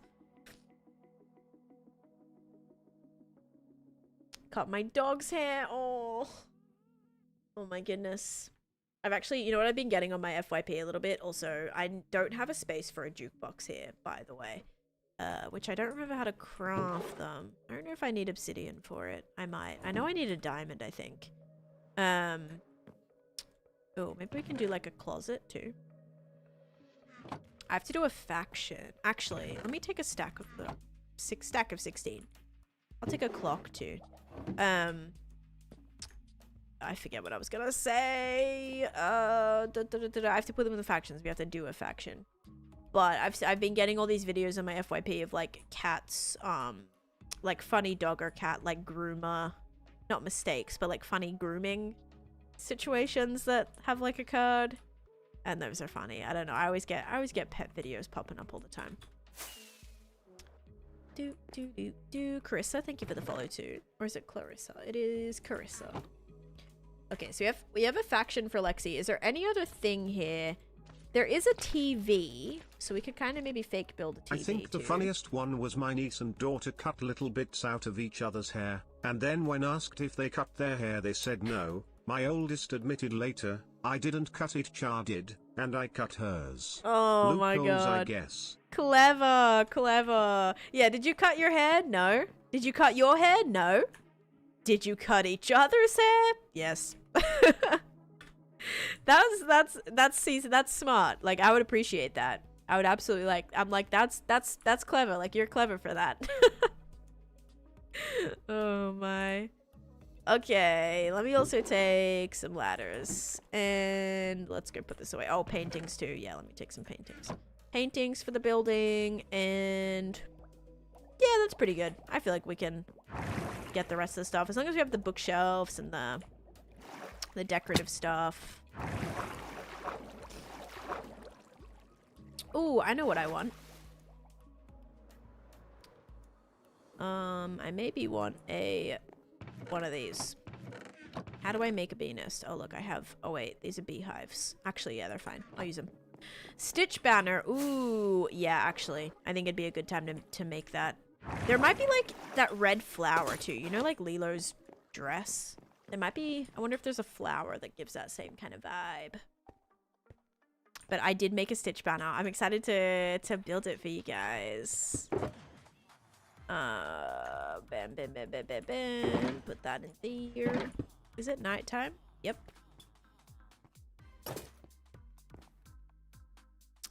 Cut my dog's hair. Oh my goodness. I've actually, you know what I've been getting on my FYP a little bit? Also, I don't have a space for a jukebox here, by the way. Which I don't remember how to craft them. I don't know if I need obsidian for it. I might. I know I need a diamond, I think. Oh, maybe we can do like a closet too. I have to do a faction. Actually, let me take a stack of the stack of 16. I'll take a clock too. I forget what I was gonna say. I have to put them in the factions. We have to do a faction. But I've been getting all these videos on my FYP of like cats, like funny dog or cat like groomer, not mistakes, but like funny grooming situations that have like occurred. And those are funny. I don't know. I always get pet videos popping up all the time. Carissa, thank you for the follow too. Or is it Clarissa? It is Carissa. Okay, so we have a faction for Lexi. Is there any other thing here? There is a TV, so we could kind of maybe fake build a TV. I think the funniest one was my niece and daughter cut little bits out of each other's hair, and then when asked if they cut their hair they said no. My oldest admitted later, I didn't cut it, Char did, and I cut hers. Oh my god. I guess. Clever, clever. Yeah, did you cut your hair? No. Did you cut your hair? No. Did you cut each other's hair? Yes. That's smart. Like, I would appreciate that. I would absolutely like, I'm like, that's clever. Like, you're clever for that. Oh my. Okay, let me also take some ladders. And let's go put this away. Oh, paintings too. Yeah, let me take some paintings. Paintings for the building. And yeah, that's pretty good. I feel like we can get the rest of the stuff. As long as we have the bookshelves and the decorative stuff. Ooh, I know what I want. I maybe want one of these. How do I make a bee nest? Oh, look, I have... Oh, wait. These are beehives. Actually, yeah, they're fine. I'll use them. Stitch banner. Ooh, yeah, actually. I think it'd be a good time to make that. There might be, like, that red flower, too. You know, like, Lilo's dress? There might be... I wonder if there's a flower that gives that same kind of vibe. But I did make a stitch banner. I'm excited to build it for you guys. Bam, bam, bam, bam, bam, bam. Put that in there. Is it nighttime? Yep.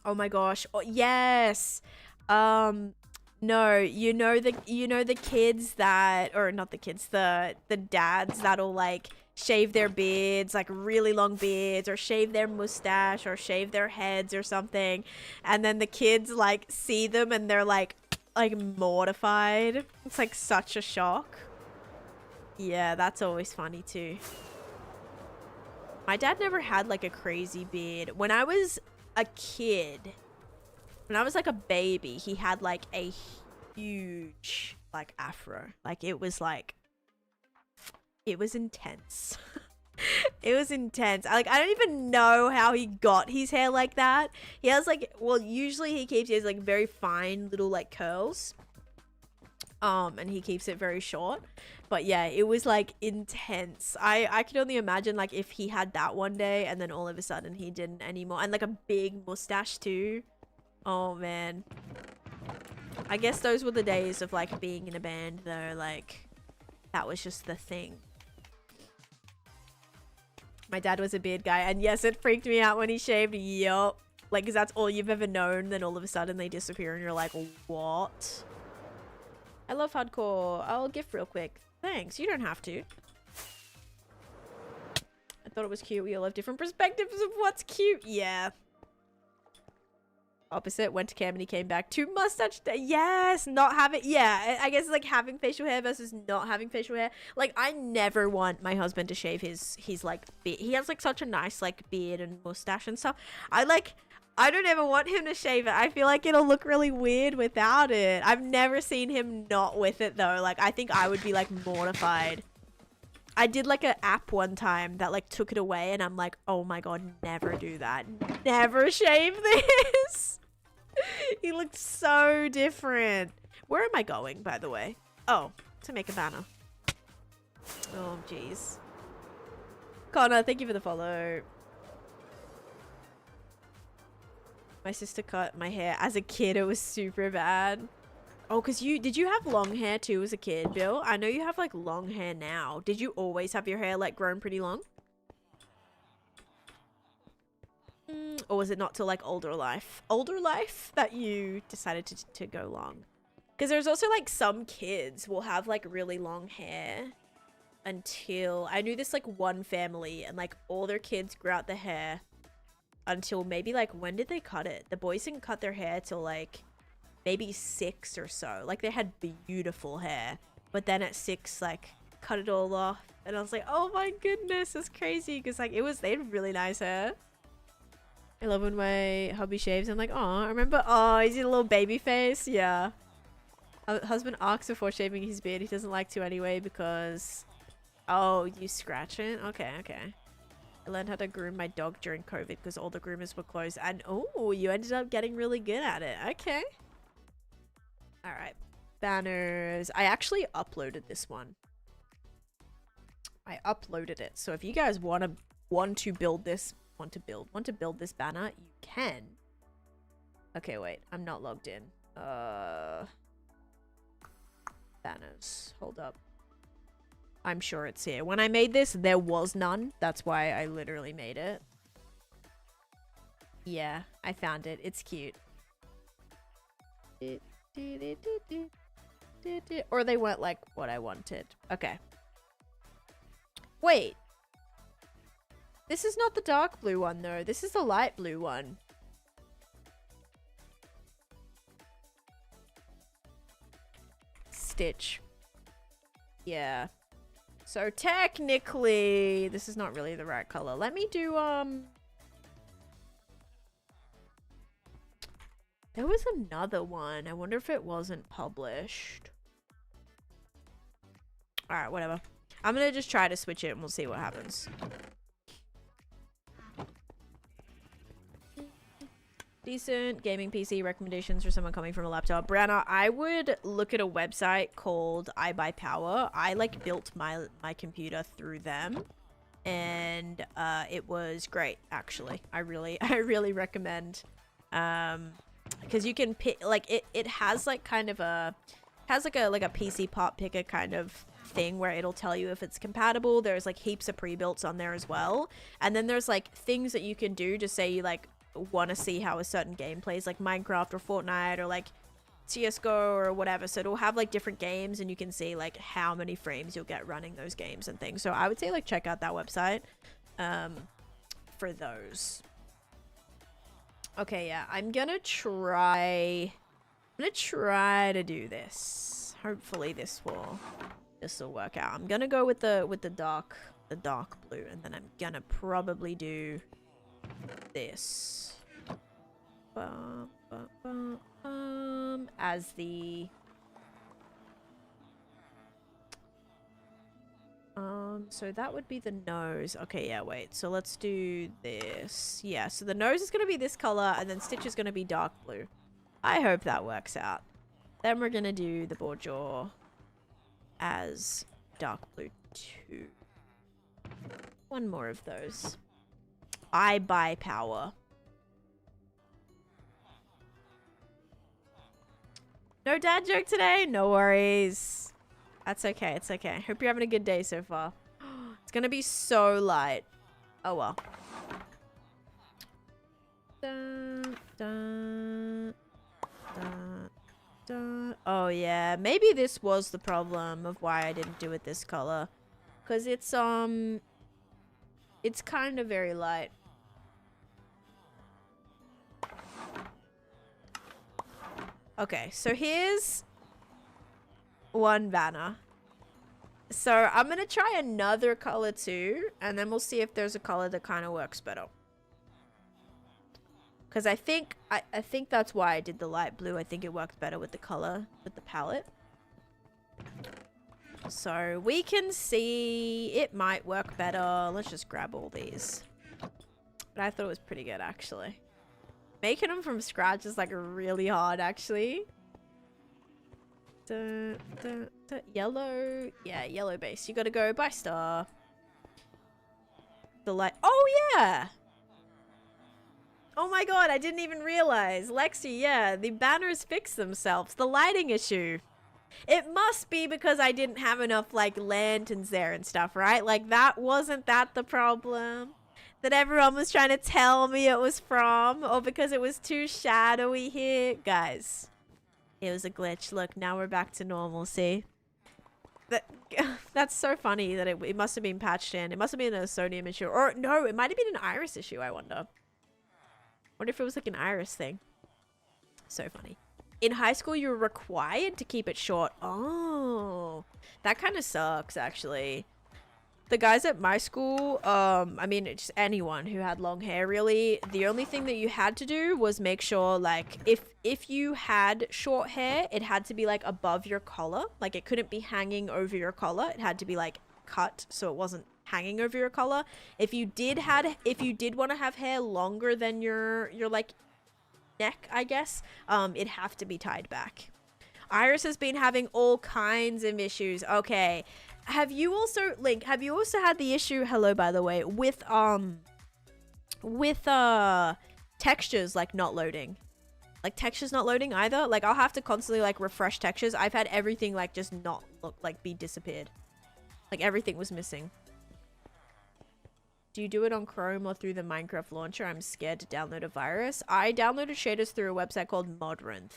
Oh my gosh. Oh, yes. No, you know the kids that, or not the kids, the dads that'll like shave their beards, like really long beards, or shave their mustache, or shave their heads or something, and then the kids like see them and they're like mortified. It's like such a shock. Yeah, that's always funny too. My dad never had like a crazy beard. When I was a kid, when I was like a baby, he had like a huge like afro. Like it was intense. It was intense. I don't even know how he got his hair like that. He has like, well, usually he keeps his like very fine little like curls. And he keeps it very short. But yeah, it was like intense. I could only imagine like if he had that one day and then all of a sudden he didn't anymore. And like a big mustache too. Oh man. I guess those were the days of like being in a band though. Like that was just the thing. My dad was a beard guy, and yes, it freaked me out when he shaved. Yup. Like, because that's all you've ever known, then all of a sudden they disappear and you're like, what? I love hardcore. I'll gift real quick. Thanks. You don't have to. I thought it was cute. We all have different perspectives of what's cute. Yeah. Opposite. Went to camp and he came back. 2 mustache day. Yes. Not having. Yeah. I guess like having facial hair versus not having facial hair. Like I never want my husband to shave his like beard. He has like such a nice like beard and mustache and stuff. I don't ever want him to shave it. I feel like it'll look really weird without it. I've never seen him not with it though. Like I think I would be like mortified. I did like an app one time that like took it away and I'm like, oh my god, never do that. Never shave this. He looked so different. Where am I going, by the way? Oh, to make a banner. Oh, jeez. Connor, thank you for the follow. My sister cut my hair. As a kid, it was super bad. Oh, because did you have long hair too as a kid, Bill? I know you have like long hair now. Did you always have your hair like grown pretty long? Or was it not till like older life that you decided to go long? Because there's also like some kids will have like really long hair until I knew this like one family and like all their kids grew out the hair until maybe like when did they cut it? The boys didn't cut their hair till like maybe 6 or so. Like they had beautiful hair, but then at 6 like cut it all off and I was like, oh my goodness, it's crazy because like they had really nice hair. I love when my hubby shaves. I'm like, oh, I remember. Oh, is he a little baby face? Yeah. Husband asks before shaving his beard. He doesn't like to anyway because... Oh, you scratch it? Okay, okay. I learned how to groom my dog during COVID because all the groomers were closed. And oh, you ended up getting really good at it. Okay. All right. Banners. I actually uploaded this one. I uploaded it. So if you guys want to build this... want to build this banner, you can. Okay, wait, I'm not logged in. Banners, hold up. I'm sure it's here. When I made this, there was none. That's why I literally made it. Yeah, I found it. It's cute. Or they weren't like what I wanted. Okay. Wait. This is not the dark blue one, though. This is the light blue one. Stitch. Yeah. So technically, this is not really the right color. Let me do, there was another one. I wonder if it wasn't published. Alright, whatever. I'm gonna just try to switch it and we'll see what happens. Decent gaming PC recommendations for someone coming from a laptop. Brianna, I would look at a website called iBuyPower. I like built my computer through them and it was great actually. I really recommend because you can pick like it has like kind of a like a PC pop picker kind of thing where it'll tell you if it's compatible. There's like heaps of pre-builts on there as well, and then there's like things that you can do to say you like want to see how a certain game plays, like Minecraft or Fortnite or like CSGO or whatever. So it'll have like different games and you can see like how many frames you'll get running those games and things. So I would say like check out that website for those. Okay, yeah, I'm gonna try to do this. Hopefully this will work out. I'm gonna go with the dark blue, and then I'm gonna probably do this as the so that would be the nose. Okay, yeah, wait, so let's do this. Yeah, so the nose is gonna be this color and then Stitch is gonna be dark blue. I hope that works out. Then we're gonna do the board jaw as dark blue too. One more of those. I buy power. No dad joke today? No worries. That's okay. It's okay. Hope you're having a good day so far. It's gonna be so light. Oh well. Dun, dun, dun, Oh yeah, maybe this was the problem of why I didn't do it this color. Because it's kind of very light. Okay, so here's one banner. So I'm going to try another color too, and then we'll see if there's a color that kind of works better. Because I think that's why I did the light blue. I think it worked better with the color, with the palette. So we can see it might work better. Let's just grab all these. But I thought it was pretty good, actually. Making them from scratch is like really hard, actually. Yellow. Yeah, yellow base. You gotta go by star. The light. Oh, yeah. Oh my god, I didn't even realize. Lexi, yeah, the banners fix themselves. The lighting issue. It must be because I didn't have enough, like, lanterns there and stuff, right? Like, wasn't that the problem? That everyone was trying to tell me it was from? Or because it was too shadowy here? Guys, it was a glitch. Look, now we're back to normal, see? That's so funny that it must have been patched in. It must have been a sodium issue. Or, no, it might have been an iris issue, I wonder. What if it was like an iris thing? So funny. In high school, you were required to keep it short. Oh, that kind of sucks, actually. The guys at my school, I mean, just anyone who had long hair, really, the only thing that you had to do was make sure, like, if you had short hair, it had to be, like, above your collar. Like, it couldn't be hanging over your collar. It had to be, like, cut so it wasn't hanging over your collar. If you did want to have hair longer than your like neck, I guess, it'd have to be tied back. Iris has been having all kinds of issues. Okay, have you also had the issue, hello by the way, with textures like not loading? Like textures not loading either? Like I'll have to constantly like refresh textures. I've had everything like just not look like be disappeared. Like everything was missing. Do you do it on Chrome or through the Minecraft launcher? I'm scared to download a virus. I downloaded shaders through a website called Modrinth.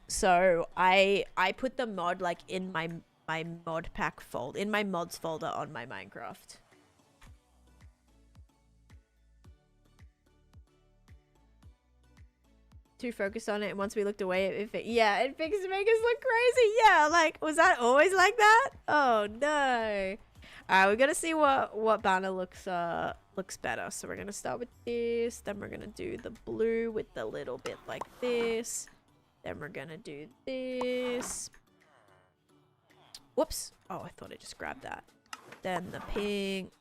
So I put the mod like in my mod pack folder, in my mods folder on my Minecraft. Too focused on it, and once we looked away, it makes us look crazy. Yeah, like was that always like that? Oh no. Alright, we're gonna see what banner looks better. So we're gonna start with this, then we're gonna do the blue with the little bit like this. Then we're gonna do this. Whoops. Oh, I thought I just grabbed that. Then the pink.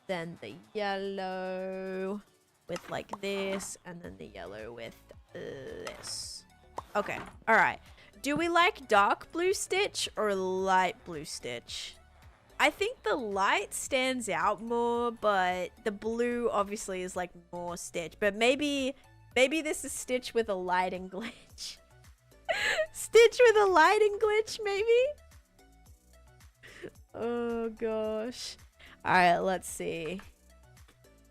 Then the yellow with like this, and then the yellow with this. Okay, alright. Do we like dark blue stitch or light blue stitch? I think the light stands out more, but the blue obviously is like more stitch. But maybe this is stitch with a lighting glitch. Stitch with a lighting glitch, maybe? Oh gosh. Alright, let's see.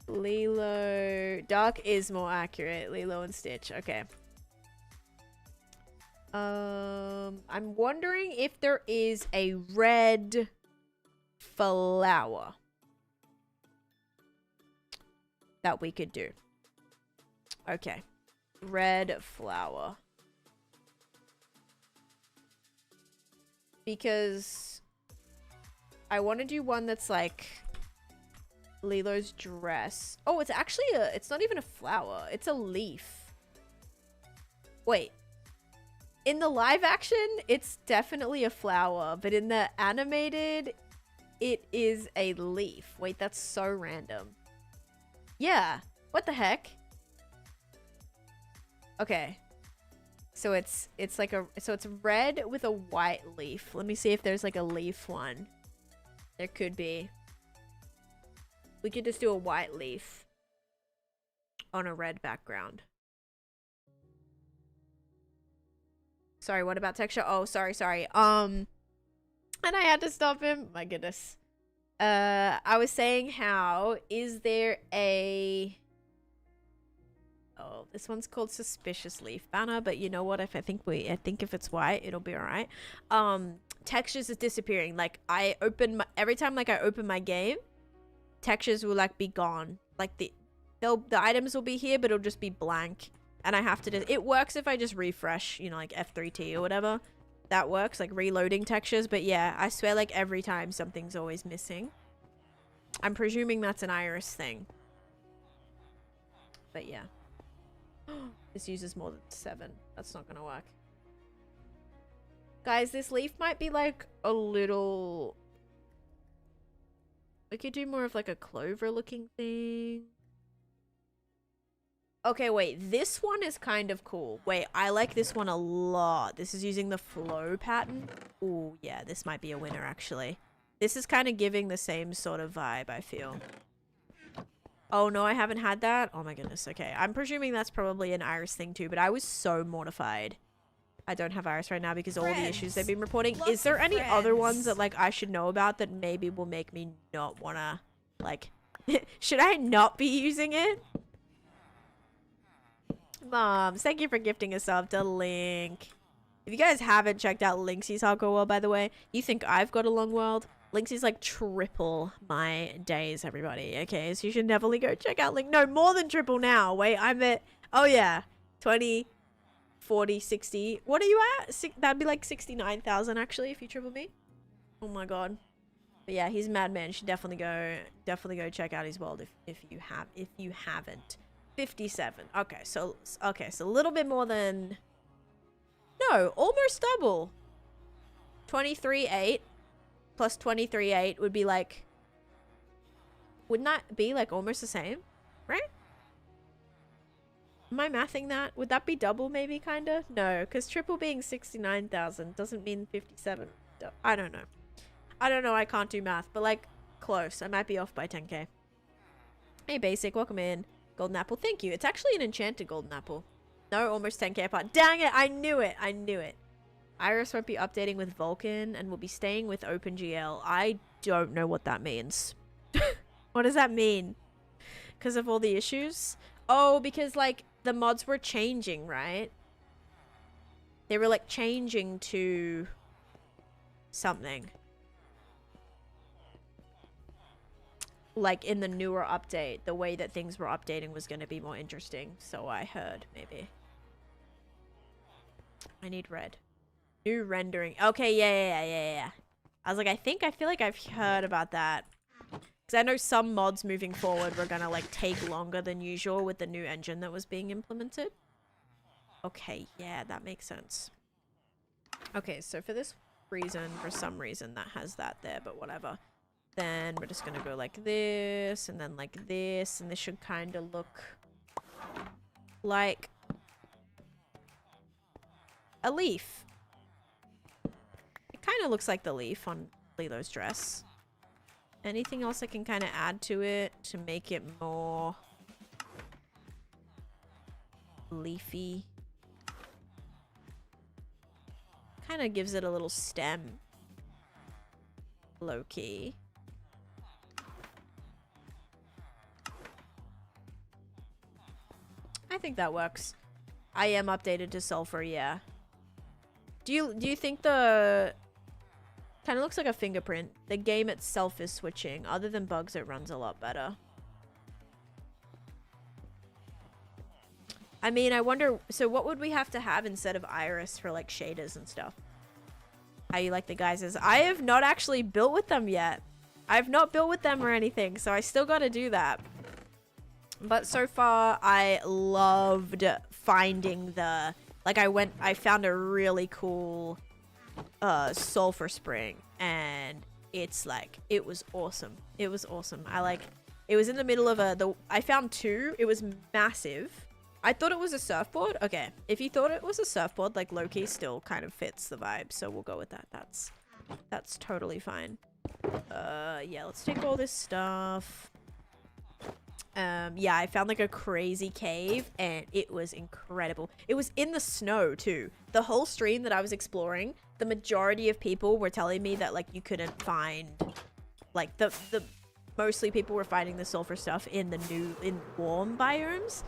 Lilo. Dark is more accurate. Lilo and Stitch. Okay. I'm wondering if there is a red flower that we could do. Okay. Red flower. Because I want to do one that's like Lilo's dress. Oh, it's actually it's not even a flower. It's a leaf. Wait. In the live action, it's definitely a flower, but in the animated, it is a leaf. Wait, that's so random. Yeah. What the heck? Okay. So it's red with a white leaf. Let me see if there's like a leaf one. There could be. We could just do a white leaf on a red background. Sorry, what about texture? Oh, sorry. And I had to stop him. My goodness. I was saying how is there a... Oh, this one's called Suspicious Leaf Banner, but you know what? I think if it's white, it'll be alright. Textures is disappearing. Like every time like I open my game, textures will like be gone. Like the items will be here, but it'll just be blank. And I have to it works if I just refresh, you know, like F3T or whatever. That works, like reloading textures. But yeah, I swear like every time something's always missing. I'm presuming that's an iris thing. But yeah. This uses more than 7. That's not gonna work. Guys, this leaf might be like a little... We could do more of like a clover looking thing. Okay, wait. This one is kind of cool. Wait, I like this one a lot. This is using the flow pattern. Oh, yeah. This might be a winner, actually. This is kind of giving the same sort of vibe, I feel. Oh, no, I haven't had that. Oh, my goodness. Okay. I'm presuming that's probably an iris thing, too. But I was so mortified. I don't have iris right now because all the issues they've been reporting. Is there any other ones that, like, I should know about that maybe will make me not want to, like... Should I not be using it? Moms, thank you for gifting a sub to Link. If you guys haven't checked out Linksy's Hardcore World, by the way, you think I've got a long world? Linksy's like triple my days, everybody. Okay, so you should definitely go check out Link. No, more than triple now. Wait, I'm at... Oh, yeah. 20, 40, 60. What are you at? That'd be like 69,000, actually, if you triple me. Oh, my God. But yeah, he's a madman. You should definitely go check out his world if you haven't. 57. Okay, so a little bit more than... No, almost double. 23.8 plus 23.8 would be like... Wouldn't that be like almost the same? Right? Am I mathing that? Would that be double maybe, kind of? No, because triple being 69,000 doesn't mean 57. I don't know. I don't know, I can't do math, but like close. I might be off by 10k. Hey, Basic, welcome in. Golden apple, thank you. It's actually an enchanted golden apple. No, almost 10k apart. Dang it, I knew it. I knew it. Iris won't be updating with Vulcan and will be staying with OpenGL. I don't know what that means. What does that mean? Because of all the issues? Oh, because like the mods were changing, right? They were like changing to something. Like in the newer update, the way that things were updating was going to be more interesting. So I heard, maybe. I need red. New rendering. Okay, yeah. I was like, I feel like I've heard about that. Because I know some mods moving forward were going to like take longer than usual with the new engine that was being implemented. Okay, yeah, that makes sense. Okay, so for this reason, for some reason, that has that there, but whatever. Then we're just gonna go like this, and then like this, and this should kind of look like a leaf. It kind of looks like the leaf on Lilo's dress. Anything else I can kind of add to it to make it more leafy? Kind of gives it a little stem. Low-key. I think that works. I am updated to sulfur, yeah. Do you think the... Kind of looks like a fingerprint. The game itself is switching. Other than bugs, it runs a lot better. I mean, I wonder... So what would we have to have instead of iris for like shaders and stuff? How you like the guises? I have not actually built with them yet. I've not built with them or anything, so I still got to do that. But so far, I loved finding the... Like, I found a really cool sulfur spring. And it's like, it was awesome. It was awesome. It was in the middle of I found 2. It was massive. I thought it was a surfboard. Okay, if you thought it was a surfboard, like, low-key still kind of fits the vibe. So we'll go with that. That's totally fine. Yeah, let's take all this stuff. Yeah, I found like a crazy cave and it was incredible. It was in the snow too. The whole stream that I was exploring, the majority of people were telling me that like you couldn't find, like mostly people were finding the sulfur stuff in warm biomes.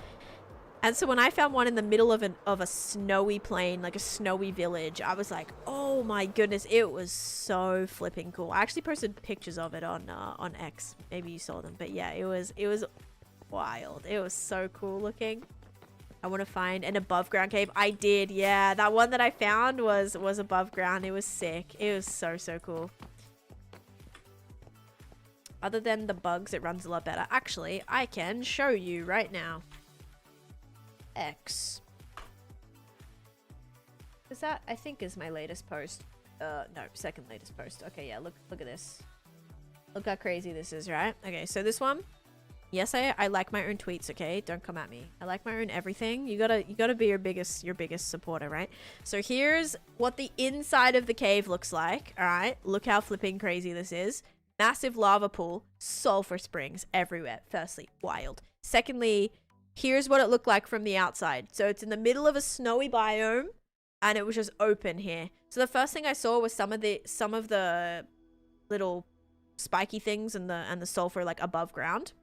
And so when I found one in the middle of a snowy plain, like a snowy village, I was like, oh my goodness, it was so flipping cool. I actually posted pictures of it on X. Maybe you saw them, but yeah, it was wild. It was so cool looking. I want to find an above ground cave. I did, yeah. That one that I found was above ground. It was sick. It was so cool. Other than the bugs, it runs a lot better. Actually, I can show you right now. X. Is that, I think, is my latest post. No, second latest post. Okay, yeah, look at this. Look how crazy this is, right? Okay, so this one. Yes, I like my own tweets, okay? Don't come at me. I like my own everything. You gotta be your biggest supporter, right? So here's what the inside of the cave looks like, alright? Look how flipping crazy this is. Massive lava pool, sulfur springs everywhere. Firstly, wild. Secondly, here's what it looked like from the outside. So it's in the middle of a snowy biome, and it was just open here. So the first thing I saw was some of the little spiky things and the sulfur like above ground.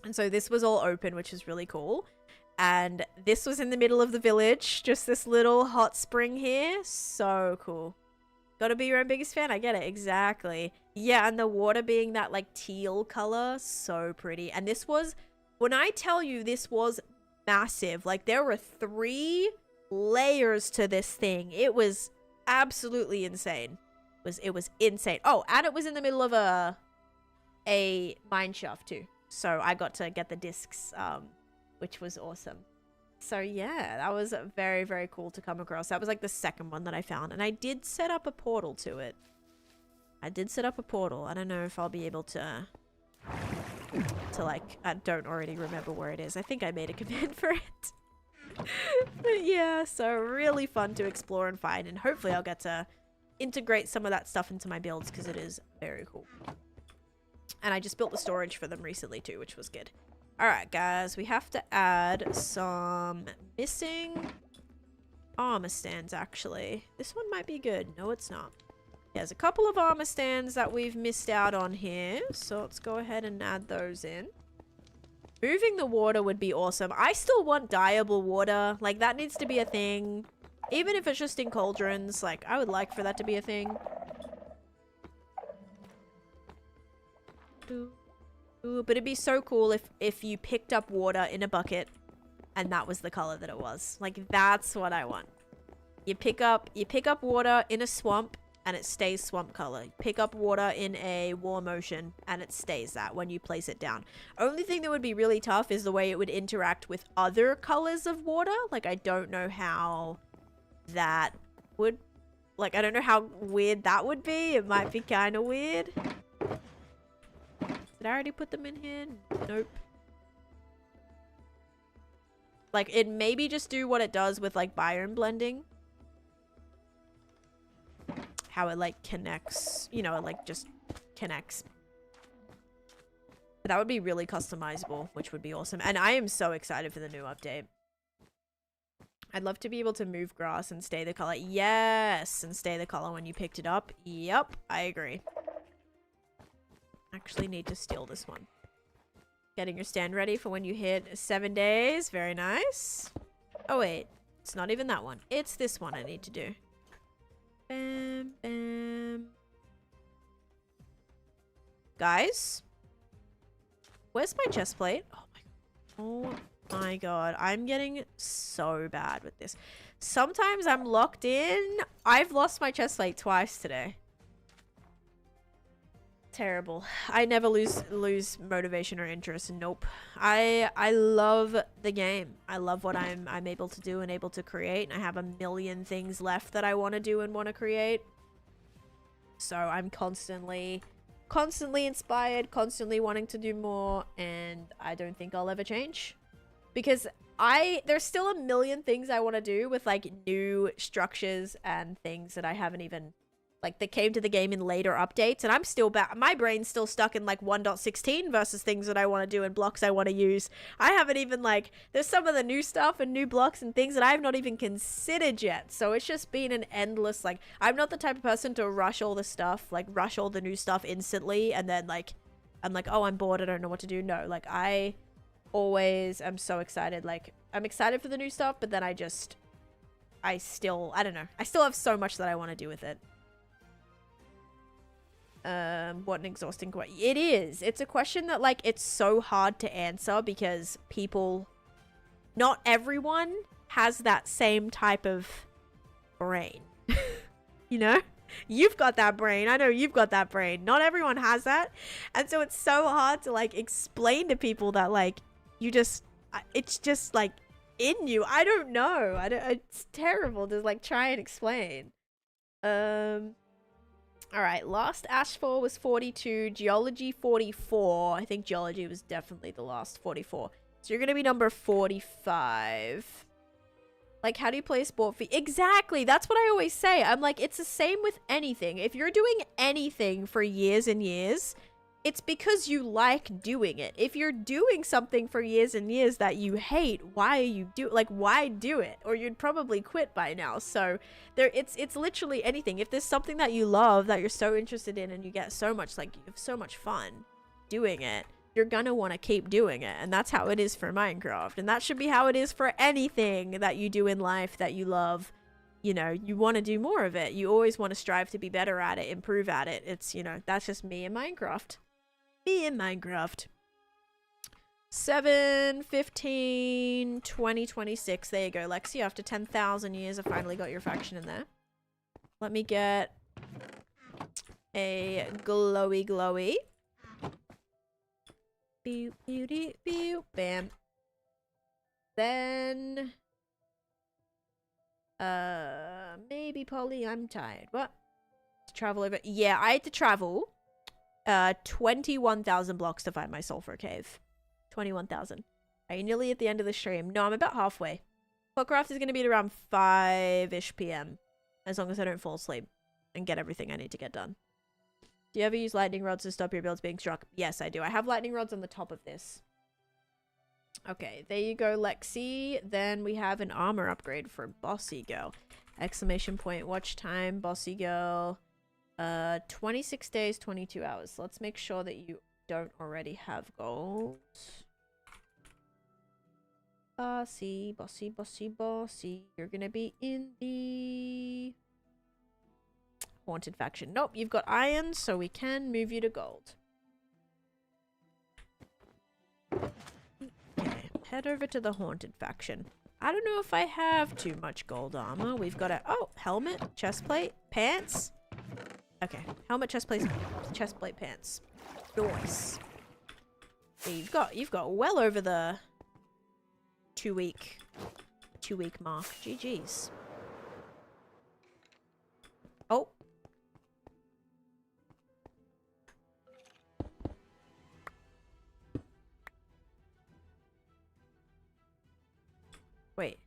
And so this was all open, which is really cool. And this was in the middle of the village, just this little hot spring here. So cool. Gotta be your own biggest fan. I get it. Exactly. Yeah, and the water being that like teal color, so pretty. And this was, when I tell you this was massive, like there were 3 layers to this thing. It was absolutely insane. It was insane. Oh, and it was in the middle of a mine shaft too. So I got to get the discs, which was awesome. So yeah, that was very cool to come across. That was like the second one that I found. And I did set up a portal to it. I don't know if I'll be able to like, I don't already remember where it is. I think I made a command for it. But yeah, so really fun to explore and find. And hopefully I'll get to integrate some of that stuff into my builds because it is very cool. And I just built the storage for them recently too, which was good. Alright guys, we have to add some missing armor stands actually. This one might be good. No, it's not. There's a couple of armor stands that we've missed out on here. So let's go ahead and add those in. Moving the water would be awesome. I still want dyeable water. Like that needs to be a thing. Even if it's just in cauldrons, like I would like for that to be a thing. Ooh, but it'd be so cool if you picked up water in a bucket and that was the color that it was. Like that's what I want. You pick up water in a swamp and it stays swamp color. You pick up water in a warm ocean and it stays that when you place it down. Only thing that would be really tough is the way it would interact with other colors of water. Like I don't know how that would, like I don't know how weird that would be. It might be kind of weird. Did I already put them in here? Nope. Like, it maybe just do what it does with, like, biome blending. How it, like, connects. You know, it, like, just connects. But that would be really customizable, which would be awesome. And I am so excited for the new update. I'd love to be able to move grass and stay the color. Yes! And stay the color when you picked it up. Yep, I agree. Actually need to steal this one. Getting your stand ready for when you hit 7 days. Very nice. Oh wait, it's not even that one. It's this one I need to do. Bam, bam. Guys, where's my chest plate? Oh my god, I'm getting so bad with this. Sometimes I'm locked in. I've lost my chest plate twice today. Terrible. I never lose motivation or interest. Nope. I love the game. I love what I'm able to do and able to create, and I have a million things left that I want to do and want to create. So I'm constantly inspired, constantly wanting to do more, and I don't think I'll ever change. Because there's still a million things I want to do with like new structures and things that I haven't even, like, that came to the game in later updates, and I'm still back. My brain's still stuck in like 1.16 versus things that I want to do and blocks I want to use. I haven't even, like, there's some of the new stuff and new blocks and things that I have not even considered yet. So it's just been an endless, like, I'm not the type of person to rush all the stuff, like rush all the new stuff instantly and then like I'm like, oh, I'm bored, I don't know what to do. No, like I always am so excited. Like I'm excited for the new stuff, but then I don't know. I still have so much that I want to do with it. What an exhausting question. It is. It's a question that, like, it's so hard to answer because not everyone has that same type of brain. You know? You've got that brain. I know you've got that brain. Not everyone has that. And so it's so hard to, like, explain to people that, like, it's just, like, in you. I don't know. It's terrible to, like, try and explain. Alright, last Ashfall was 42, Geology 44. I think Geology was definitely the last 44. So you're going to be number 45. Like, how do you play a sport for... Exactly, that's what I always say. I'm like, it's the same with anything. If you're doing anything for years and years, it's because you like doing it. If you're doing something for years and years that you hate, why do it? Or you'd probably quit by now. So it's literally anything. If there's something that you love, that you're so interested in, and you get so much, like, you have so much fun doing it, you're gonna want to keep doing it. And that's how it is for Minecraft. And that should be how it is for anything that you do in life that you love. You know, you want to do more of it. You always want to strive to be better at it, improve at it. It's, you know, that's just me in Minecraft. Me in Minecraft. 7/15/2026. There you go, Lexi. After 10,000 years, I finally got your faction in there. Let me get a glowy. Beep, beauty, beep, bam. Then, maybe Polly, I'm tired. What? To travel over. Yeah, I had to travel 21,000 blocks to find my sulfur cave. 21,000. Are you nearly at the end of the stream? No, I'm about halfway. Clockcraft is going to be at around 5-ish p.m. As long as I don't fall asleep and get everything I need to get done. Do you ever use lightning rods to stop your builds being struck? Yes, I do. I have lightning rods on the top of this. Okay, there you go, Lexi. Then we have an armor upgrade for Bossy Girl. Exclamation point, watch time, Bossy Girl. 26 days, 22 hours. Let's make sure that you don't already have gold. Bossy. You're gonna be in the haunted faction. Nope, you've got iron, so we can move you to gold. Okay, head over to the haunted faction. I don't know if I have too much gold armor. We've got helmet, chestplate, pants. Okay, helmet, chestplate, pants. Nice. Yeah, you've got well over the 2 week mark. GG's. Oh. Wait.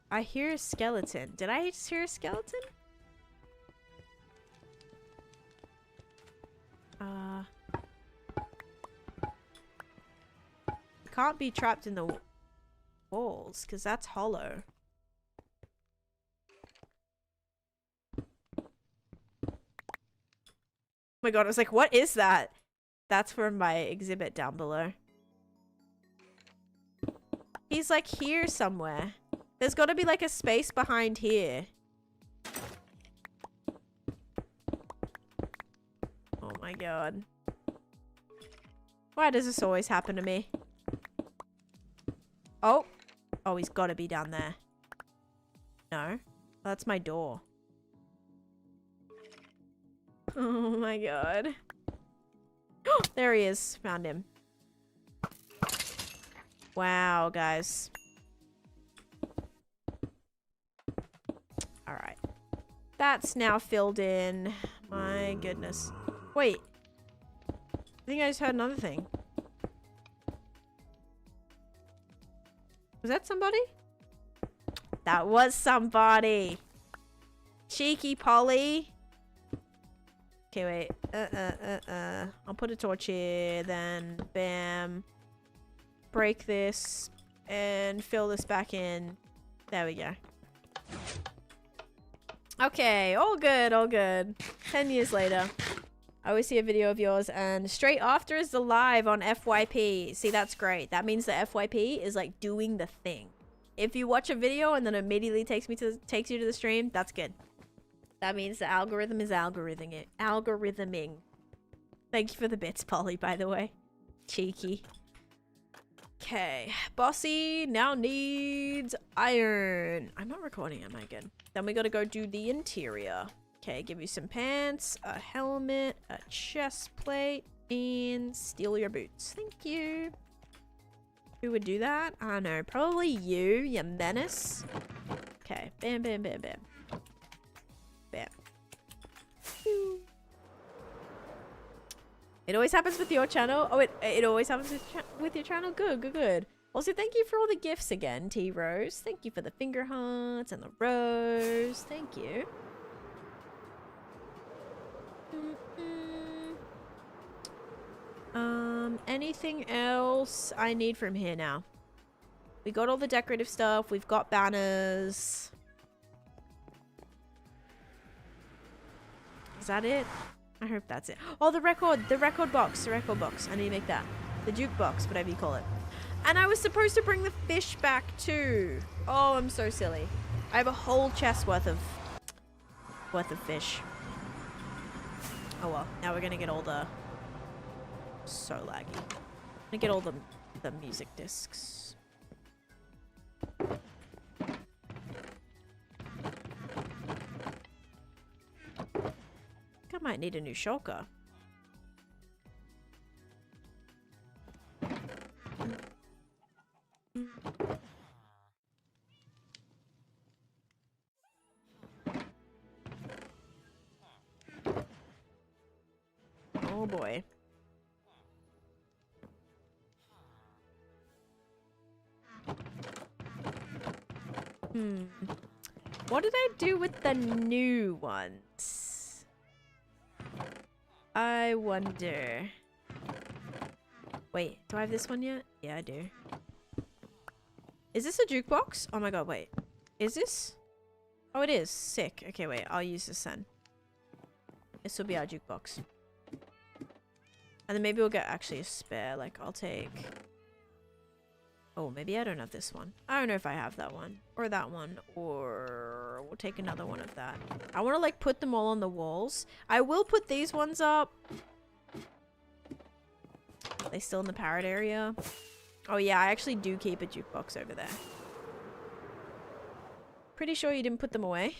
I hear a skeleton. Did I just hear a skeleton? Can't be trapped in the walls, because that's hollow. Oh my god, I was like, what is that? That's for my exhibit down below. He's like here somewhere. There's got to be like a space behind here. Oh my god. Why does this always happen to me? Oh. Oh, he's got to be down there. No. That's my door. Oh my god. There he is. Found him. Wow, guys. Alright. That's now filled in. My goodness. Wait. I think I just heard another thing. Was that somebody? That was somebody. Cheeky Polly. Okay, wait. I'll put a torch here, then bam. Break this and fill this back in. There we go. Okay, all good, all good. 10 years later. I always see a video of yours and straight after is the live on FYP. See, that's great. That means the FYP is like doing the thing. If you watch a video and then immediately takes you to the stream, that's good. That means the algorithm is algorithming. Thank you for the bits, Polly, by the way. Cheeky. Okay. Bossy now needs iron. I'm not recording, am I good? Then we gotta go do the interior. Okay, give you some pants, a helmet, a chest plate, and steal your boots. Thank you. Who would do that? I don't know. Probably you menace. Okay. Bam, bam, bam, bam. Bam. Pew. It always happens with your channel. Oh, it always happens with your channel. Good, good, good. Also, thank you for all the gifts again, T-Rose. Thank you for the finger hearts and the rose. Thank you. Anything else I need from here now? We got all the decorative stuff. We've got banners. Is that it? I hope that's it. Oh, the record box. I need to make that. The jukebox, whatever you call it. And I was supposed to bring the fish back too. Oh, I'm so silly. I have a whole chest worth of fish. Oh well, now we're gonna get all the... So laggy. I'm gonna get all the music discs. I might need a new shulker. Oh boy. What did I do with the new ones? I wonder. Wait, do I have this one yet? Yeah, I do. Is this a jukebox? Oh my god, wait. Is this? Oh, it is. Sick. Okay, wait. I'll use this then. This will be our jukebox. And then maybe we'll get actually a spare. Like, I'll take... Oh, maybe I don't have this one. I don't know if I have that one. Or that one. Or we'll take another one of that. I want to, like, put them all on the walls. I will put these ones up. Are they still in the parrot area? Oh, yeah. I actually do keep a jukebox over there. Pretty sure you didn't put them away.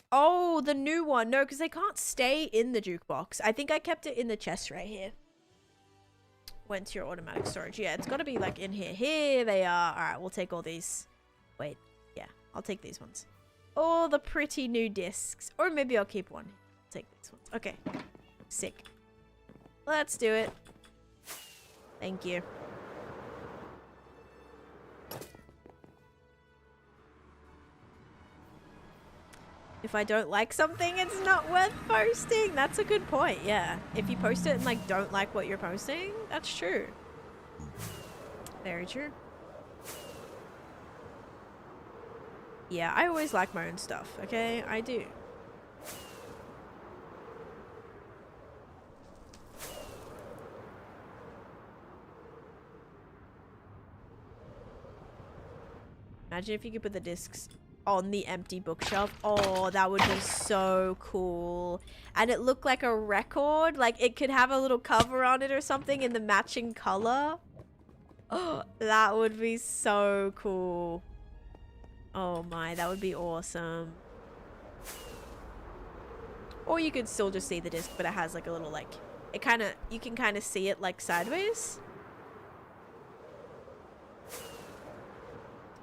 Oh, the new one. No, because they can't stay in the jukebox. I think I kept it in the chest right here. Went to your automatic storage. Yeah, it's got to be like in here. Here they are. All right, we'll take all these. Wait, yeah, I'll take these ones. Oh, the pretty new discs. Or maybe I'll keep one. Take these ones. Okay, sick. Let's do it. Thank you. If I don't like something, it's not worth posting. That's a good point, yeah. If you post it and, like, don't like what you're posting, that's true. Very true. Yeah, I always like my own stuff, okay? I do. Imagine if you could put the discs on the empty bookshelf. Oh, that would be so cool. And it looked like a record. Like, it could have a little cover on it or something in the matching color. Oh, that would be so cool. Oh my, that would be awesome. Or you could still just see the disc, but it has like a little, like, it kind of, you can kind of see it like sideways.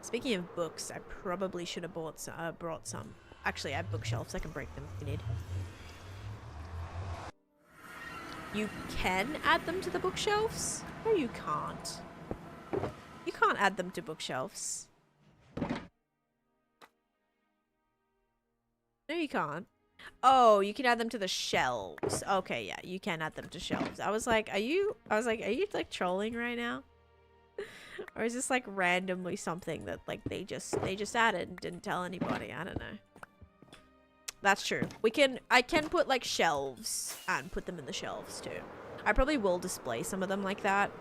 Speaking of books, I probably should have brought some. Actually, I have bookshelves. I can break them if you need. You can add them to the bookshelves? No, you can't. You can't add them to bookshelves. No, you can't. Oh, you can add them to the shelves. Okay, yeah, you can add them to shelves. I was like, are you like trolling right now? Or is this like randomly something that like they just added and didn't tell anybody? I don't know. That's true. I can put like shelves and put them in the shelves too. I probably will display some of them like that.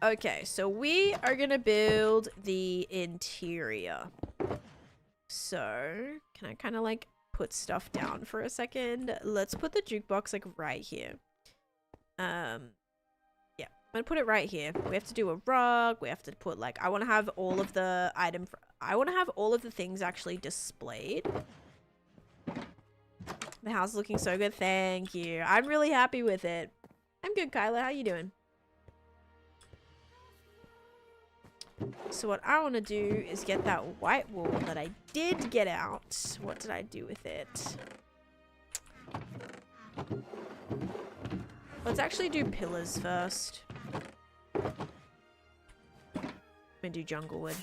Okay, so we are gonna build the interior. So, can I kind of like put stuff down for a second? Let's put the jukebox like right here. Yeah, I'm gonna put it right here. We have to do a rug. We have to put like, I want to have all of the I want to have all of the things actually displayed. The house is looking so good. Thank you. I'm really happy with it. I'm good, Kyla. How you doing? So what I want to do is get that white wall that I did get out. What did I do with it? Let's actually do pillars first. I'm gonna do jungle wood.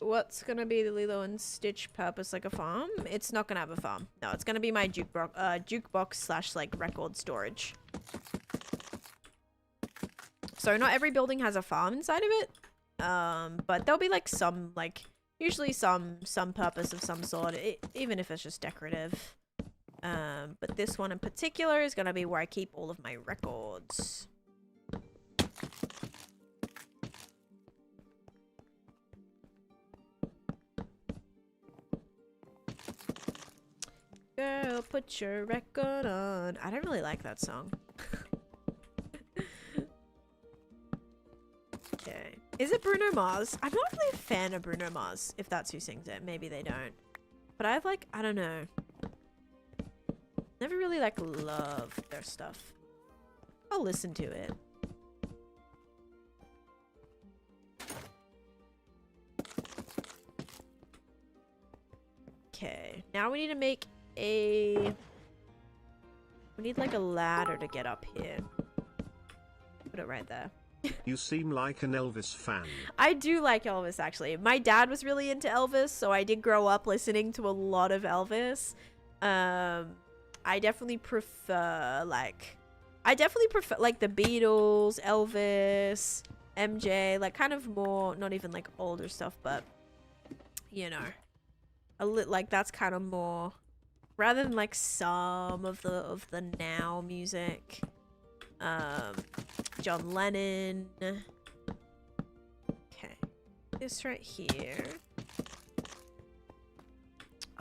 What's gonna be the Lilo and Stitch purpose? Like a farm? It's not gonna have a farm. No, it's gonna be my jukebox slash like record storage. So not every building has a farm inside of it. But there'll be like some like usually some purpose of some sort, even if it's just decorative. But this one in particular is gonna be where I keep all of my records. Girl, put your record on. I don't really like that song. Okay. Is it Bruno Mars? I'm not really a fan of Bruno Mars, if that's who sings it. Maybe they don't. But I've like, I don't know. Never really like loved their stuff. I'll listen to it. Okay. Now we need to make we need like a ladder to get up here. Put it right there. You seem like an Elvis fan. I do like Elvis, actually. My dad was really into Elvis, so I did grow up listening to a lot of Elvis. I definitely prefer like the Beatles, Elvis, MJ, like kind of more, not even like older stuff, but you know, like that's kind of more, rather than like some of the now music. John Lennon. Okay, this right here.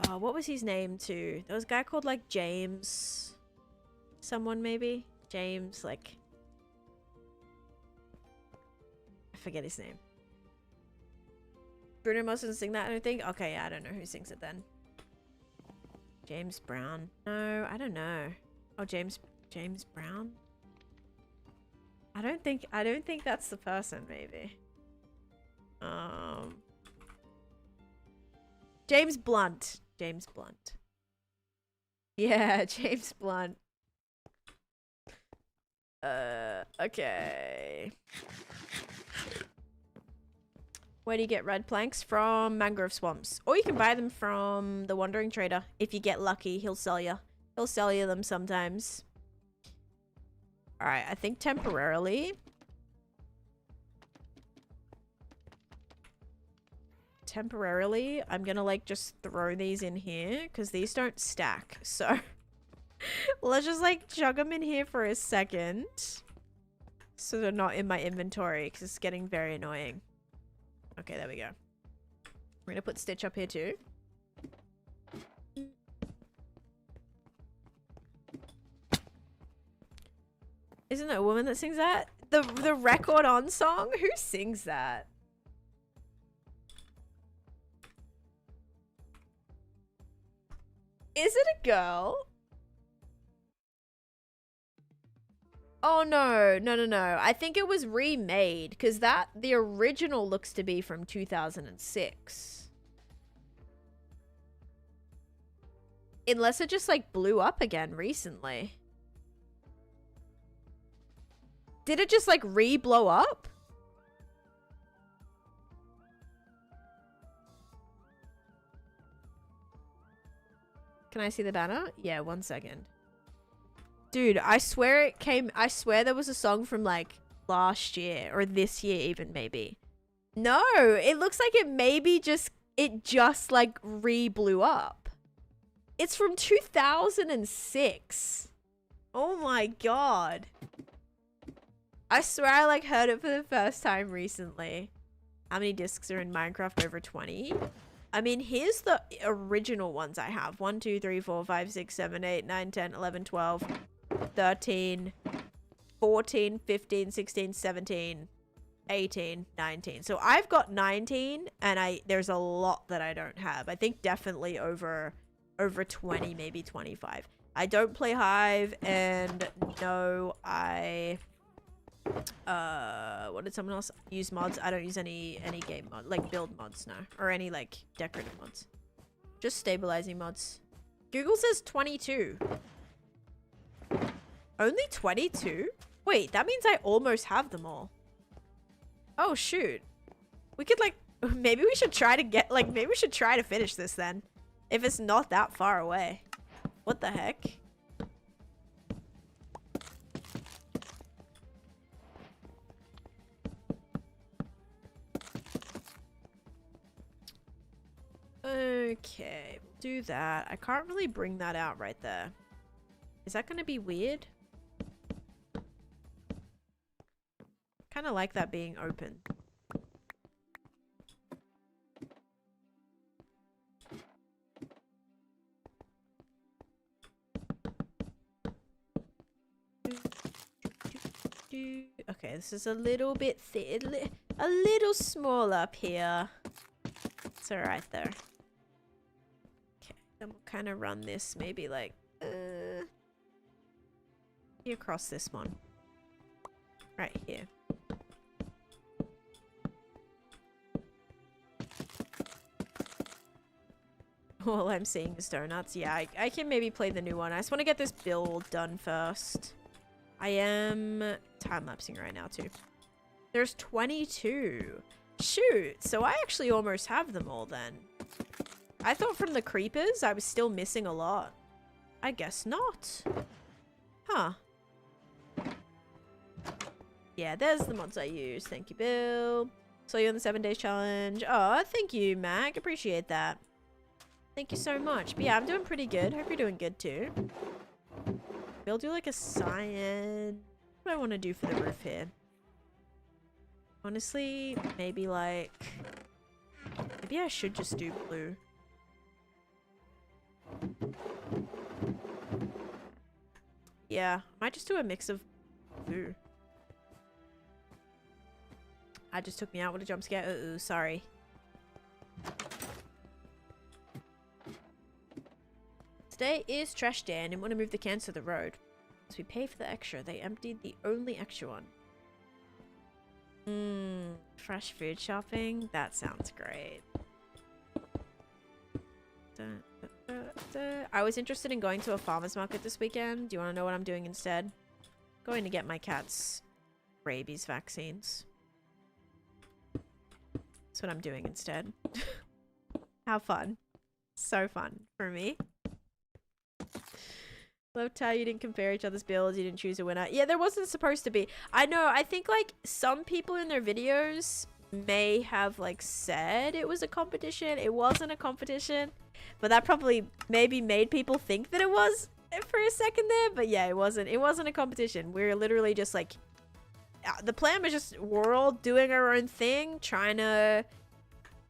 What was his name too? There was a guy called like James someone, maybe James, like I forget his name. Bruno Mars doesn't sing that, I don't think. Okay, yeah, I don't know who sings it then. James Brown. No, I don't know. Oh, James Brown. I don't think that's the person, maybe. James Blunt. James Blunt. Yeah, James Blunt. Okay. Where do you get red planks? From mangrove swamps. Or you can buy them from the Wandering Trader. If you get lucky, he'll sell you. He'll sell you them sometimes. Alright, I think temporarily. I'm gonna like just throw these in here because these don't stack. So let's just like chug them in here for a second. So they're not in my inventory because it's getting very annoying. Okay, there we go. We're gonna put Stitch up here too. Isn't it a woman that sings that? The Record On song? Who sings that? Is it a girl? Oh no, no. I think it was remade because the original looks to be from 2006. Unless it just like blew up again recently. Did it just like re-blow up? Can I see the banner? Yeah, 1 second. Dude, I swear there was a song from like last year or this year even maybe. No, it looks like it just like re-blew up. It's from 2006. Oh my god. I swear I like heard it for the first time recently. How many discs are in Minecraft? Over 20? I mean, here's the original ones I have. 1, 2, 3, 4, 5, 6, 7, 8, 9, 10, 11, 12, 13, 14, 15, 16, 17, 18, 19. So I've got 19 and there's a lot that I don't have. I think definitely over 20, maybe 25. I don't play Hive, and no, what did someone else use mods? I don't use any game mod, like build mods, no, or any like decorative mods, just stabilizing mods. Google says 22. Only 22? Wait, that means I almost have them all. Oh shoot, we could like maybe we should try to get like maybe we should try to finish this then, if it's not that far away. What the heck? Okay, we'll do that. I can't really bring that out right there. Is that gonna be weird? Kind of like that being open. Okay, this is a little bit a little small up here. It's alright there. Okay, then we'll kind of run this maybe like across this one. Right here. All I'm seeing is donuts. Yeah, I can maybe play the new one. I just want to get this build done first. I am time-lapsing right now too. There's 22. Shoot, so I actually almost have them all then. I thought from the creepers I was still missing a lot. I guess not. Huh. Yeah, there's the mods I use. Thank you, Bill. Saw you on the 7 days challenge. Oh, thank you, Mac. Appreciate that. Thank you so much. But yeah, I'm doing pretty good. Hope you're doing good too. We'll do like a cyan. What do I want to do for the roof here? Honestly, maybe like... maybe I should just do blue. Yeah, I might just do a mix of blue. I just took me out with a jump scare. Uh-oh, sorry. Today is trash day and I want to move the cans to the road. So we pay for the extra. They emptied the only extra one. Fresh food shopping? That sounds great. I was interested in going to a farmer's market this weekend. Do you want to know what I'm doing instead? Going to get my cat's rabies vaccines. That's what I'm doing instead. How fun. So fun for me. Loved how you didn't compare each other's builds. You didn't choose a winner. Yeah, there wasn't supposed to be. I know. I think like some people in their videos may have like said it was a competition. It wasn't a competition, but that probably maybe made people think that it was for a second there. But yeah, it wasn't a competition. We're literally just like, the plan was just we're all doing our own thing, trying to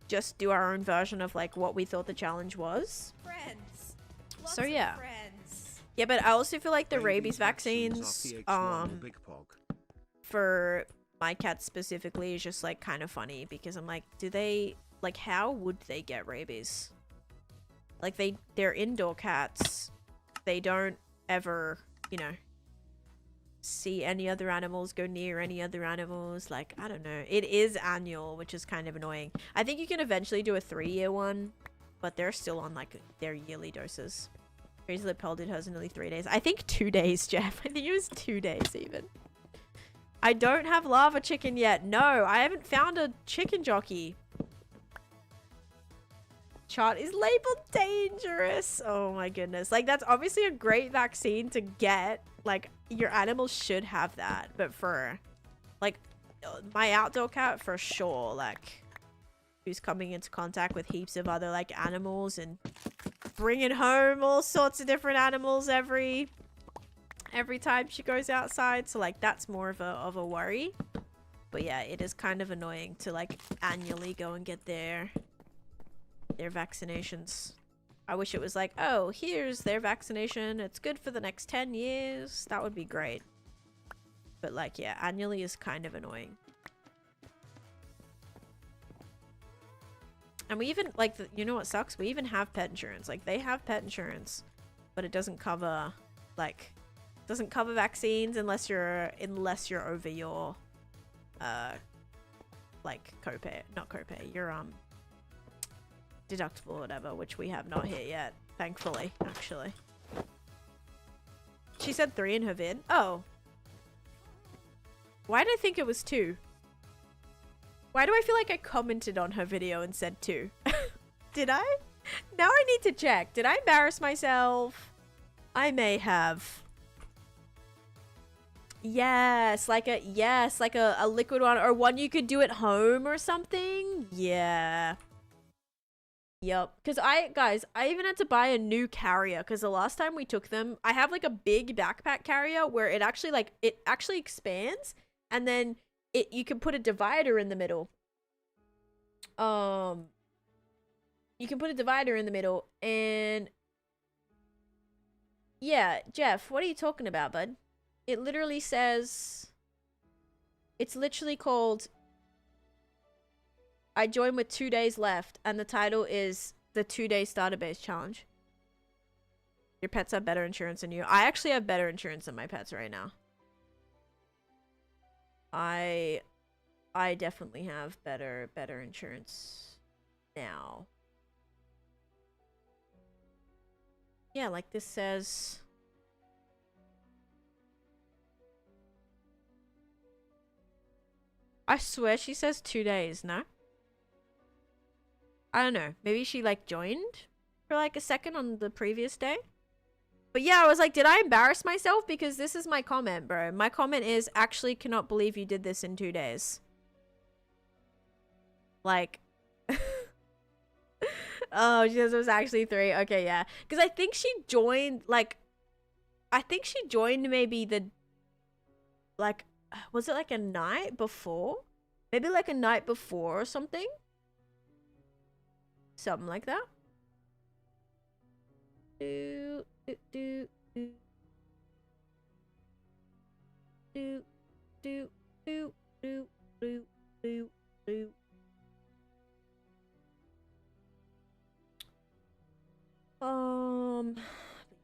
just do our own version of like what we thought the challenge was. Friends. Lots So yeah. of friends. Yeah, but I also feel like the rabies vaccines, for my cat specifically is just like kind of funny because I'm like, how would they get rabies? Like they're indoor cats. They don't ever, you know, see any other animals, go near any other animals. Like, I don't know. It is annual, which is kind of annoying. I think you can eventually do a 3-year one, but they're still on like their yearly doses. Crazy Lip Pearl did hers in nearly 3 days. I think 2 days, Jeff. I think it was 2 days even. I don't have lava chicken yet. No, I haven't found a chicken jockey. Chart is labeled dangerous. Oh my goodness. Like, that's obviously a great vaccine to get. Like, your animals should have that, but for, like, my outdoor cat, for sure, like, who's coming into contact with heaps of other, like, animals and bringing home all sorts of different animals every time she goes outside. So, like, that's more of a worry. But yeah, it is kind of annoying to, like, annually go and get their vaccinations. I wish it was like, oh, here's their vaccination. It's good for the next 10 years. That would be great. But, like, yeah, annually is kind of annoying. And we even, like, you know what sucks? We even have pet insurance. Like, they have pet insurance, but it doesn't cover, like, doesn't cover vaccines unless you're over your, like, copay. Not copay. Your, deductible or whatever, which we have not hit yet. Thankfully, actually. She said 3 in her vid. Oh. Why did I think it was 2? Why do I feel like I commented on her video and said 2? Did I? Now I need to check. Did I embarrass myself? I may have. Yes, like a liquid one, or one you could do at home or something. Yeah. Yep. Because guys, I even had to buy a new carrier because the last time we took them, I have like a big backpack carrier where it actually expands, and then you can put a divider in the middle. You can put a divider in the middle, and yeah, Jeff, what are you talking about, bud? It literally says, it's literally called I joined with 2 days left, and the title is the 2-day starter base challenge. Your pets have better insurance than you. I actually have better insurance than my pets right now. I definitely have better insurance now. Yeah, like this says. I swear she says 2 days, no? I don't know. Maybe she, like, joined for, like, a second on the previous day. But yeah, I was like, did I embarrass myself? Because this is my comment, bro. My comment is, actually cannot believe you did this in 2 days. Like. Oh, she says it was actually 3. Okay, yeah. Because I think she joined, like. I think she joined maybe the. Like, was it like a night before? Maybe like a night before or something? Something like that. Do do do do do do do do do do do.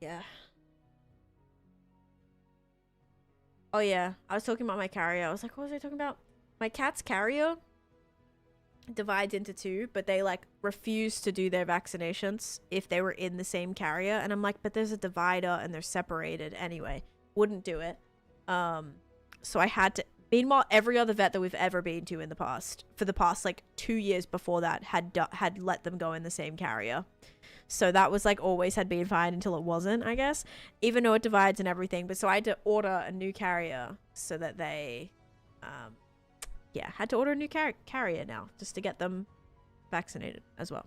Yeah. Oh yeah, I was talking about my carrier. I was like, what was I talking about? My cat's carrier divides into 2, but they like refuse to do their vaccinations if they were in the same carrier, and I'm like, but there's a divider and they're separated anyway. Wouldn't do it. So I had to. Meanwhile, every other vet that we've ever been to in the past, for the past like 2 years before that, had let them go in the same carrier. So that was like always had been fine until it wasn't, I guess, even though it divides and everything. But so I had to order a new carrier so that they yeah, had to order a new carrier now just to get them vaccinated as well.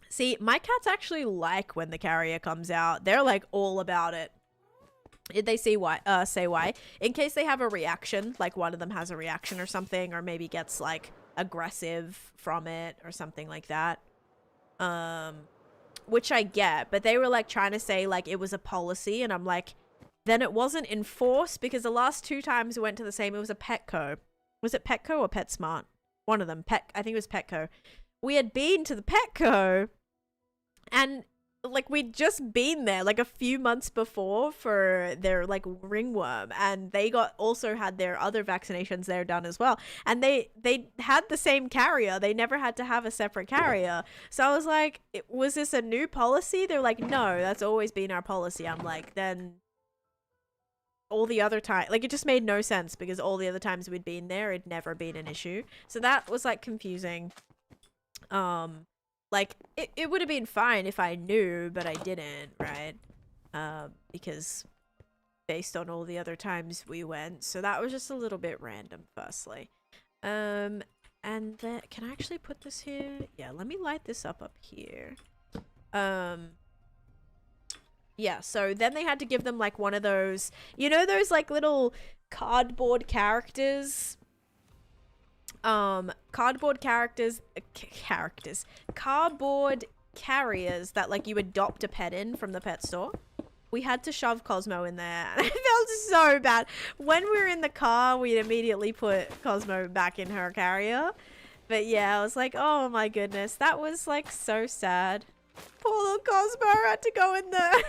See, my cats actually like when the carrier comes out. They're like all about it. Did they say why? In case they have a reaction, like one of them has a reaction or something, or maybe gets like aggressive from it or something like that. Which I get, but they were like trying to say like it was a policy, and I'm like, then it wasn't enforced, because the last 2 times we went to the same, it was a Petco. Was it Petco or PetSmart? One of them. I think it was Petco. We had been to the Petco, and like we'd just been there like a few months before for their like ringworm, and they also had their other vaccinations there done as well, and they had the same carrier. They never had to have a separate carrier. So I was like, was this a new policy? They're like, no, that's always been our policy. I'm like, then all the other time, like, it just made no sense, because all the other times we'd been there, it'd never been an issue. So that was like confusing. Like, it would have been fine if I knew, but I didn't, right? Because based on all the other times we went, so that was just a little bit random, firstly. And then, can I actually put this here? Yeah, let me light this up here. Yeah, so then they had to give them, like, one of those, you know those, like, little cardboard characters? Cardboard characters, cardboard carriers that, like, you adopt a pet in from the pet store. We had to shove Cosmo in there, and I felt so bad. When we were in the car, we immediately put Cosmo back in her carrier. But yeah, I was like, oh my goodness, that was, like, so sad. Poor little Cosmo had to go in the...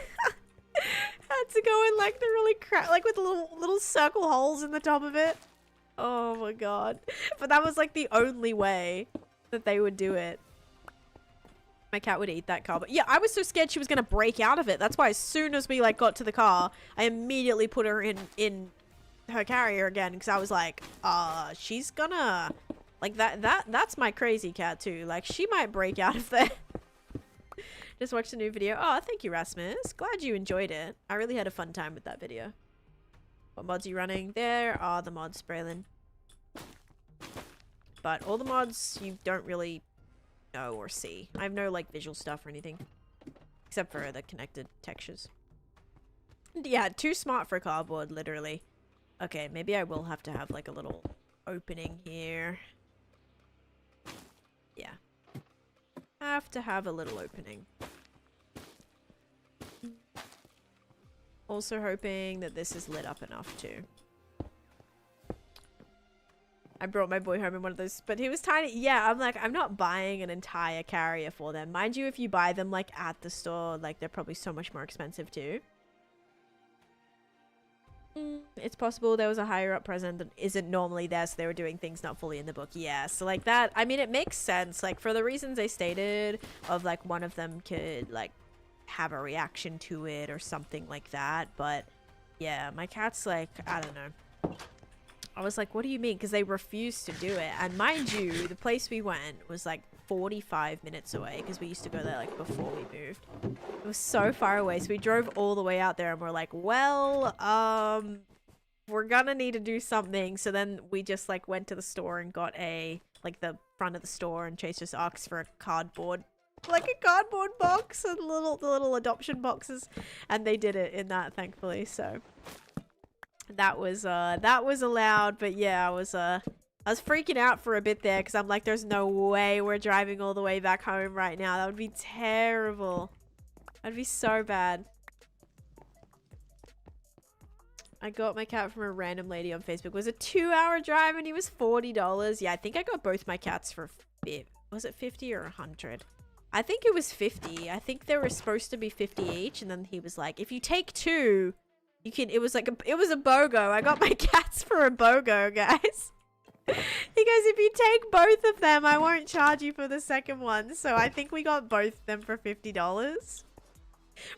had to go in, like, the really like, with little circle holes in the top of it. Oh my god. But that was, like, the only way that they would do it. My cat would eat that car. But yeah, I was so scared she was going to break out of it. That's why as soon as we, like, got to the car, I immediately put her in her carrier again. Because I was like, she's gonna... Like, that's my crazy cat, too. Like, she might break out of there. Just watched a new video. Oh, thank you, Rasmus. Glad you enjoyed it. I really had a fun time with that video. What mods are you running? There are the mods, Braylon. But all the mods you don't really know or see. I have no, like, visual stuff or anything. Except for the connected textures. Yeah, too smart for cardboard, literally. Okay, maybe I will have to have, like, a little opening here. Yeah. Have to have a little opening. Also hoping that this is lit up enough too. I brought my boy home in one of those, but he was tiny. Yeah, I'm like, I'm not buying an entire carrier for them. Mind you, if you buy them like at the store, like they're probably so much more expensive too. It's possible there was a higher up present that isn't normally there, so they were doing things not fully in the book. Yeah, so like that, I mean, it makes sense. Like for the reasons they stated of like one of them could like have a reaction to it or something like that. But yeah, my cat's like, I don't know. I was like, what do you mean? Because they refused to do it. And mind you, the place we went was like 45 minutes away because we used to go there like before we moved. It was so far away, so we drove all the way out there and we're like, well, we're gonna need to do something. So then we just like went to the store and got like the front of the store, and Chase just asked for a cardboard box and the little adoption boxes, and they did it in that, thankfully. So that was allowed. But yeah, I was freaking out for a bit there because I'm like, there's no way we're driving all the way back home right now. That would be terrible. That'd be so bad. I got my cat from a random lady on Facebook. It was a 2-hour drive and he was $40. Yeah, I think I got both my cats for, was it 50 or 100? I think it was 50. I think they were supposed to be 50 each, and then he was like, if you take 2, you can, it was like it was a BOGO. I got my cats for a BOGO, guys. He goes, if you take both of them, I won't charge you for the second one. So I think we got both of them for $50.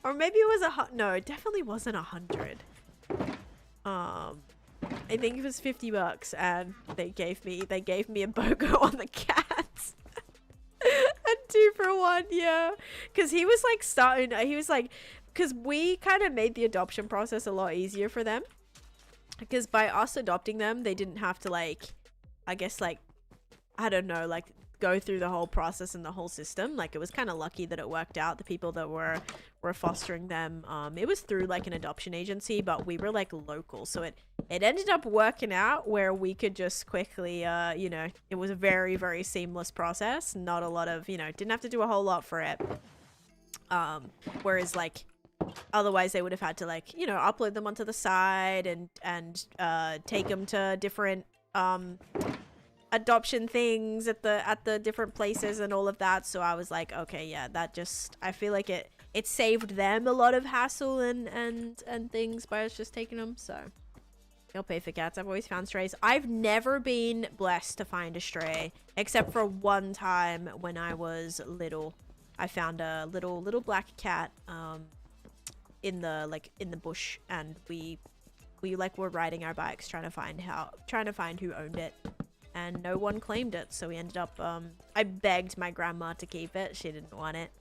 Or maybe it was no, it definitely wasn't 100. I think it was $50, and they gave me a BOGO on the cats. And 2 for 1, yeah. Because he was like because we kind of made the adoption process a lot easier for them. Because by us adopting them, they didn't have to like, I guess like, I don't know, like go through the whole process and the whole system. Like it was kind of lucky that it worked out. The people that were fostering them, it was through like an adoption agency, but we were like local, so it ended up working out where we could just quickly you know, it was a very, very seamless process. Not a lot of, you know, didn't have to do a whole lot for it. Whereas like otherwise they would have had to like, you know, upload them onto the side and take them to different adoption things at the different places and all of that. So I was like, okay, yeah, that just, I feel like it saved them a lot of hassle and things by us just taking them. So they'll pay for cats. I've always found strays. I've never been blessed to find a stray, except for one time when I was little. I found a little black cat in the bush, and we like were riding our bikes trying to find who owned it. and no one claimed it. So we ended up, I begged my grandma to keep it. She didn't want it.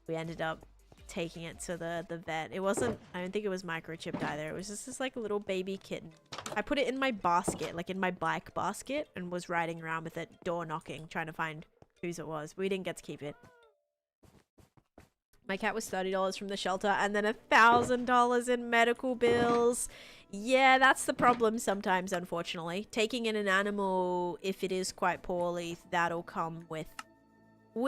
We ended up taking it to the vet. It wasn't, I don't think it was microchipped either. It was just this like little baby kitten. I put it in my basket, like in my bike basket, and was riding around with it, door knocking, trying to find whose it was. We didn't get to keep it. My cat was $30 from the shelter and then $1,000 in medical bills. Yeah, that's the problem sometimes, unfortunately. Taking in an animal, if it is quite poorly, that'll come with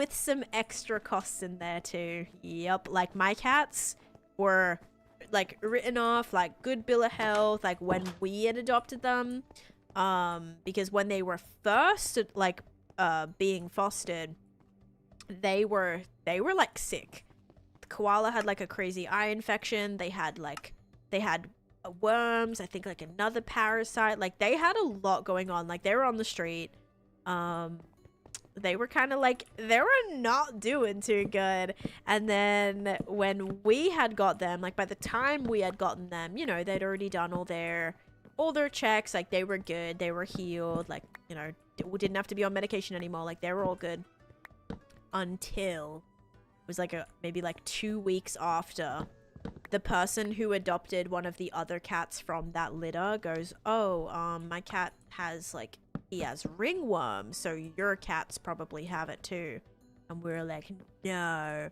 some extra costs in there too. Yep, like my cats were like written off, like good bill of health, like when we had adopted them. Because when they were first like being fostered, they were like sick. Koala had like a crazy eye infection. They had worms, I think like another parasite. Like they had a lot going on. Like they were on the street. They were kind of like, they were not doing too good. And then when we had got them, like by the time we had gotten them, you know, they'd already done all their checks. Like they were good, they were healed, like, you know, we didn't have to be on medication anymore. Like they were all good until was like maybe like 2 weeks after, the person who adopted one of the other cats from that litter goes, oh, my cat has like, he has ringworm, so your cats probably have it too. And we were like, no.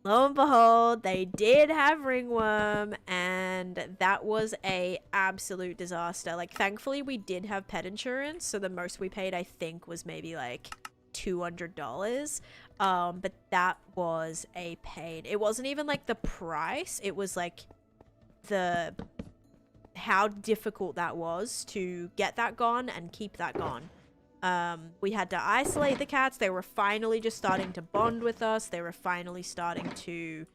Lo and behold, they did have ringworm, and that was a absolute disaster. Like thankfully we did have pet insurance, so the most we paid I think was maybe like $200. But that was a pain. It wasn't even like the price, it was like how difficult that was to get that gone and keep that gone. We had to isolate the cats. They were finally just starting to bond with us. They were finally starting to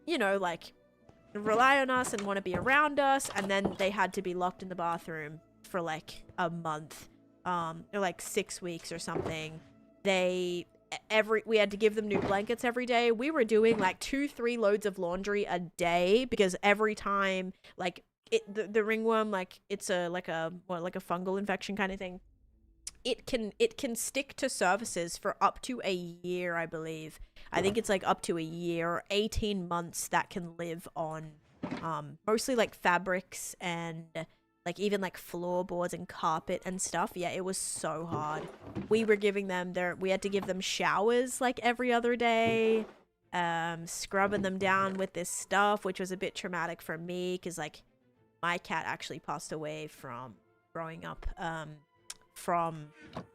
you know, like rely on us and want to be around us. And then they had to be locked in the bathroom for like a month, or like 6 weeks or something. We had to give them new blankets every day. We were doing like 2-3 loads of laundry a day because every time like the ringworm, like it's like a fungal infection kind of thing. It can stick to surfaces for up to a year, I believe. I think it's like up to a year or 18 months that can live on mostly like fabrics and like even like floorboards and carpet and stuff. Yeah, it was so hard. We were giving them we had to give them showers like every other day, scrubbing them down with this stuff, which was a bit traumatic for me because like my cat actually passed away from growing up from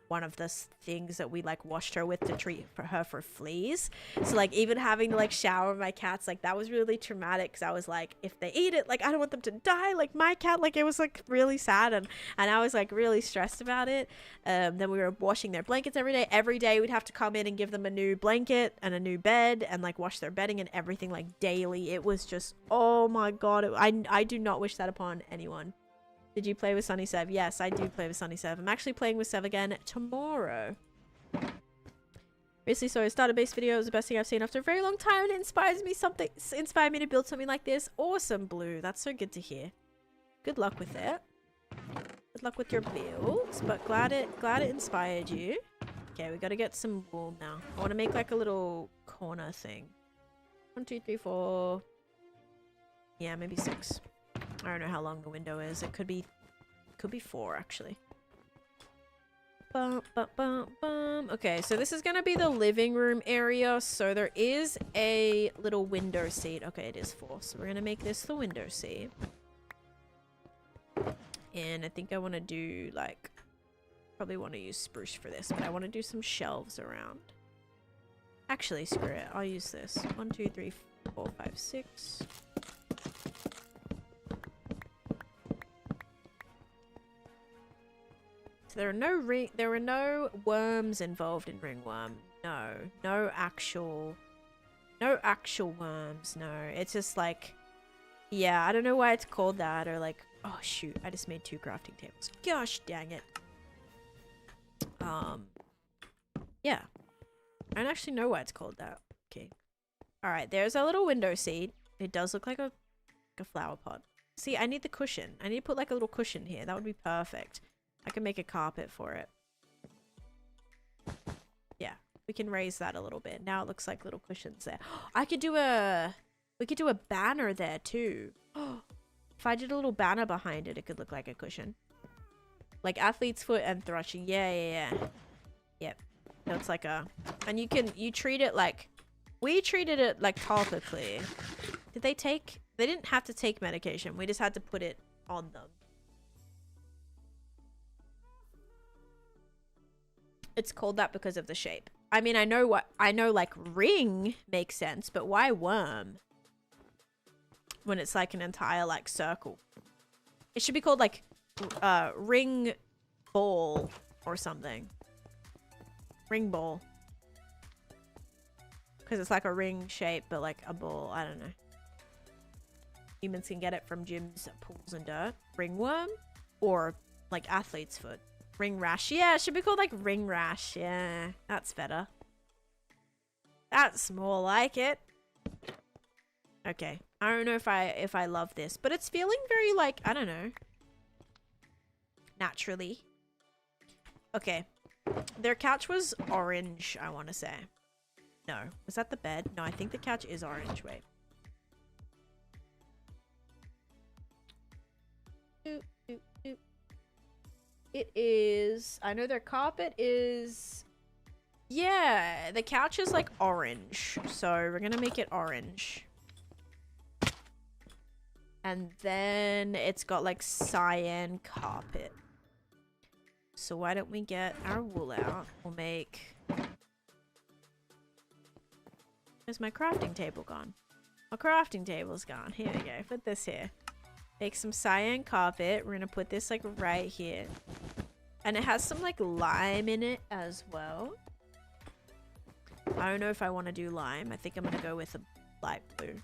one of the things that we like washed her with to treat her for fleas. So like even having to like shower my cats, like that was really traumatic because I was like, if they eat it, like I don't want them to die like my cat. Like it was like really sad, and I was like really stressed about it. Then we were washing their blankets every day we'd have to come in and give them a new blanket and a new bed and like wash their bedding and everything like daily. It was just, oh my god, I do not wish that upon anyone. Did you play with Sunny Sev? Yes, I do play with Sunny Sev. I'm actually playing with Sev again tomorrow. Seriously, so a starter base video is the best thing I've seen after a very long time, and it inspired me to build something like this. Awesome, Blue. That's so good to hear. Good luck with it. Good luck with your builds, but glad it inspired you. Okay, we gotta get some wool now. I want to make like a little corner thing. 1, 2, 3, 4. Yeah, maybe 6. I don't know how long the window is. It could be 4 actually. Bum, bum, bum, bum. Okay, so this is gonna be the living room area. So there is a little window seat. Okay, it is 4. So we're gonna make this the window seat. And I think I want to do like, probably want to use spruce for this, but I want to do some shelves around. Actually, screw it. I'll use this. 1, 2, 3, 4, 5, 6. There were no worms involved in ringworm. No actual worms. No, it's just like, yeah, I don't know why it's called that, or like, oh shoot, I just made 2 crafting tables. Gosh dang it. Yeah, I don't actually know why it's called that. Okay, all right, there's a little window seat. It does look like a flower pot. See, I need the cushion. I need to put like a little cushion here. That would be perfect. I can make a carpet for it. Yeah, we can raise that a little bit. Now it looks like little cushions there. I could do a... We could do a banner there too. If I did a little banner behind it, it could look like a cushion. Like athlete's foot and thrushy. Yeah. Yep. So it's like a... And you treat it like... We treated it like topically. Did they take... They didn't have to take medication. We just had to put it on them. It's called that because of the shape. I mean, I know like ring makes sense, but why worm? When it's like an entire like circle. It should be called like ring ball or something. Ring ball. Because it's like a ring shape, but like a ball. I don't know. Humans can get it from gyms, pools, and dirt. Ringworm? Or like athlete's foot. Ring rash. Yeah, it should be called like ring rash. Yeah, that's better. That's more like it. Okay. I don't know if I love this, but it's feeling very like, I don't know. Naturally. Okay. Their couch was orange, I want to say. No. Was that the bed? No, I think the couch is orange. Wait. It is... I know their carpet is... Yeah, the couch is like orange. So we're gonna make it orange. And then it's got like cyan carpet. So why don't we get our wool out? We'll make... Where's my crafting table gone? My crafting table's gone. Here we go. Put this here. Make some cyan carpet. We're gonna put this like right here. And it has some like lime in it as well. I don't know if I want to do lime. I think I'm gonna go with a light blue.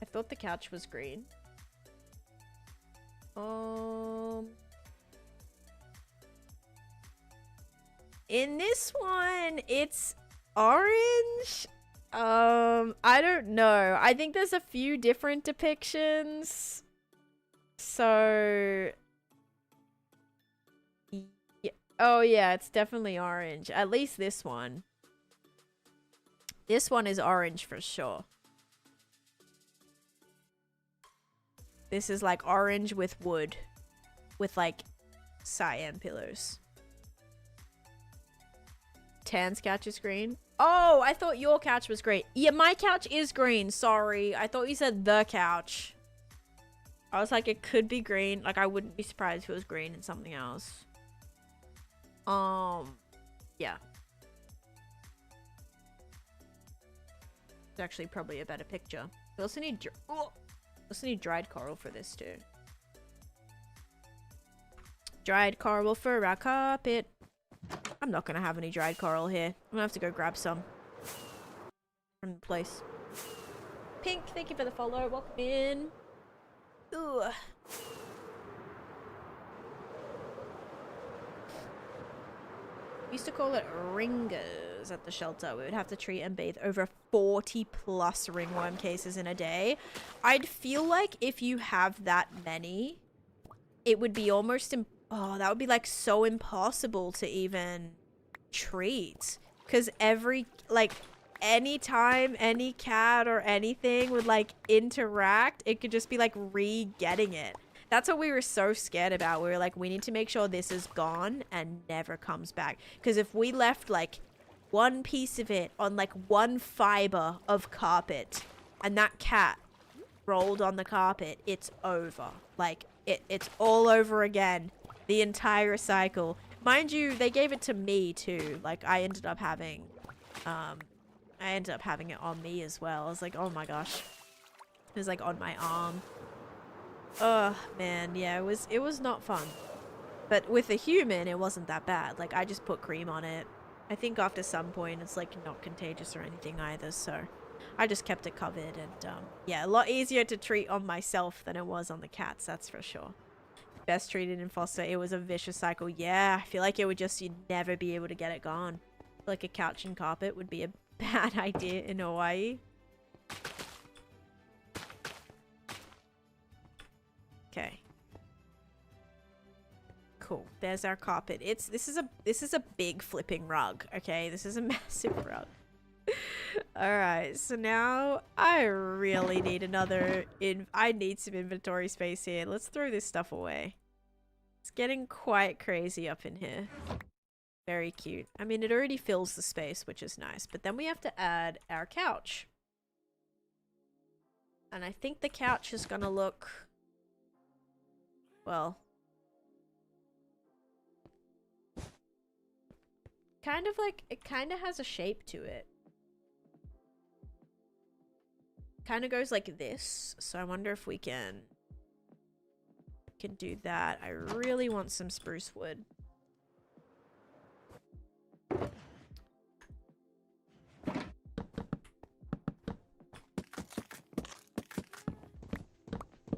I thought the couch was green. In this one, it's orange. I don't know. I think there's a few different depictions. So... Yeah. Oh yeah, it's definitely orange. At least this one. This one is orange for sure. This is like orange with wood. With like cyan pillows. Tan's couch is green. Oh, I thought your couch was green. Yeah, my couch is green. Sorry. I thought you said the couch. I was like, it could be green. Like, I wouldn't be surprised if it was green and something else. Yeah. It's actually probably a better picture. We also need dried coral for this too. Dried coral for our carpet. I'm not gonna have any dried coral here. I'm gonna have to go grab some from the place. Pink, thank you for the follow. Welcome in. Ooh. We used to call it ringers at the shelter. We would have to treat and bathe over 40 plus ringworm cases in a day. I'd feel like if you have that many, it would be almost oh, that would be like so impossible to even treat. Because anytime any cat or anything would like interact, it could just be like re-getting it. That's what we were so scared about. We were like, we need to make sure this is gone and never comes back. Because if we left like one piece of it on like one fiber of carpet and that cat rolled on the carpet, it's over. Like it's all over again. The entire cycle. Mind you, they gave it to me too. Like I ended up having it on me as well. I was like, oh my gosh. It was like on my arm. Oh man, yeah, it was not fun. But with a human, it wasn't that bad. Like I just put cream on it. I think after some point it's like not contagious or anything either, so I just kept it covered. And yeah, a lot easier to treat on myself than it was on the cats, that's for sure. Best treated in foster, it was a vicious cycle. Yeah, I feel like it would just, you'd never be able to get it gone. Like a couch and carpet would be a bad idea in Hawaii. cool. There's our carpet. This is a big flipping rug, okay? This is a massive rug. Alright, so now I really need I need some inventory space here. Let's throw this stuff away. It's getting quite crazy up in here. Very cute. I mean, it already fills the space, which is nice. But then we have to add our couch. And I think the couch is gonna look... well... kind of like... it kind of has a shape to it. Kind of goes like this. So I wonder if we can do that. I really want some spruce wood.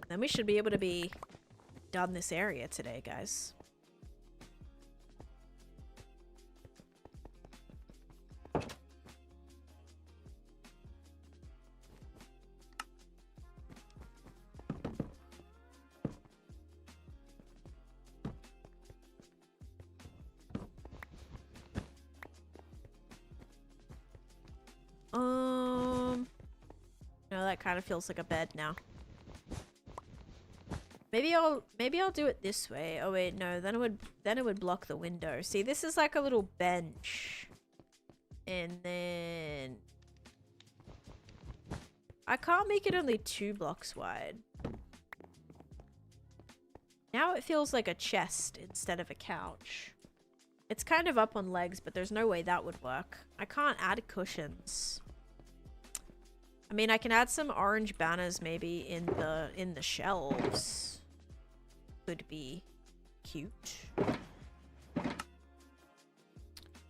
Then we should be able to be done this area today, guys. No, that kind of feels like a bed now. Maybe I'll do it this way. Oh wait, no, then it would block the window. See, this is like a little bench. And then I can't make it only 2 blocks wide. Now it feels like a chest instead of a couch. It's kind of up on legs, but there's no way that would work. I can't add cushions. I mean, I can add some orange banners maybe in the shelves. Could be cute.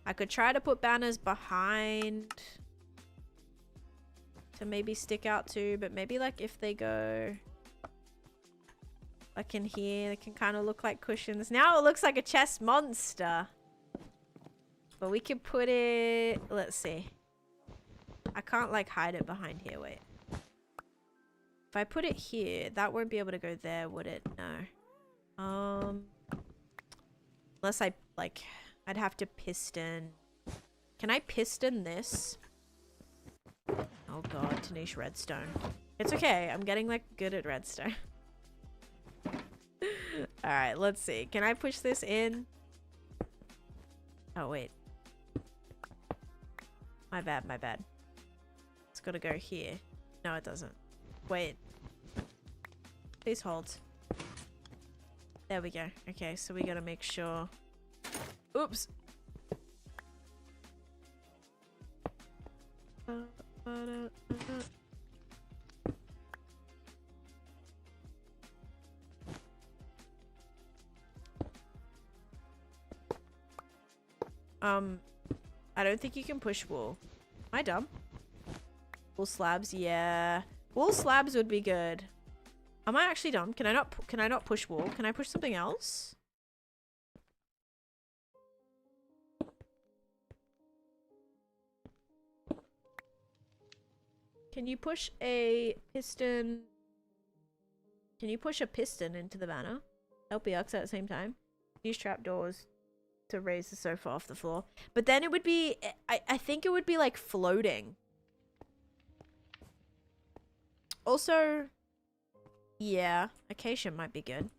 I could try to put banners behind to maybe stick out too, but maybe like if they go like in here, they can kind of look like cushions. Now it looks like a chest monster. But we could put it, let's see. I can't like hide it behind here, wait. If I put it here, that won't be able to go there, would it? No. Unless I like, I'd have to piston. Can I piston this? Oh god, Taneesha redstone. It's okay, I'm getting like good at redstone. Alright, let's see. Can I push this in? Oh wait. My bad, my bad. It's gotta go here. No, it doesn't. Wait. Please hold. There we go. Okay, so we gotta make sure. Oops. I don't think you can push wool. Am I dumb? Wool slabs, yeah. Wool slabs would be good. Am I actually dumb? Can I not push wool? Can I push something else? Can you push a piston? Can you push a piston into the banner? LPX at the same time. Use trapdoors to raise the sofa off the floor. But then it would be, I think it would be like floating. Also, yeah, acacia might be good.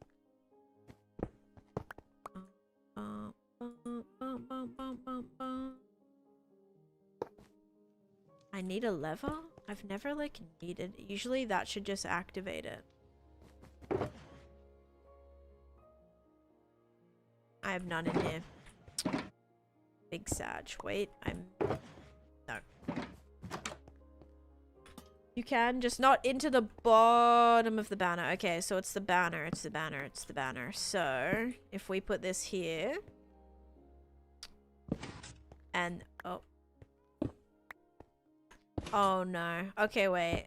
I need a lever? I've never like needed, usually that should just activate it. I have none in here. Big Sag. Wait, no. You can, just not into the bottom of the banner. Okay, so it's the banner, it's the banner, it's the banner. So, if we put this here. And, oh. Oh no. Okay, wait.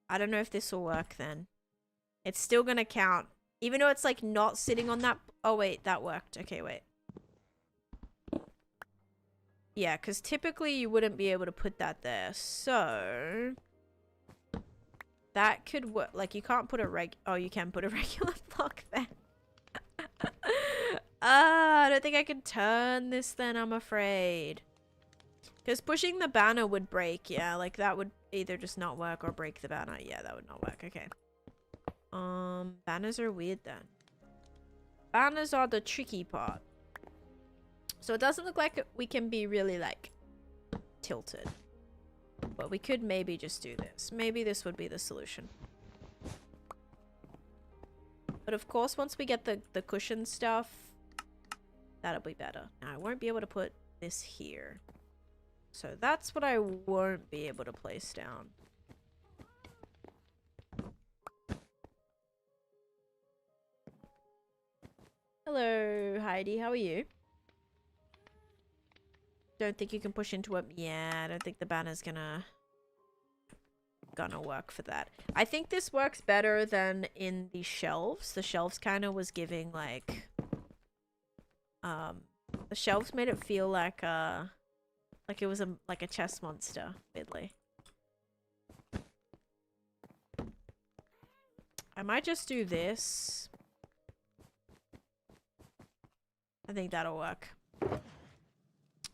I don't know if this will work then. It's still gonna count. Even though it's like not sitting on that. Oh wait, that worked. Okay, wait. Yeah, because typically you wouldn't be able to put that there. So that could work. Like you can't put a oh, you can put a regular block there. I don't think I can turn this then, I'm afraid. Because pushing the banner would break, yeah. Like, that would either just not work or break the banner. Yeah, that would not work. Okay. Banners are weird then. Banners are the tricky part. So it doesn't look like we can be really, like, tilted. But we could maybe just do this. Maybe this would be the solution. But of course, once we get the cushion stuff, that'll be better. Now, I won't be able to put this here. So that's what I won't be able to place down. Hello, Heidi. How are you? Don't think you can push into it. Yeah, I don't think the banner's gonna work for that. I think this works better than in the shelves. The shelves kind of was giving like the shelves made it feel like it was like a chess monster, weirdly. I might just do this. I think that'll work.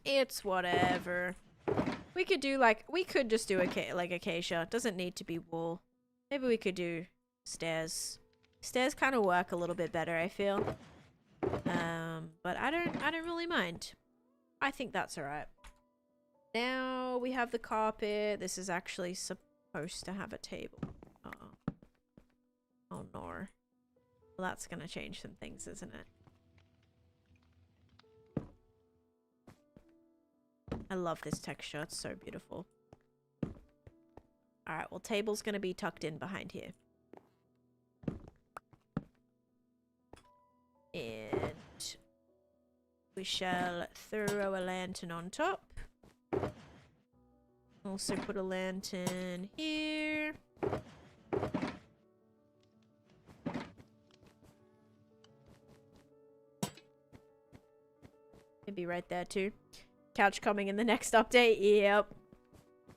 It's whatever. We could do like, we could just do like acacia. It doesn't need to be wool. Maybe we could do stairs. Stairs kind of work a little bit better, I feel. But I don't really mind. I think that's alright. Now we have the carpet. This is actually supposed to have a table. Uh-oh. Oh no. Well, that's gonna change some things, isn't it? I love this texture. It's so beautiful. Alright, well, table's gonna be tucked in behind here. And we shall throw a lantern on top. Also put a lantern here. Maybe right there too. Couch coming in the next update. Yep.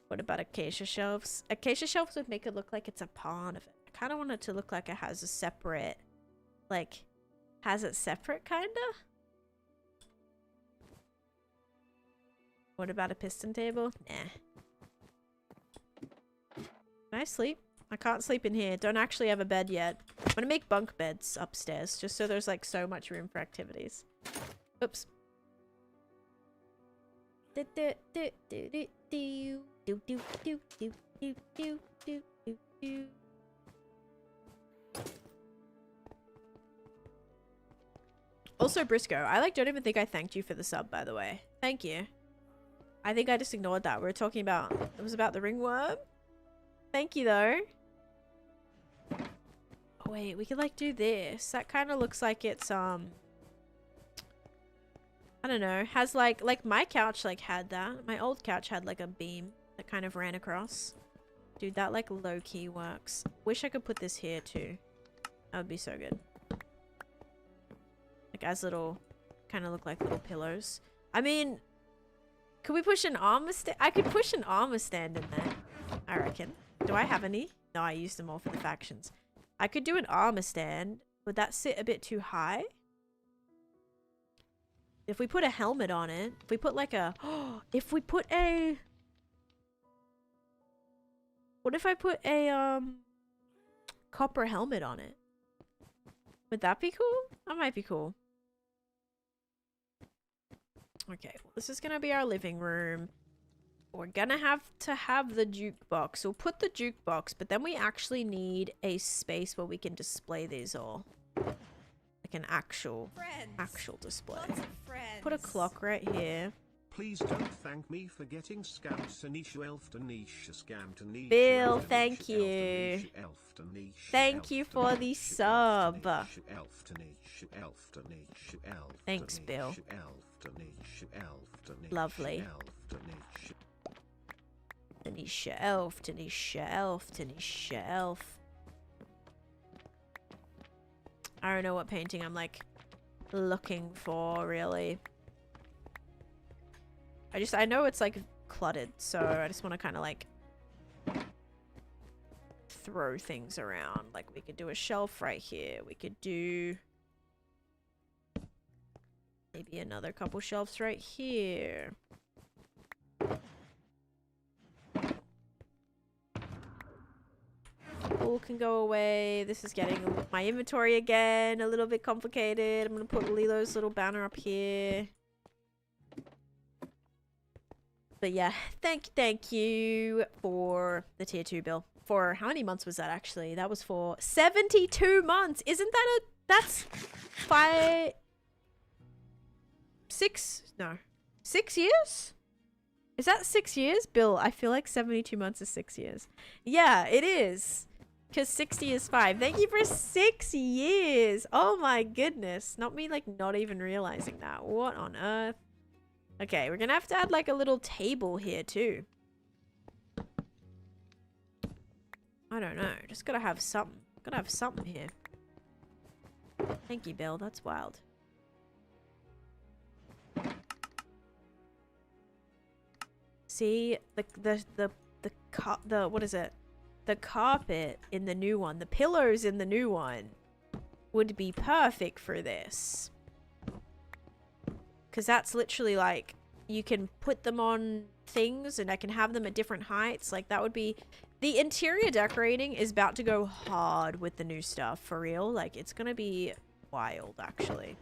What about acacia shelves? Acacia shelves would make it look like it's a part of it. I kind of want it to look like it has a separate, like, has it separate, kinda? What about a piston table? Nah. Can I sleep? I can't sleep in here. Don't actually have a bed yet. I'm gonna make bunk beds upstairs, just so there's, like, so much room for activities. Oops. Also, Briscoe, I don't even think I thanked you for the sub, by the way. Thank you. I think I just ignored that. We were talking about, it was about the ringworm. Thank you, though. Oh, wait, we could, like, do this. That kind of looks like it's, I don't know, has like my couch like had that. My old couch had like a beam that kind of ran across. Dude, that like low-key works. Wish I could put this here too. That would be so good. Like as little, kind of look like little pillows. I mean, could we push an armor stand? I could push an armor stand in there, I reckon. Do I have any? No, I used them all for the factions. I could do an armor stand. Would that sit a bit too high? If we put a helmet on it, if we put like a, if we put a, what if I put a, copper helmet on it? Would that be cool? That might be cool. Okay, well, this is gonna be our living room. We're gonna have to have the jukebox. We'll put the jukebox, but then we actually need a space where we can display these all. Like an actual display. Put a clock right here. Please don't thank me for getting scammed. Taneesha elf Taneesha scam Taneesha. Bill, thank you. Thank you for the sub. Thanks, Bill. Lovely. Taneesha elf, Taneesha elf, Taneesha elf. I don't know what painting I'm like looking for really. I know it's like cluttered, so I just want to kind of like throw things around. Like we could do a shelf right here. We could do Maybe another couple shelves right here. All can go away. This is getting my inventory again a little bit complicated. I'm gonna put Lilo's little banner up here. But yeah, thank you for the tier 2 bill. For how many months was that actually? That was for 72 months. Isn't that that's 6 years? Is that 6 years? Bill, I feel like 72 months is 6 years. Yeah, it is. Because 60 is 5. Thank you for 6 years. Oh my goodness. Not me like not even realizing that. What on earth? Okay, we're gonna have to add like a little table here too. I don't know. Just gotta have something. Gotta have something here. Thank you, Bill. That's wild. See the what is it? The carpet in the new one, the pillows in the new one would be perfect for this. Because that's literally like, you can put them on things and I can have them at different heights. Like that would be, the interior decorating is about to go hard with the new stuff, for real. Like it's gonna be wild actually.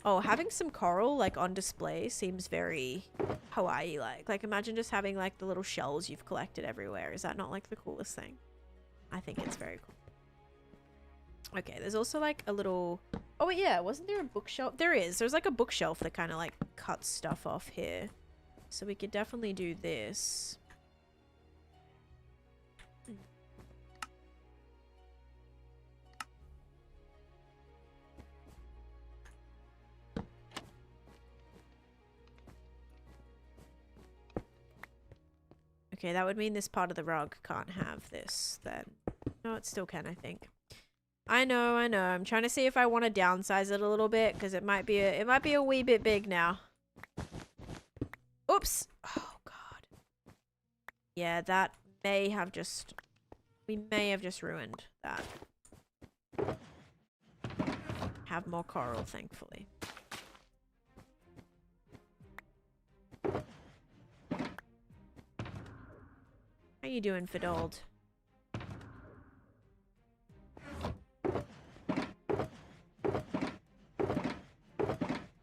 Oh, having some coral like on display seems very Hawaii-like. Like imagine just having like the little shells you've collected everywhere. Is that not like the coolest thing? I think it's very cool. Okay, there's also like a little... Oh wait, yeah, wasn't there a bookshelf? There is. There's like a bookshelf that kind of like cuts stuff off here. So we could definitely do this. Okay, that would mean this part of the rug can't have this then. No, it still can, I think. I know. I'm trying to see if I want to downsize it a little bit because it might be a wee bit big now. Oops. Oh god. Yeah, that may have just... We may have just ruined that. Have more coral, thankfully. How you doing, Fidold?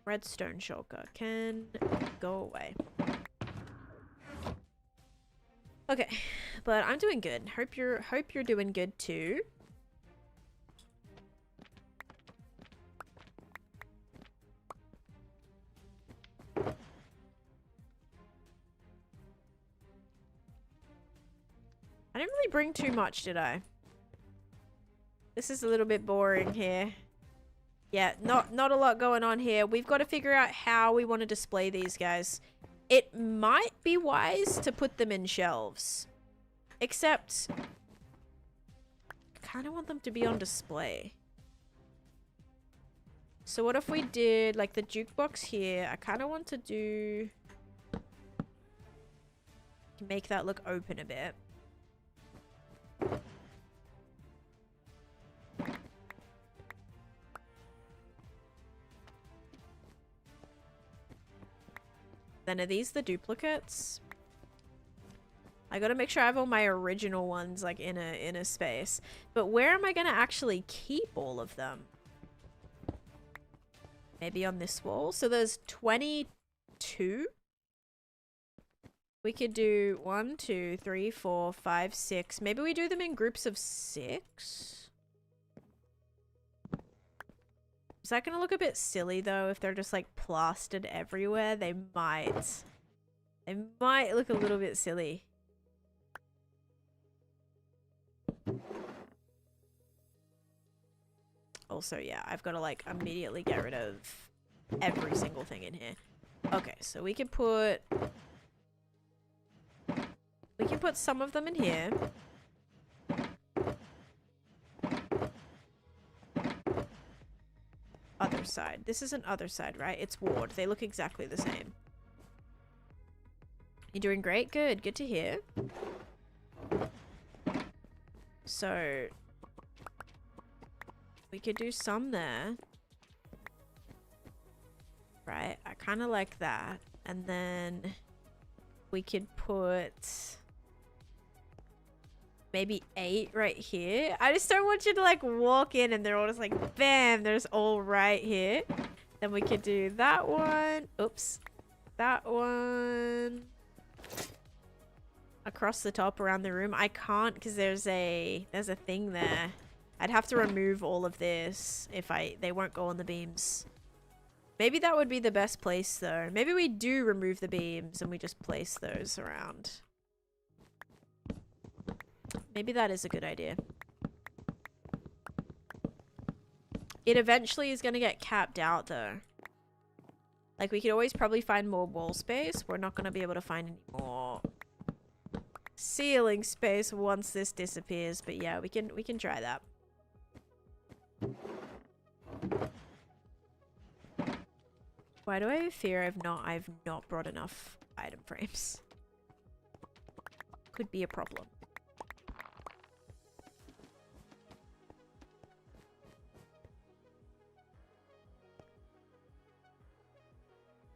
Redstone shulker can go away. Okay, but I'm doing good. Hope you're doing good too. I didn't really bring too much, did I? This is a little bit boring here. Yeah, not a lot going on here. We've got to figure out how we want to display these guys. It might be wise to put them in shelves. Except, I kind of want them to be on display. So what if we did, like, the jukebox here? I kind of want to do... Make that look open a bit. Then are these the duplicates? I gotta make sure I have all my original ones like in a space. But where am I gonna actually keep all of them? Maybe on this wall? So there's 22? We could do 1, 2, 3, 4, 5, 6. Maybe we do them in groups of 6? Is that gonna look a bit silly though if they're just like plastered everywhere? They might look a little bit silly. Also, yeah, I've got to like immediately get rid of every single thing in here. Okay, so we can put some of them in here. Other side. This isn't other side, right? It's ward. They look exactly the same. You're doing great? Good. Good to hear. So, we could do some there. Right, I kind of like that. And then we could put maybe 8 right here. I just don't want you to like walk in and they're all just like, bam, there's all right here. Then we could do that one. Oops. That one. Across the top around the room. I can't because there's a thing there. I'd have to remove all of this if they won't go on the beams. Maybe that would be the best place though. Maybe we do remove the beams and we just place those around. Maybe that is a good idea. It eventually is going to get capped out though. Like we could always probably find more wall space. We're not going to be able to find any more ceiling space once this disappears. But yeah, we can try that. Why do I have fear I've not brought enough item frames? Could be a problem.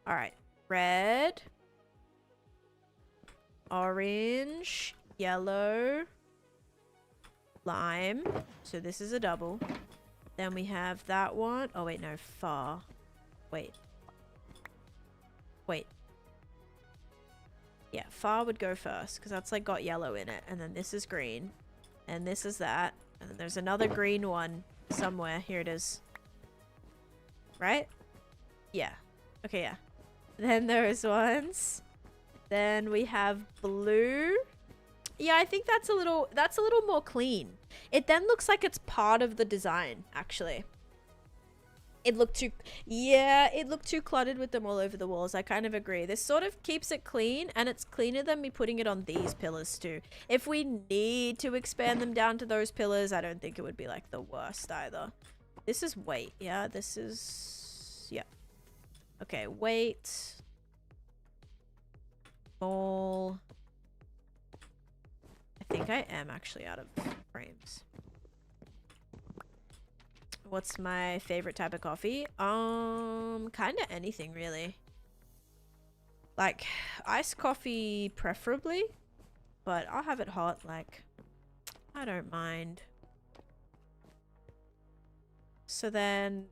Alright. Red. Orange. Yellow. Lime. So this is a double. Then we have that one. Oh wait, no. Far. Wait. Wait. Yeah, far would go first because that's like got yellow in it. And then this is green. And this is that. And then there's another green one somewhere. Here it is. Right? Yeah. Okay, yeah. Then those ones. Then we have blue. Yeah, I think that's a little more clean. It then looks like it's part of the design, actually. It looked too cluttered with them all over the walls. I kind of agree. This sort of keeps it clean, and it's cleaner than me putting it on these pillars too. If we need to expand them down to those pillars, I don't think it would be like the worst either. This is weight, yeah? This is... yeah. Okay, weight. Small. I think I am actually out of frames. What's my favorite type of coffee? Kind of anything really. Like iced coffee preferably, but I'll have it hot. Like, I don't mind. So then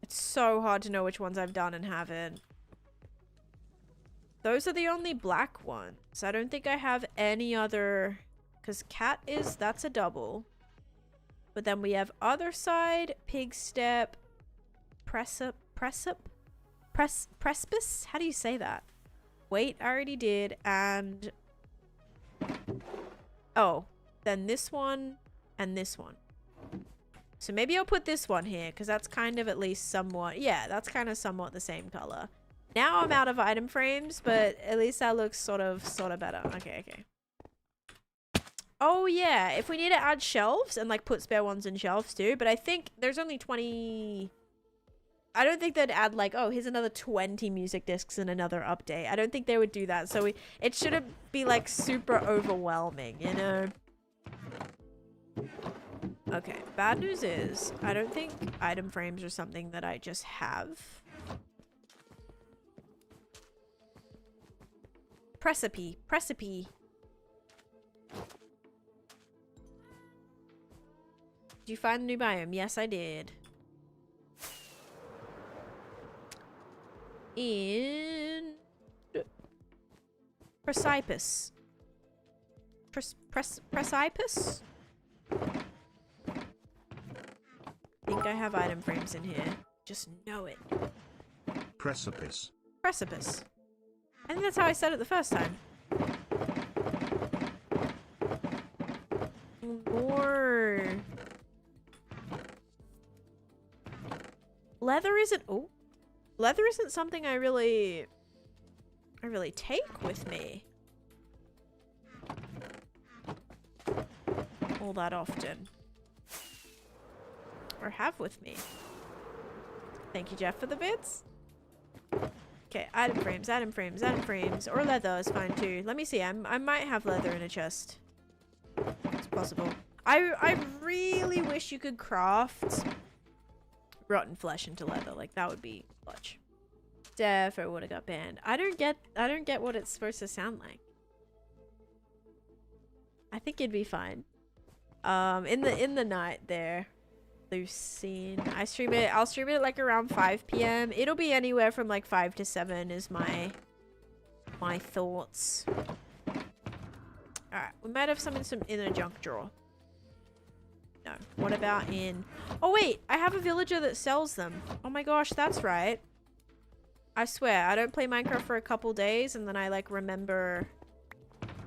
it's so hard to know which ones I've done and haven't. Those are the only black ones. I don't think I have any other, because cat is, that's a double. But then we have other side, pig step, precipice? How do you say that? Wait, I already did. And oh, then this one and this one. So maybe I'll put this one here because that's kind of at least somewhat, yeah, that's kind of somewhat the same color. Now I'm out of item frames, but at least that looks sort of better. Okay, okay. Oh yeah, if we need to add shelves and like put spare ones in shelves too, but I think there's only 20. I don't think they'd add like, oh, here's another 20 music discs and another update. I don't think they would do that. So it shouldn't be like super overwhelming, you know? Okay, bad news is I don't think item frames are something that I just have. Precipice. Did you find the new biome? Yes, I did. In Precipice. Precipice? I think I have item frames in here. Just know it. Precipice. Precipice. I think that's how I said it the first time. More. Leather isn't... oh. Leather isn't something I really take with me all that often. Or have with me. Thank you, Jeff, for the bits. Okay, item frames. Or leather is fine too. Let me see. I might have leather in a chest. It's possible. I really wish you could craft rotten flesh into leather. Like, that would be clutch. Defo would have got banned. I don't get what it's supposed to sound like. I think it'd be fine. In the night there. Lucine. I'll stream it at like around 5 p.m. It'll be anywhere from like 5 to 7 is my thoughts. Alright, we might have some in a junk drawer. No. What about in... Oh wait, I have a villager that sells them. Oh my gosh, that's right. I swear, I don't play Minecraft for a couple days and then I like remember...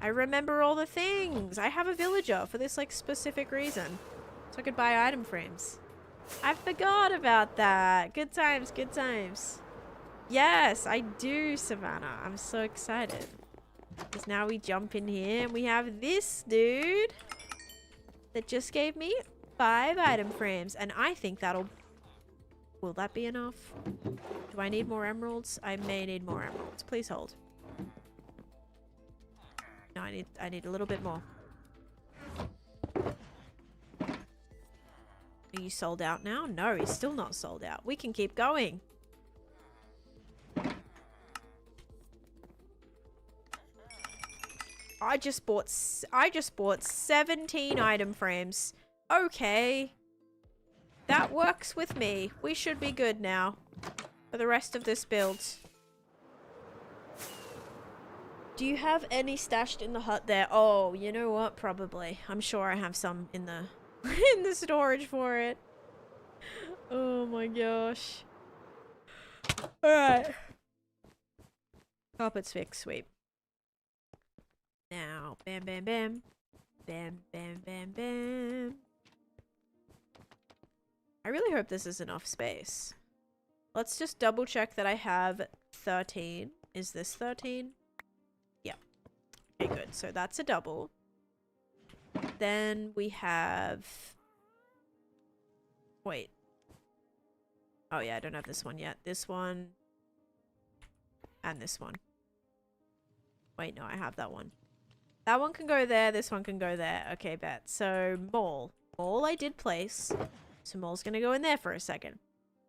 I remember all the things. I have a villager for this like specific reason. So I could buy item frames. I forgot about that. Good times, good times. Yes, I do, Savannah. I'm so excited. Because now we jump in here and we have this dude that just gave me 5 item frames. And I think that'll... Will that be enough? Do I need more emeralds? I may need more emeralds. Please hold. No, I need a little bit more. Are you sold out now? No, he's still not sold out. We can keep going. I just bought 17 item frames. Okay. That works with me. We should be good now for the rest of this build. Do you have any stashed in the hut there? Oh, you know what? Probably. I'm sure I have some in the in the storage for it. Oh my gosh. Alright. Carpet's fixed. Sweet. Now, bam, bam, bam. Bam, bam, bam, bam. I really hope this is enough space. Let's just double check that I have 13. Is this 13? Yeah. Okay, good. So that's a double. Then we have... Wait. Oh yeah, I don't have this one yet. This one. And this one. Wait, no, I have that one. That one can go there. This one can go there. Okay, bet. So, mall. Mall I did place. So mall's gonna go in there for a second.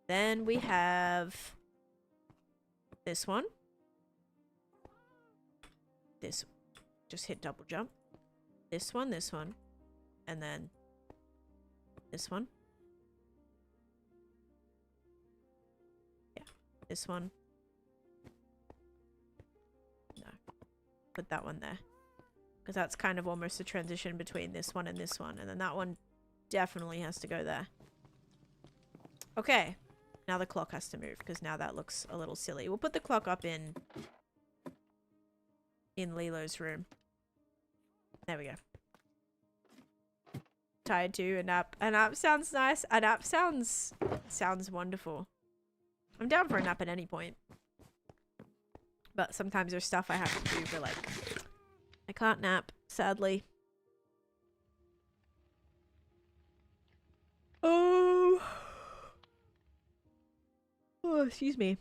Then we have this one. This. Just hit double jump. This one, and then this one. Yeah, this one. No. Put that one there. Because that's kind of almost a transition between this one, and then that one definitely has to go there. Okay. Now the clock has to move, because now that looks a little silly. We'll put the clock up in Lilo's room. There we go. Tired too. A nap sounds nice. A nap sounds wonderful. I'm down for a nap at any point. But sometimes there's stuff I have to do, but like, I can't nap, sadly. Oh, excuse me.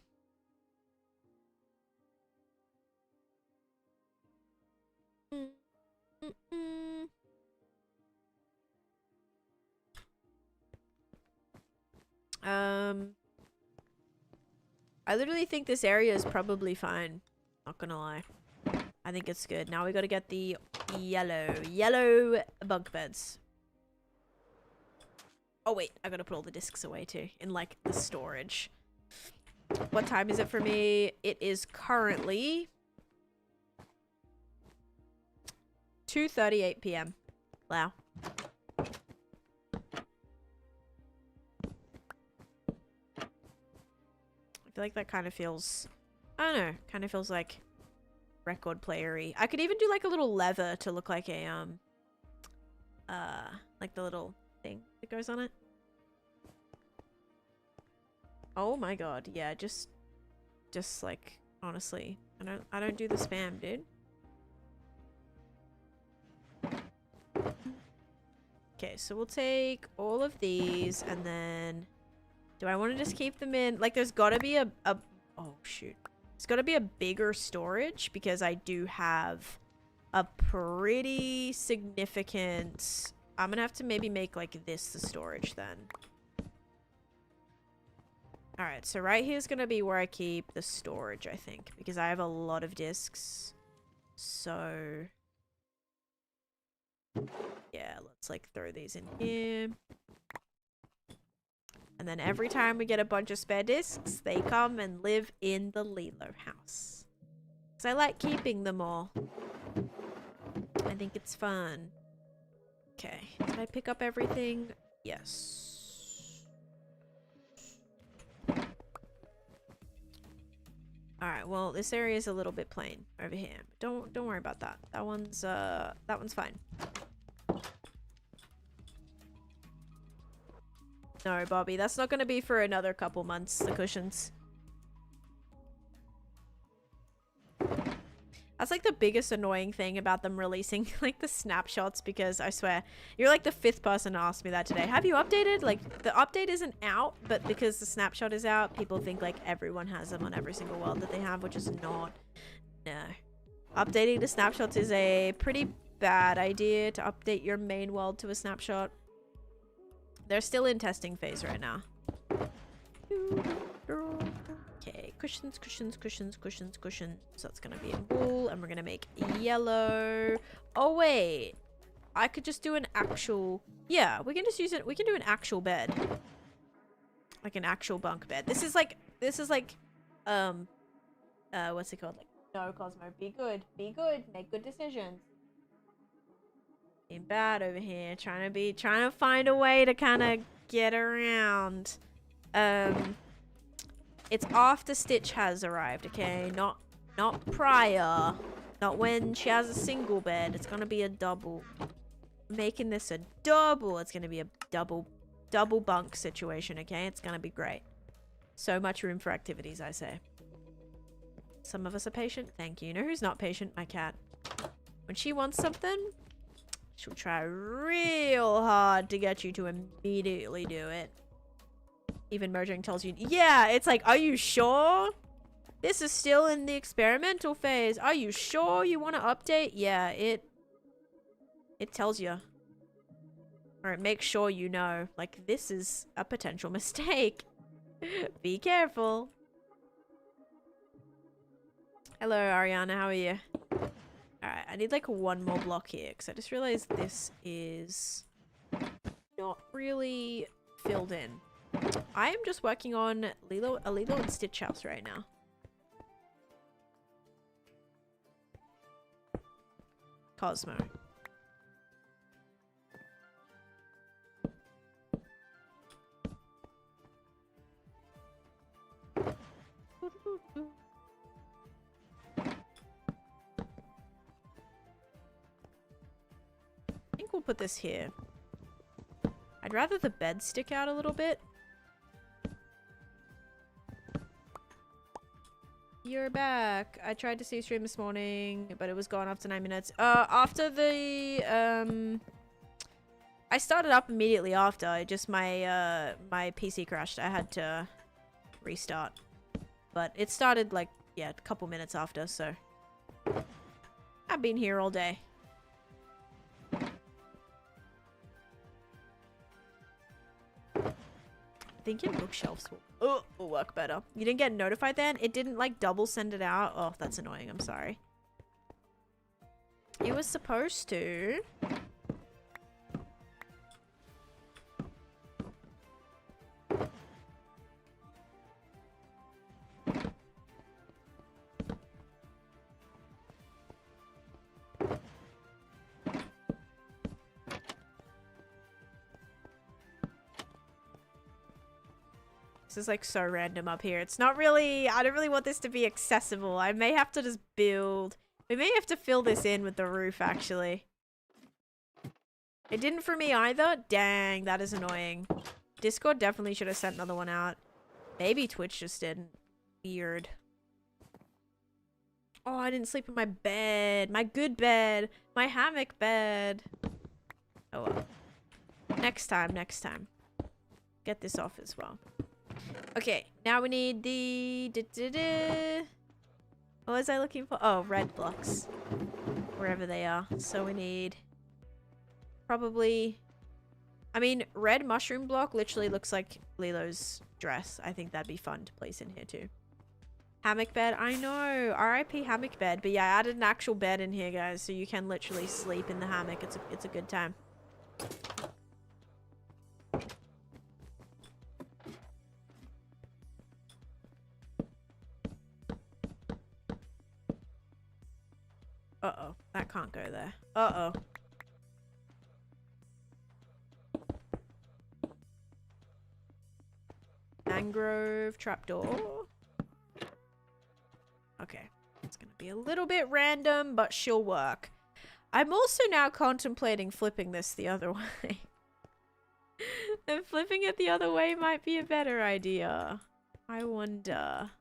I literally think this area is probably fine. Not gonna lie. I think it's good. Now we gotta get the yellow bunk beds. Oh wait, I gotta put all the discs away too, in like the storage. What time is it for me? It is currently 2:38 p.m. Wow. I feel like that kind of feels, I don't know, kind of feels like record player-y. I could even do like a little lever to look like a, like the little thing that goes on it. Oh my god, yeah, just like, honestly, I don't do the spam, dude. Okay, so we'll take all of these and then... Do I want to just keep them in? Like, there's gotta be a oh, shoot. There's gotta be a bigger storage because I do have a pretty significant... I'm gonna have to maybe make, like, this the storage then. Alright, so right here's gonna be where I keep the storage, I think. Because I have a lot of discs. So... yeah, let's like throw these in here. And then every time we get a bunch of spare discs, they come and live in the Lilo house. Because I like keeping them all. I think it's fun. Okay, did I pick up everything? Yes. Alright, well, this area is a little bit plain over here. Don't worry about that. That one's fine. No, Bobby, that's not gonna be for another couple months, the cushions. That's like the biggest annoying thing about them releasing like the snapshots, because I swear, you're like the 5th person to ask me that today. Have you updated? Like, the update isn't out, but because the snapshot is out, people think like everyone has them on every single world that they have, which is not. No. Updating the snapshots is a pretty bad idea, to update your main world to a snapshot. They're still in testing phase right now. Okay, cushions, cushions, cushions, cushions, cushions. So that's gonna be in wool, and we're gonna make yellow. Oh wait, I could just do an actual. Yeah, we can just use it. We can do an actual bed, like an actual bunk bed. This is like, what's it called? Like, no, Cosmo, be good, make good decisions. Being bad over here, trying to find a way to kind of get around. It's after Stitch has arrived, okay? Not prior. Not when she has a single bed. It's gonna be a double. Making this a double. It's gonna be a double bunk situation, okay? It's gonna be great. So much room for activities, I say. Some of us are patient. Thank you. You know who's not patient? My cat. When she wants something, she'll try real hard to get you to immediately do it. Even Mojang tells you, yeah, it's like, are you sure? This is still in the experimental phase. Are you sure you want to update? Yeah, it tells you. Or it makes sure you know. Like, this is a potential mistake. Be careful. Hello, Ariana. How are you? Alright, I need like one more block here, because I just realized this is not really filled in. I am just working on a Lilo and Stitch house right now. Cosmo. I think we'll put this here. I'd rather the bed stick out a little bit. You're back. I tried to see you stream this morning, but it was gone after 9 minutes. After the, I started up immediately after. I just, my PC crashed. I had to restart. But it started, like, yeah, a couple minutes after, so. I've been here all day. Thinking bookshelves will work better. You didn't get notified then? It didn't like double send it out? Oh, that's annoying. I'm sorry. It was supposed to. This is like so random up here. It's not really, I don't really want this to be accessible. I may have to just build. We may have to fill this in with the roof actually. It didn't for me either. Dang, that is annoying. Discord definitely should have sent another one out. Maybe Twitch just didn't. Weird. Oh, I didn't sleep in my bed. My good bed. My hammock bed. Oh well. Next time. Get this off as well. Okay, now we need the... What was I looking for? Oh, red blocks. Wherever they are. So we need... probably I mean, red mushroom block literally looks like Lilo's dress. I think that'd be fun to place in here too. Hammock bed. I know. RIP hammock bed. But yeah, I added an actual bed in here, guys. So you can literally sleep in the hammock. It's a good time. Uh-oh. That can't go there. Uh-oh. Mangrove trapdoor. Okay. It's gonna be a little bit random, but she'll work. I'm also now contemplating flipping this the other way. And flipping it the other way might be a better idea. I wonder.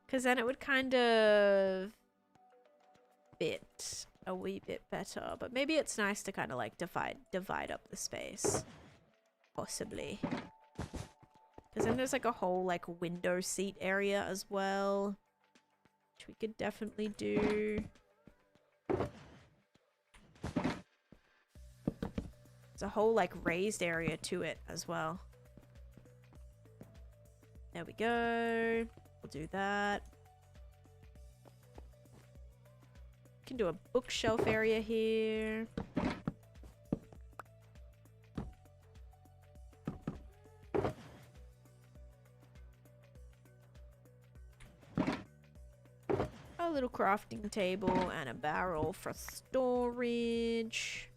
Because then it would kind of fit a wee bit better. But maybe it's nice to kind of like divide up the space. Possibly. Because then there's like a whole like window seat area as well. Which we could definitely do. There's a whole like raised area to it as well. There we go. We'll do that. Can do a bookshelf area here. A little crafting table and a barrel for storage.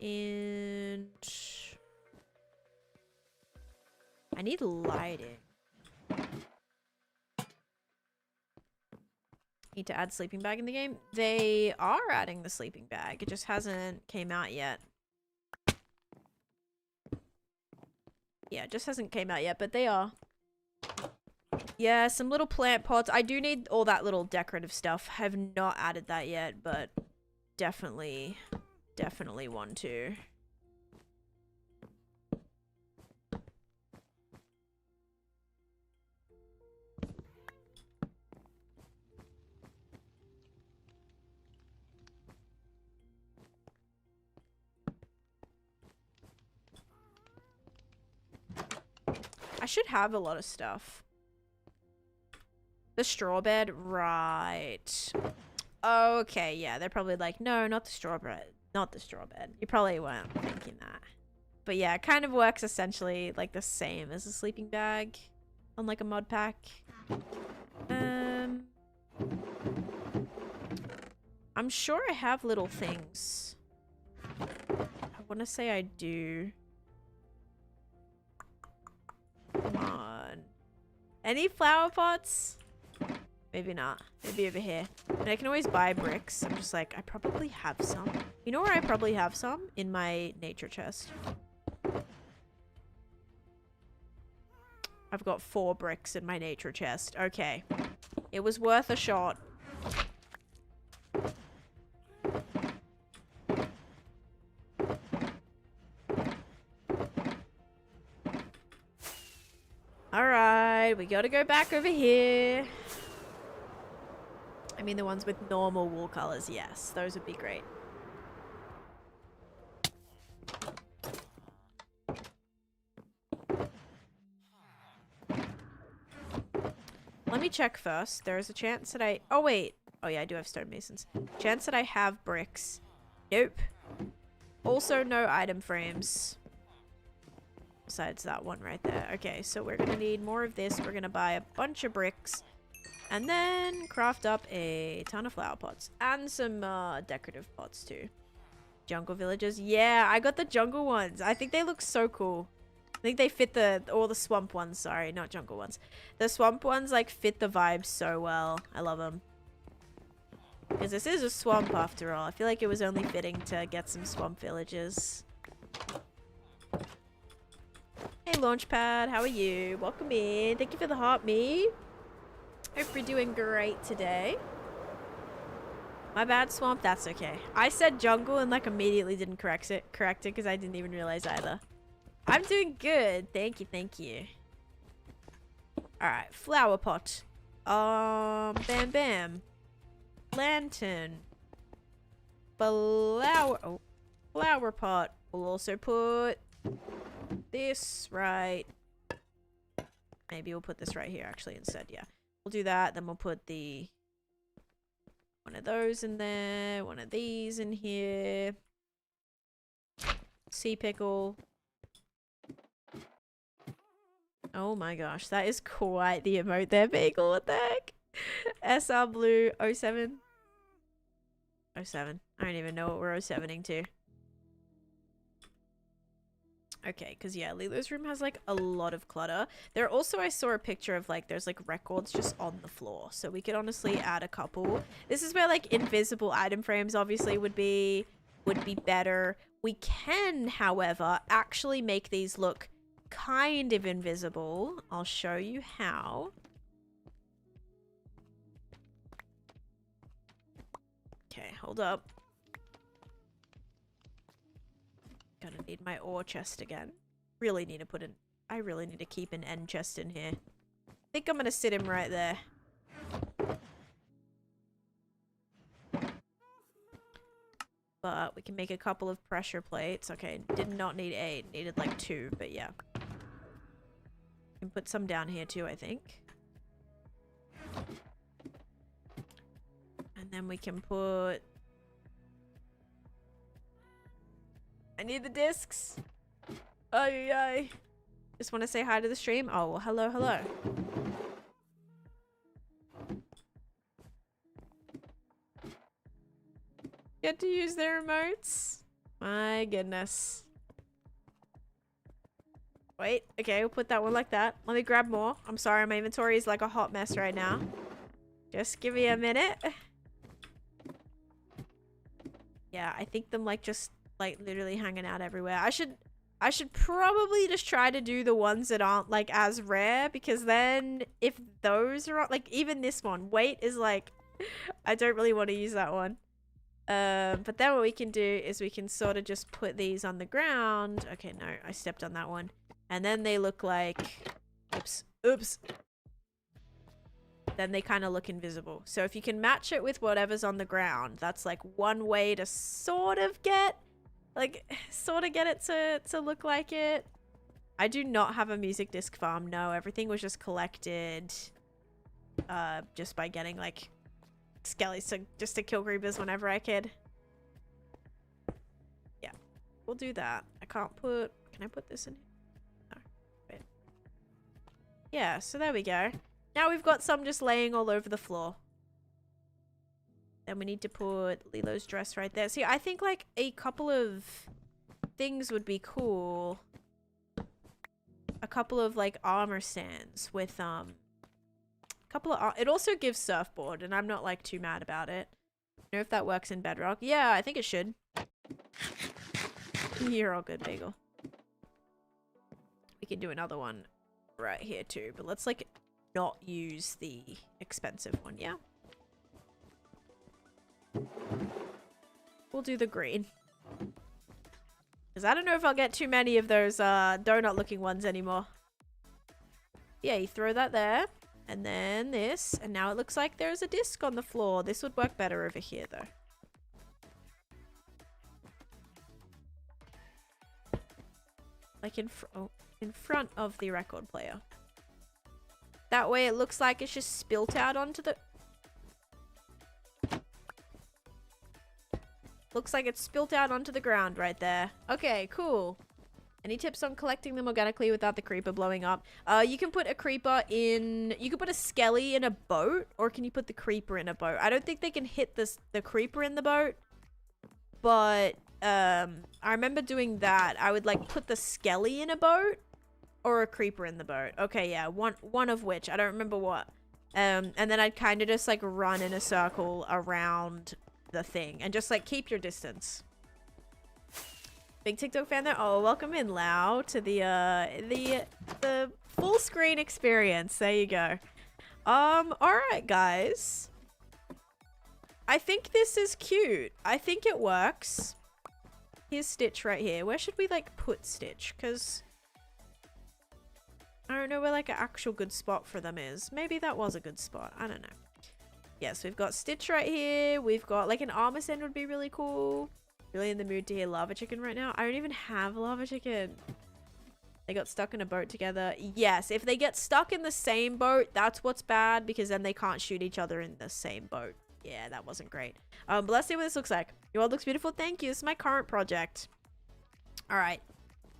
And I need lighting. Need to add sleeping bag in the game. They are adding the sleeping bag. It just hasn't came out yet. Yeah, it just hasn't came out yet, but they are. Yeah, some little plant pots. I do need all that little decorative stuff. I have not added that yet, but definitely want to. I should have a lot of stuff. The straw bed, right. Okay, yeah, they're probably like, no, not the straw bed. Not the straw bed. You probably weren't thinking that. But yeah, it kind of works essentially like the same as a sleeping bag on like a mod pack. I'm sure I have little things. I want to say I do. Come on. Any flower pots? Maybe not. Maybe over here. And I can always buy bricks. I'm just like, I probably have some. You know where I probably have some? In my nature chest. I've got 4 bricks in my nature chest. Okay. It was worth a shot. Alright, we gotta go back over here. I mean, the ones with normal wool colors, yes. Those would be great. Let me check first. There is a chance that I... Oh, wait. Oh, yeah, I do have stonemasons. Chance that I have bricks. Nope. Also, no item frames. Besides that one right there. Okay, so we're gonna need more of this. We're gonna buy a bunch of bricks. And then craft up a ton of flower pots. And some decorative pots too. Jungle villagers. Yeah, I got the jungle ones. I think they look so cool. I think they fit all the swamp ones. Sorry, not jungle ones. The swamp ones like fit the vibe so well. I love them. Because this is a swamp after all. I feel like it was only fitting to get some swamp villagers. Hey Launchpad, how are you? Welcome in. Thank you for the heart, me. Hope you're doing great today. My bad, swamp. That's okay. I said jungle and like immediately didn't correct it because I didn't even realize either. I'm doing good. Thank you, thank you. All right, flower pot. Bam, bam. lantern. Flower pot. We'll also put this right. Maybe we'll put this right here actually instead. Yeah, we'll do that. Then we'll put one of those in there. One of these in here. Sea pickle. Oh my gosh, that is quite the emote there, Bagel. What the heck? SR Blue 07. 07. I don't even know what we're 07ing to. Okay, because yeah, Lilo's room has like a lot of clutter. There also, I saw a picture of like, there's like records just on the floor. So we could honestly add a couple. This is where like invisible item frames obviously would be better. We can, however, actually make these look kind of invisible. I'll show you how. Okay, hold up. Gonna need my ore chest again. Really need to I really need to keep an end chest in here. I think I'm gonna sit him right there. But we can make a couple of pressure plates. Okay, did not need 8. Needed like 2, but yeah. We can put some down here too, I think. And then we can put... I need the discs. Ay. Just want to say hi to the stream. Oh, well, hello. Get to use their remotes. My goodness. Wait, okay, we'll put that one like that. Let me grab more. I'm sorry, my inventory is like a hot mess right now. Just give me a minute. Yeah, I think them like just like literally hanging out everywhere. I should probably just try to do the ones that aren't like as rare, because then if those are like, even this one, weight is like, I don't really want to use that one. But then what we can do is we can sort of just put these on the ground. Okay, no, I stepped on that one. And then they look like, oops. Then they kind of look invisible. So if you can match it with whatever's on the ground, that's like one way to sort of get it to look like it. I do not have a music disc farm. No, everything was just collected just by getting like skellies just to kill creepers whenever I could. Yeah, we'll do that. Can I put this in here? No, wait. Yeah, so there we go. Now we've got some just laying all over the floor. Then we need to put Lilo's dress right there. See, I think like a couple of things would be cool. A couple of like armor stands with it also gives surfboard, and I'm not like too mad about it. I don't know if that works in Bedrock. Yeah, I think it should. You're all good, Bagel. We can do another one right here too, but let's like not use the expensive one, yeah? We'll do the green. Because I don't know if I'll get too many of those donut looking ones anymore. Yeah, you throw that there. And then this. And now it looks like there's a disc on the floor. This would work better over here though. Like in front of the record player. That way it looks like it's just spilt out onto the... Looks like it's spilt out onto the ground right there. Okay, cool. Any tips on collecting them organically without the creeper blowing up? You can put a creeper in... You can put a skelly in a boat, or can you put the creeper in a boat? I don't think they can hit the creeper in the boat. But, I remember doing that. I would, like, put the skelly in a boat, or a creeper in the boat. Okay, yeah, one of which. I don't remember what. And then I'd kind of just, like, run in a circle around the thing. And just, like, keep your distance. Big TikTok fan there. Oh, welcome in, Lau, to the full screen experience. There you go. Alright, guys. I think this is cute. I think it works. Here's Stitch right here. Where should we, like, put Stitch? Because I don't know where, like, an actual good spot for them is. Maybe that was a good spot. I don't know. Yes, we've got Stitch right here. We've got like an armor send would be really cool. Really in the mood to hear lava chicken right now. I don't even have lava chicken. They got stuck in a boat together. Yes, if they get stuck in the same boat, that's what's bad, because then they can't shoot each other in the same boat. Yeah, that wasn't great. But let's see what this looks like. Your world looks beautiful. Thank you. This is my current project. All right.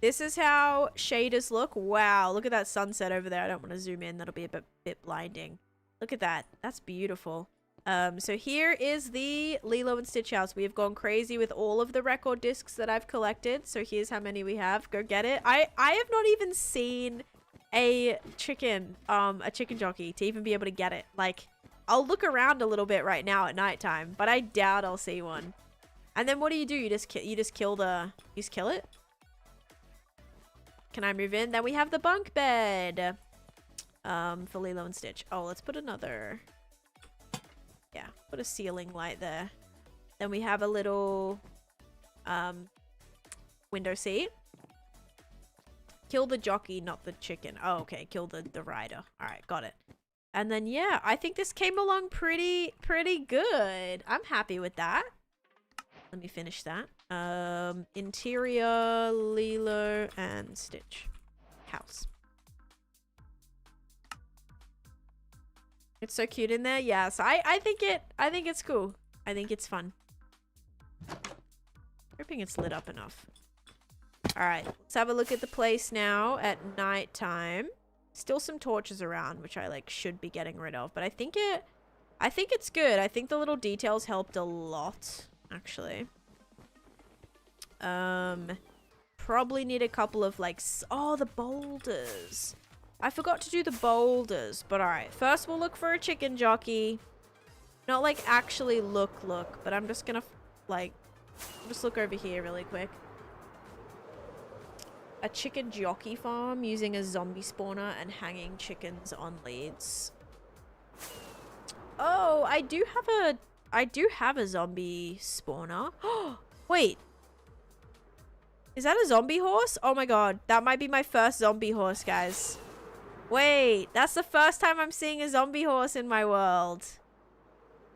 This is how shaders look. Wow, look at that sunset over there. I don't want to zoom in. That'll be a bit blinding. Look at that. That's beautiful. So here is the Lilo and Stitch house. We have gone crazy with all of the record discs that I've collected. So here's how many we have. Go get it. I have not even seen a chicken jockey to even be able to get it. Like, I'll look around a little bit right now at nighttime, but I doubt I'll see one. And then what do? You just kill it? Can I move in? Then we have the bunk bed. For Lilo and Stitch. Oh, let's put another... Yeah, put a ceiling light there. Then we have a little window seat. Kill the jockey, not the chicken. Oh, okay. Kill the rider. All right, got it. And then, yeah, I think this came along pretty good. I'm happy with that. Let me finish that. Interior, Lilo and Stitch house. It's so cute in there. Yes, I think it's cool. I think it's fun. Hoping it's lit up enough. All right, let's have a look at the place now at nighttime. Still some torches around, which I like should be getting rid of, but I think it's good. I think the little details helped a lot, actually. Probably need a couple of like, oh, the boulders. I forgot to do the boulders, but alright. First we'll look for a chicken jockey. Not like actually look, but I'm just gonna like, just look over here really quick. A chicken jockey farm using a zombie spawner and hanging chickens on leads. Oh, I do have a zombie spawner. Wait. Is that a zombie horse? Oh my god, that might be my first zombie horse, guys. Wait, that's the first time I'm seeing a zombie horse in my world.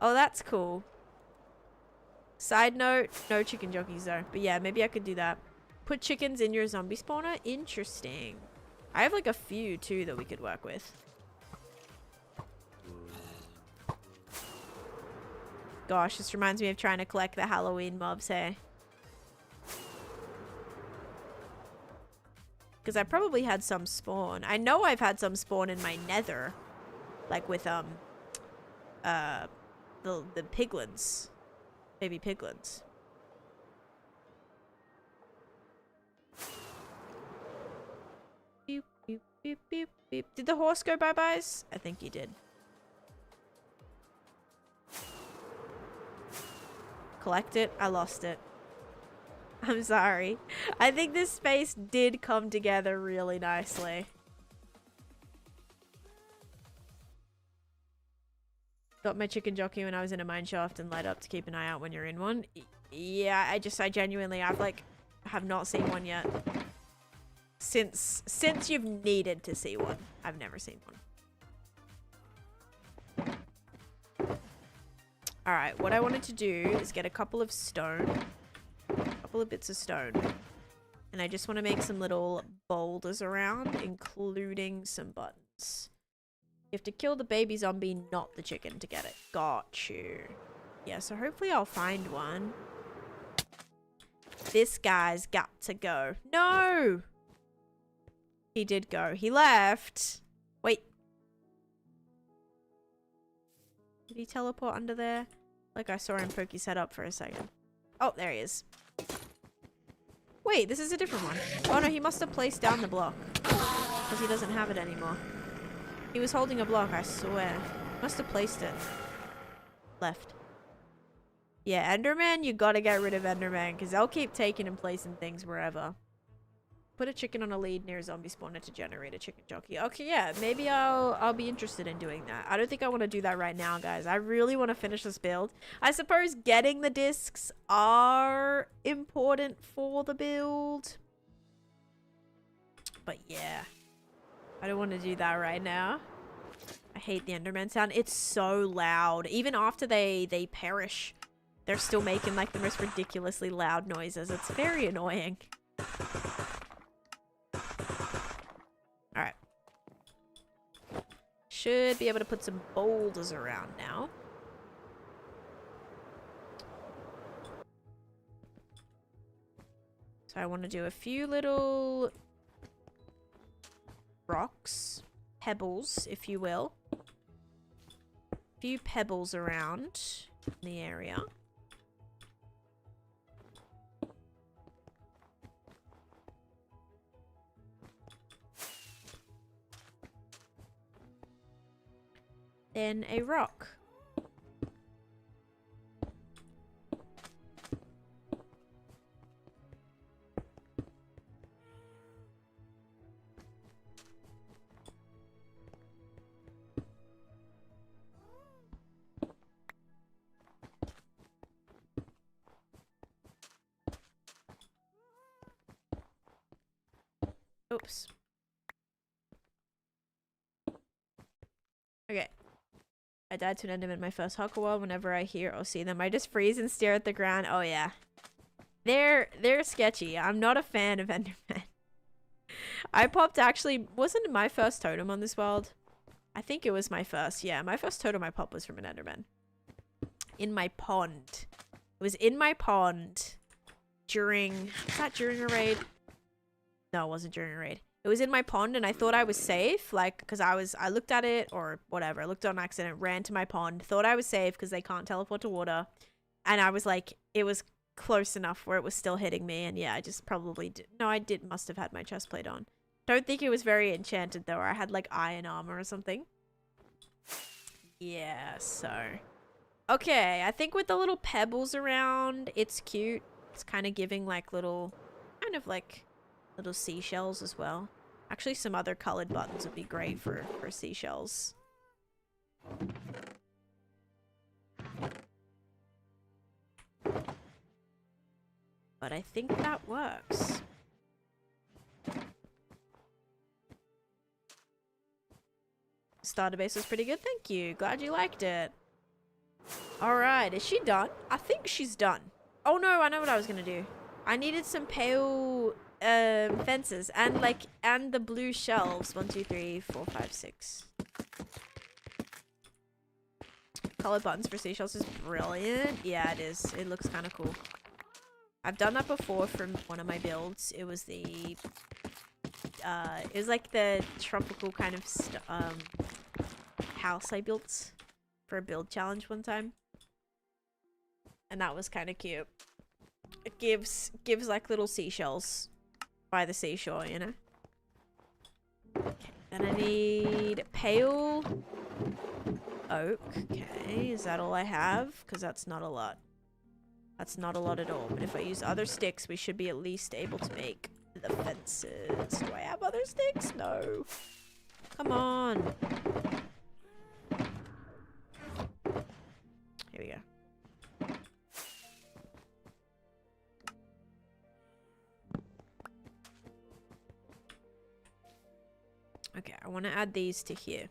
Oh, that's cool. Side note, no chicken jockeys though. But yeah, maybe I could do that. Put chickens in your zombie spawner? Interesting. I have like a few too that we could work with. Gosh, this reminds me of trying to collect the Halloween mobs, hey? Because I probably had some spawn. I know I've had some spawn in my nether. Like with, the piglins. Baby piglins. Beep, beep, beep, beep, beep. Did the horse go bye-byes? I think he did. Collect it. I lost it. I'm sorry. I think this space did come together really nicely. Got my chicken jockey when I was in a mine shaft and light up to keep an eye out when you're in one. Yeah, I genuinely, have not seen one yet. Since you've needed to see one, I've never seen one. Alright, what I wanted to do is get a couple of stone. Couple of bits of stone, and I just want to make some little boulders around, including some buttons. You have to kill the baby zombie, not the chicken, to get it. Got you. Yeah, so hopefully I'll find one. This guy's got to go. No! He did go. He left. Wait. Did he teleport under there? Like I saw him poke his head up for a second. Oh, there he is. Wait, this is a different one. Oh no, he must have placed down the block. Because he doesn't have it anymore. He was holding a block, I swear. Must have placed it. Left. Yeah, Enderman, you gotta get rid of Enderman. Because they'll keep taking and placing things wherever. Put a chicken on a lead near a zombie spawner to generate a chicken jockey. Okay, yeah, maybe I'll be interested in doing that. I don't think I want to do that right now, guys. I really want to finish this build. I suppose getting the discs are important for the build. But yeah, I don't want to do that right now. I hate the Enderman sound. It's so loud. Even after they perish, they're still making like the most ridiculously loud noises. It's very annoying. Alright. Should be able to put some boulders around now. So I want to do a few little rocks, pebbles, if you will. A few pebbles around the area. Then a rock. Oops. Okay. I died to an Enderman in my first Huckle World. Whenever I hear or see them, I just freeze and stare at the ground. Oh yeah. They're sketchy. I'm not a fan of Endermen. I popped actually, wasn't my first totem on this world? I think it was my first. Yeah, my first totem I popped was from an Enderman. In my pond. It was in my pond during, was that during a raid? No, it wasn't during a raid. It was in my pond and I thought I was safe, like, because I looked at it or whatever. I looked on accident, ran to my pond, thought I was safe because they can't teleport to water. And I was like, it was close enough where it was still hitting me. And yeah, I just probably did. No, I must have had my chest plate on. Don't think it was very enchanted though, or I had like iron armor or something. Yeah, so. Okay, I think with the little pebbles around, it's cute. It's kind of giving like little, kind of like little seashells as well. Actually, some other colored buttons would be great for seashells. But I think that works. Starter base was pretty good, thank you. Glad you liked it. Alright, is she done? I think she's done. Oh no, I know what I was gonna do. I needed some pale fences and the blue shelves. 1, 2, 3, 4, 5, 6. Colored buttons for seashells is brilliant. Yeah, it is. It looks kind of cool. I've done that before from one of my builds. It was the it was like the tropical kind of house I built for a build challenge one time, and that was kind of cute. It gives like little seashells by the seashore, you know. Okay, then I need pale oak. Okay, is that all I have? Because that's not a lot. That's not a lot at all. But if I use other sticks, we should be at least able to make the fences. Do I have other sticks? No. Come on. Here we go. Okay, I want to add these to here.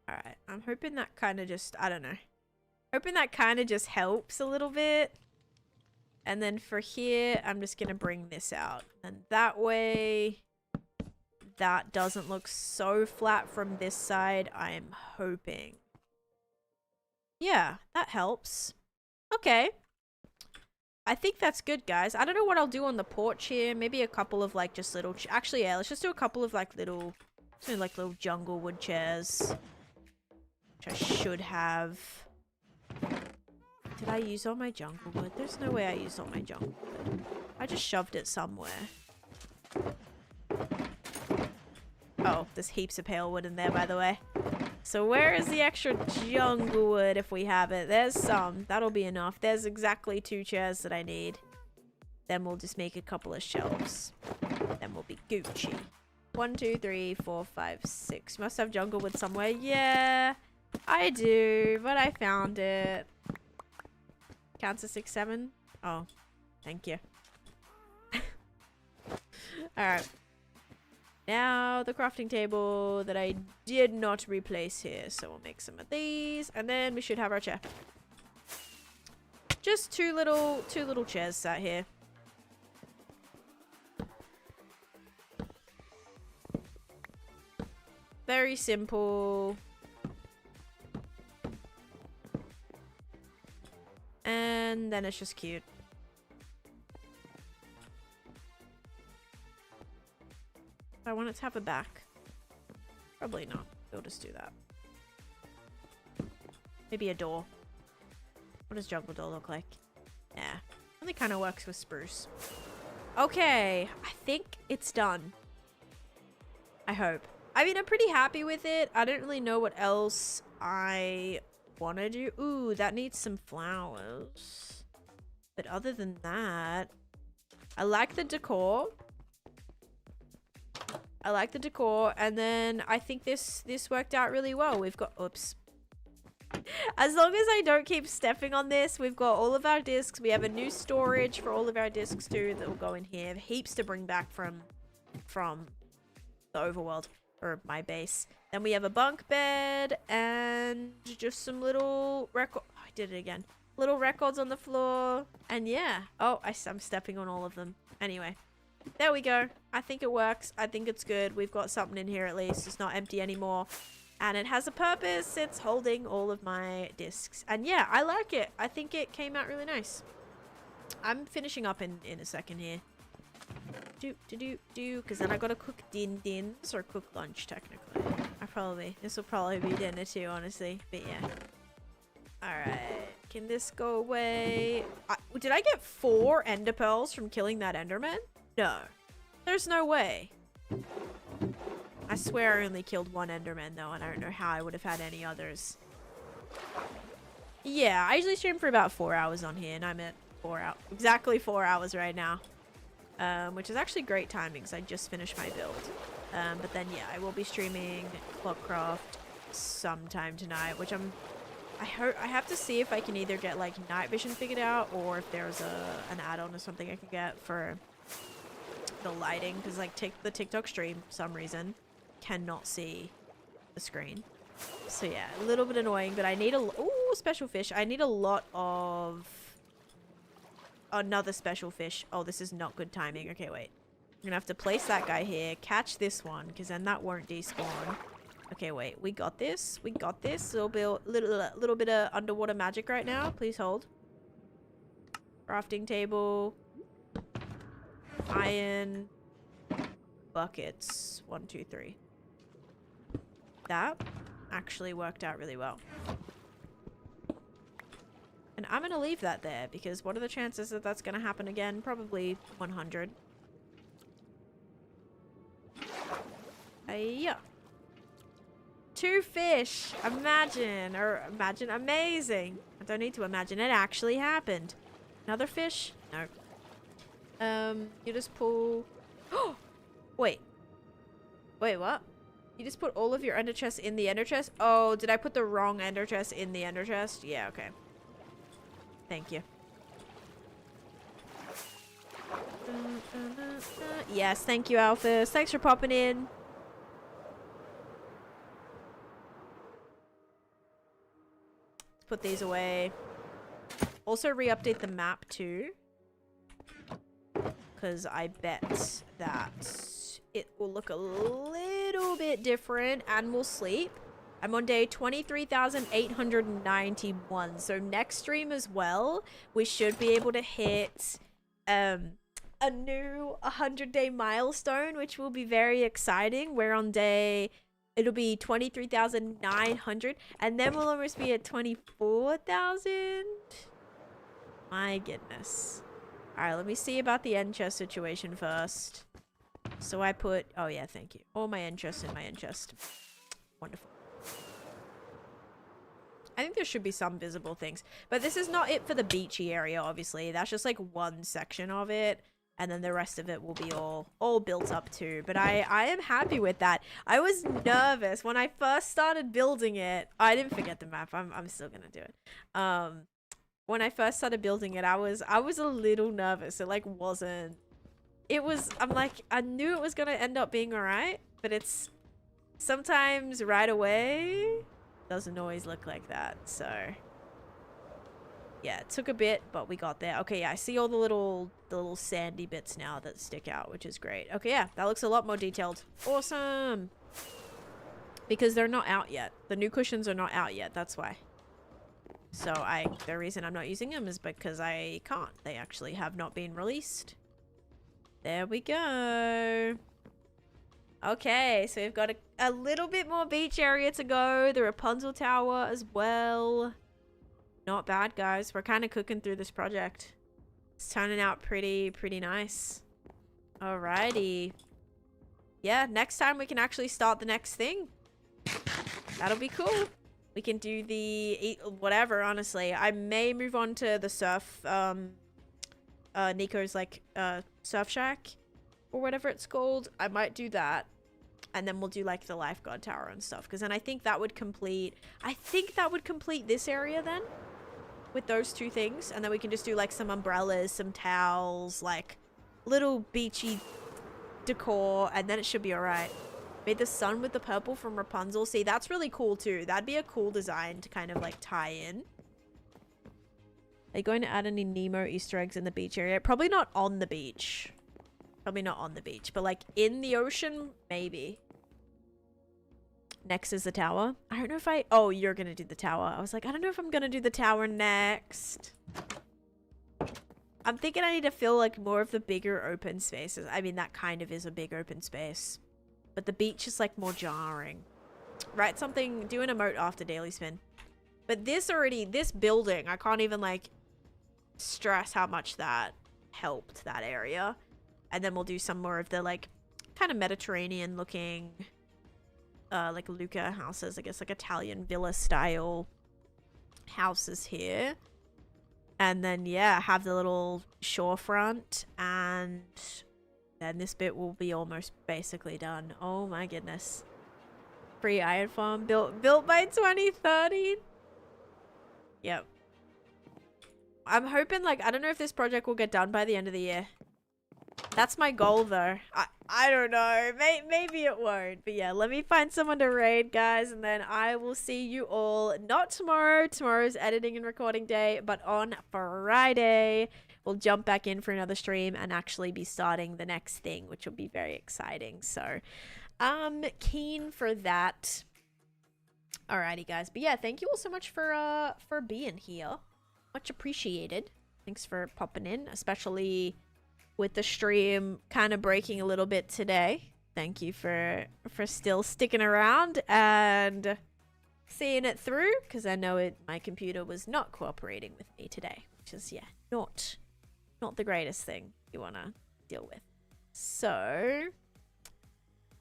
Alright, I'm hoping that kind of just, I don't know. Hoping that kind of just helps a little bit. And then for here, I'm just going to bring this out. And that way, that doesn't look so flat from this side, I'm hoping. Yeah, that helps. Okay. I think that's good, guys. I don't know what I'll do on the porch here. Maybe a couple of, like, just little... Actually, yeah, let's just do a couple of, like, little... like, little jungle wood chairs. Which I should have. Did I use all my jungle wood? There's no way I used all my jungle wood. I just shoved it somewhere. Oh, there's heaps of pale wood in there, by the way. So where is the extra jungle wood if we have it? There's some. That'll be enough. There's exactly 2 chairs that I need. Then we'll just make a couple of shelves. Then we'll be Gucci. 1, 2, 3, 4, 5, 6. Must have jungle wood somewhere. Yeah, I do, but I found it. Counts as 6, 7. Oh, thank you. Alright. Now the crafting table that I did not replace here. So we'll make some of these. And then we should have our chair. Just two little chairs sat here. Very simple. And then it's just cute. I want it to have a back. Probably not. We'll just do that. Maybe a door. What does jungle door look like? Yeah. Only kind of works with spruce. Okay. I think it's done. I hope. I mean, I'm pretty happy with it. I don't really know what else I want to do. Ooh, that needs some flowers. But other than that, I like the decor. I like the decor, and then I think this worked out really well. We've got, oops. As long as I don't keep stepping on this, we've got all of our discs. We have a new storage for all of our discs too that will go in here. Heaps to bring back from the overworld, or my base. Then we have a bunk bed and just some little record. Oh, I did it again. Little records on the floor, and yeah. Oh, I'm stepping on all of them. Anyway. There we go. I think it works. I think it's good. We've got something in here at least. It's not empty anymore. And it has a purpose. It's holding all of my discs. And yeah, I like it. I think it came out really nice. I'm finishing up in a second here. Because then I gotta cook dins or cook lunch technically. This will probably be dinner too, honestly. But yeah. Alright. Can this go away? Did I get 4 ender pearls from killing that enderman? No. There's no way. I swear I only killed 1 enderman though, and I don't know how I would have had any others. Yeah, I usually stream for about 4 hours on here, and I'm at exactly 4 hours right now. Which is actually great timing because I just finished my build. But then yeah, I will be streaming Clockcraft sometime tonight, which I have to see if I can either get like night vision figured out, or if there's an add-on or something I can get for the lighting, because like the TikTok stream for some reason cannot see the screen. So yeah, a little bit annoying, but I need special fish. I need a lot of another special fish. Oh, this is not good timing. Okay, wait. I'm gonna have to place that guy here, catch this one, because then that won't despawn. Okay, wait. We got this. We got this. It'll be a little bit of underwater magic right now. Please hold. Crafting table. Iron. Buckets. 1, 2, 3. That actually worked out really well. And I'm going to leave that there because what are the chances that that's going to happen again? Probably 100. Yeah. 2 fish. Imagine. Amazing. I don't need to imagine. It actually happened. Another fish? No. You just pull... Oh! Wait. Wait, what? You just put all of your ender chests in the ender chest? Oh, did I put the wrong ender chest in the ender chest? Yeah, okay. Thank you. Yes, thank you, Alphys. Thanks for popping in. Let's put these away. Also re-update the map too. Because I bet that it will look a little bit different and we'll sleep. I'm on day 23,891. So next stream as well, we should be able to hit a new 100-day milestone, which will be very exciting. We're on day... It'll be 23,900. And then we'll almost be at 24,000. My goodness. Alright, let me see about the end chest situation first. So I put... Oh yeah, thank you. All my end chests in my end chest. Wonderful. I think there should be some visible things. But this is not it for the beachy area, obviously. That's just like one section of it. And then the rest of it will be all built up too. But I am happy with that. I was nervous when I first started building it. I didn't forget the map. I'm still gonna do it. When I first started building it, I was a little nervous. It like wasn't. It was. I'm like, I knew it was gonna end up being alright, but it's sometimes right away doesn't always look like that. So yeah, it took a bit, but we got there. Okay, yeah, I see all the little sandy bits now that stick out, which is great. Okay, yeah, that looks a lot more detailed. Awesome. Because they're not out yet. The new cushions are not out yet, that's why. So the reason I'm not using them is because I can't. They actually have not been released. There we go. Okay, so we've got a little bit more beach area to go. The Rapunzel Tower as well. Not bad, guys. We're kind of cooking through this project. It's turning out pretty nice. Alrighty. Yeah, next time we can actually start the next thing. That'll be cool. We can do the whatever, honestly. I may move on to the surf, Nico's like surf shack or whatever it's called. I might do that. And then we'll do like the lifeguard tower and stuff. Because then I think that would complete this area then. With those two things. And then we can just do like some umbrellas, some towels, like little beachy decor. And then it should be alright. Made the sun with the purple from Rapunzel. See, that's really cool too. That'd be a cool design to kind of like tie in. Are you going to add any Nemo Easter eggs in the beach area? Probably not on the beach. Probably not on the beach. But like in the ocean, maybe. Next is the tower. I don't know if oh, you're going to do the tower. I was like, I don't know if I'm going to do the tower next. I'm thinking I need to fill like more of the bigger open spaces. I mean, that kind of is a big open space. But the beach is like more jarring. Write something, do an emote after daily spin. But this building, I can't even like stress how much that helped that area. And then we'll do some more of the like kind of Mediterranean looking like Luca houses, I guess like Italian villa style houses here. And then yeah, have the little shorefront, and then this bit will be almost basically done. Oh my goodness. Free iron farm built by 2030. Yep. I'm hoping like, I don't know if this project will get done by the end of the year. That's my goal though. I don't know. Maybe it won't. But yeah, let me find someone to raid, guys. And then I will see you all, not tomorrow. Tomorrow's editing and recording day. But on Friday, we'll jump back in for another stream and actually be starting the next thing, which will be very exciting. So, keen for that. Alrighty, guys. But yeah, thank you all so much for being here. Much appreciated. Thanks for popping in, especially with the stream kind of breaking a little bit today. Thank you for still sticking around and seeing it through, because I know my computer was not cooperating with me today, which is yeah, not the greatest thing you want to deal with. So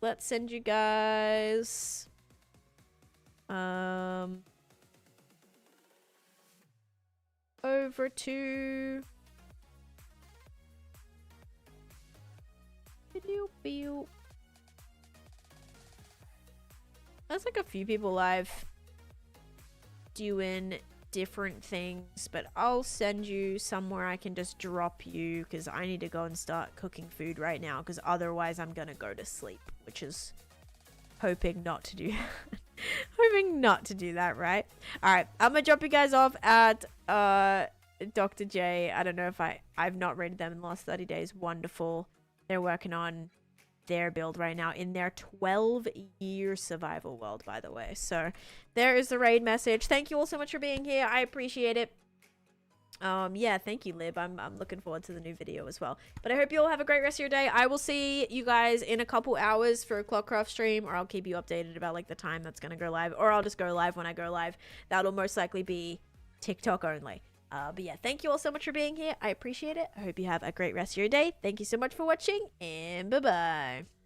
let's send you guys over to there's like a few people live doing different things, but I'll send you somewhere I can just drop you, because I need to go and start cooking food right now, because otherwise I'm gonna go to sleep, which is hoping not to do hoping not to do that, right? All right, I'm gonna drop you guys off at Dr. J. I don't know if I've not rated them in the last 30 days. Wonderful. They're working on their build right now in their 12-year survival world, by the way. So there is the raid message. Thank you all so much for being here. I appreciate it. Yeah, thank you, Lib. I'm looking forward to the new video as well. But I hope you all have a great rest of your day. I will see you guys in a couple hours for a Clockcraft stream, or I'll keep you updated about like the time that's gonna go live, or I'll just go live when I go live. That'll most likely be TikTok only. But yeah, thank you all so much for being here. I appreciate it. I hope you have a great rest of your day. Thank you so much for watching, and bye-bye.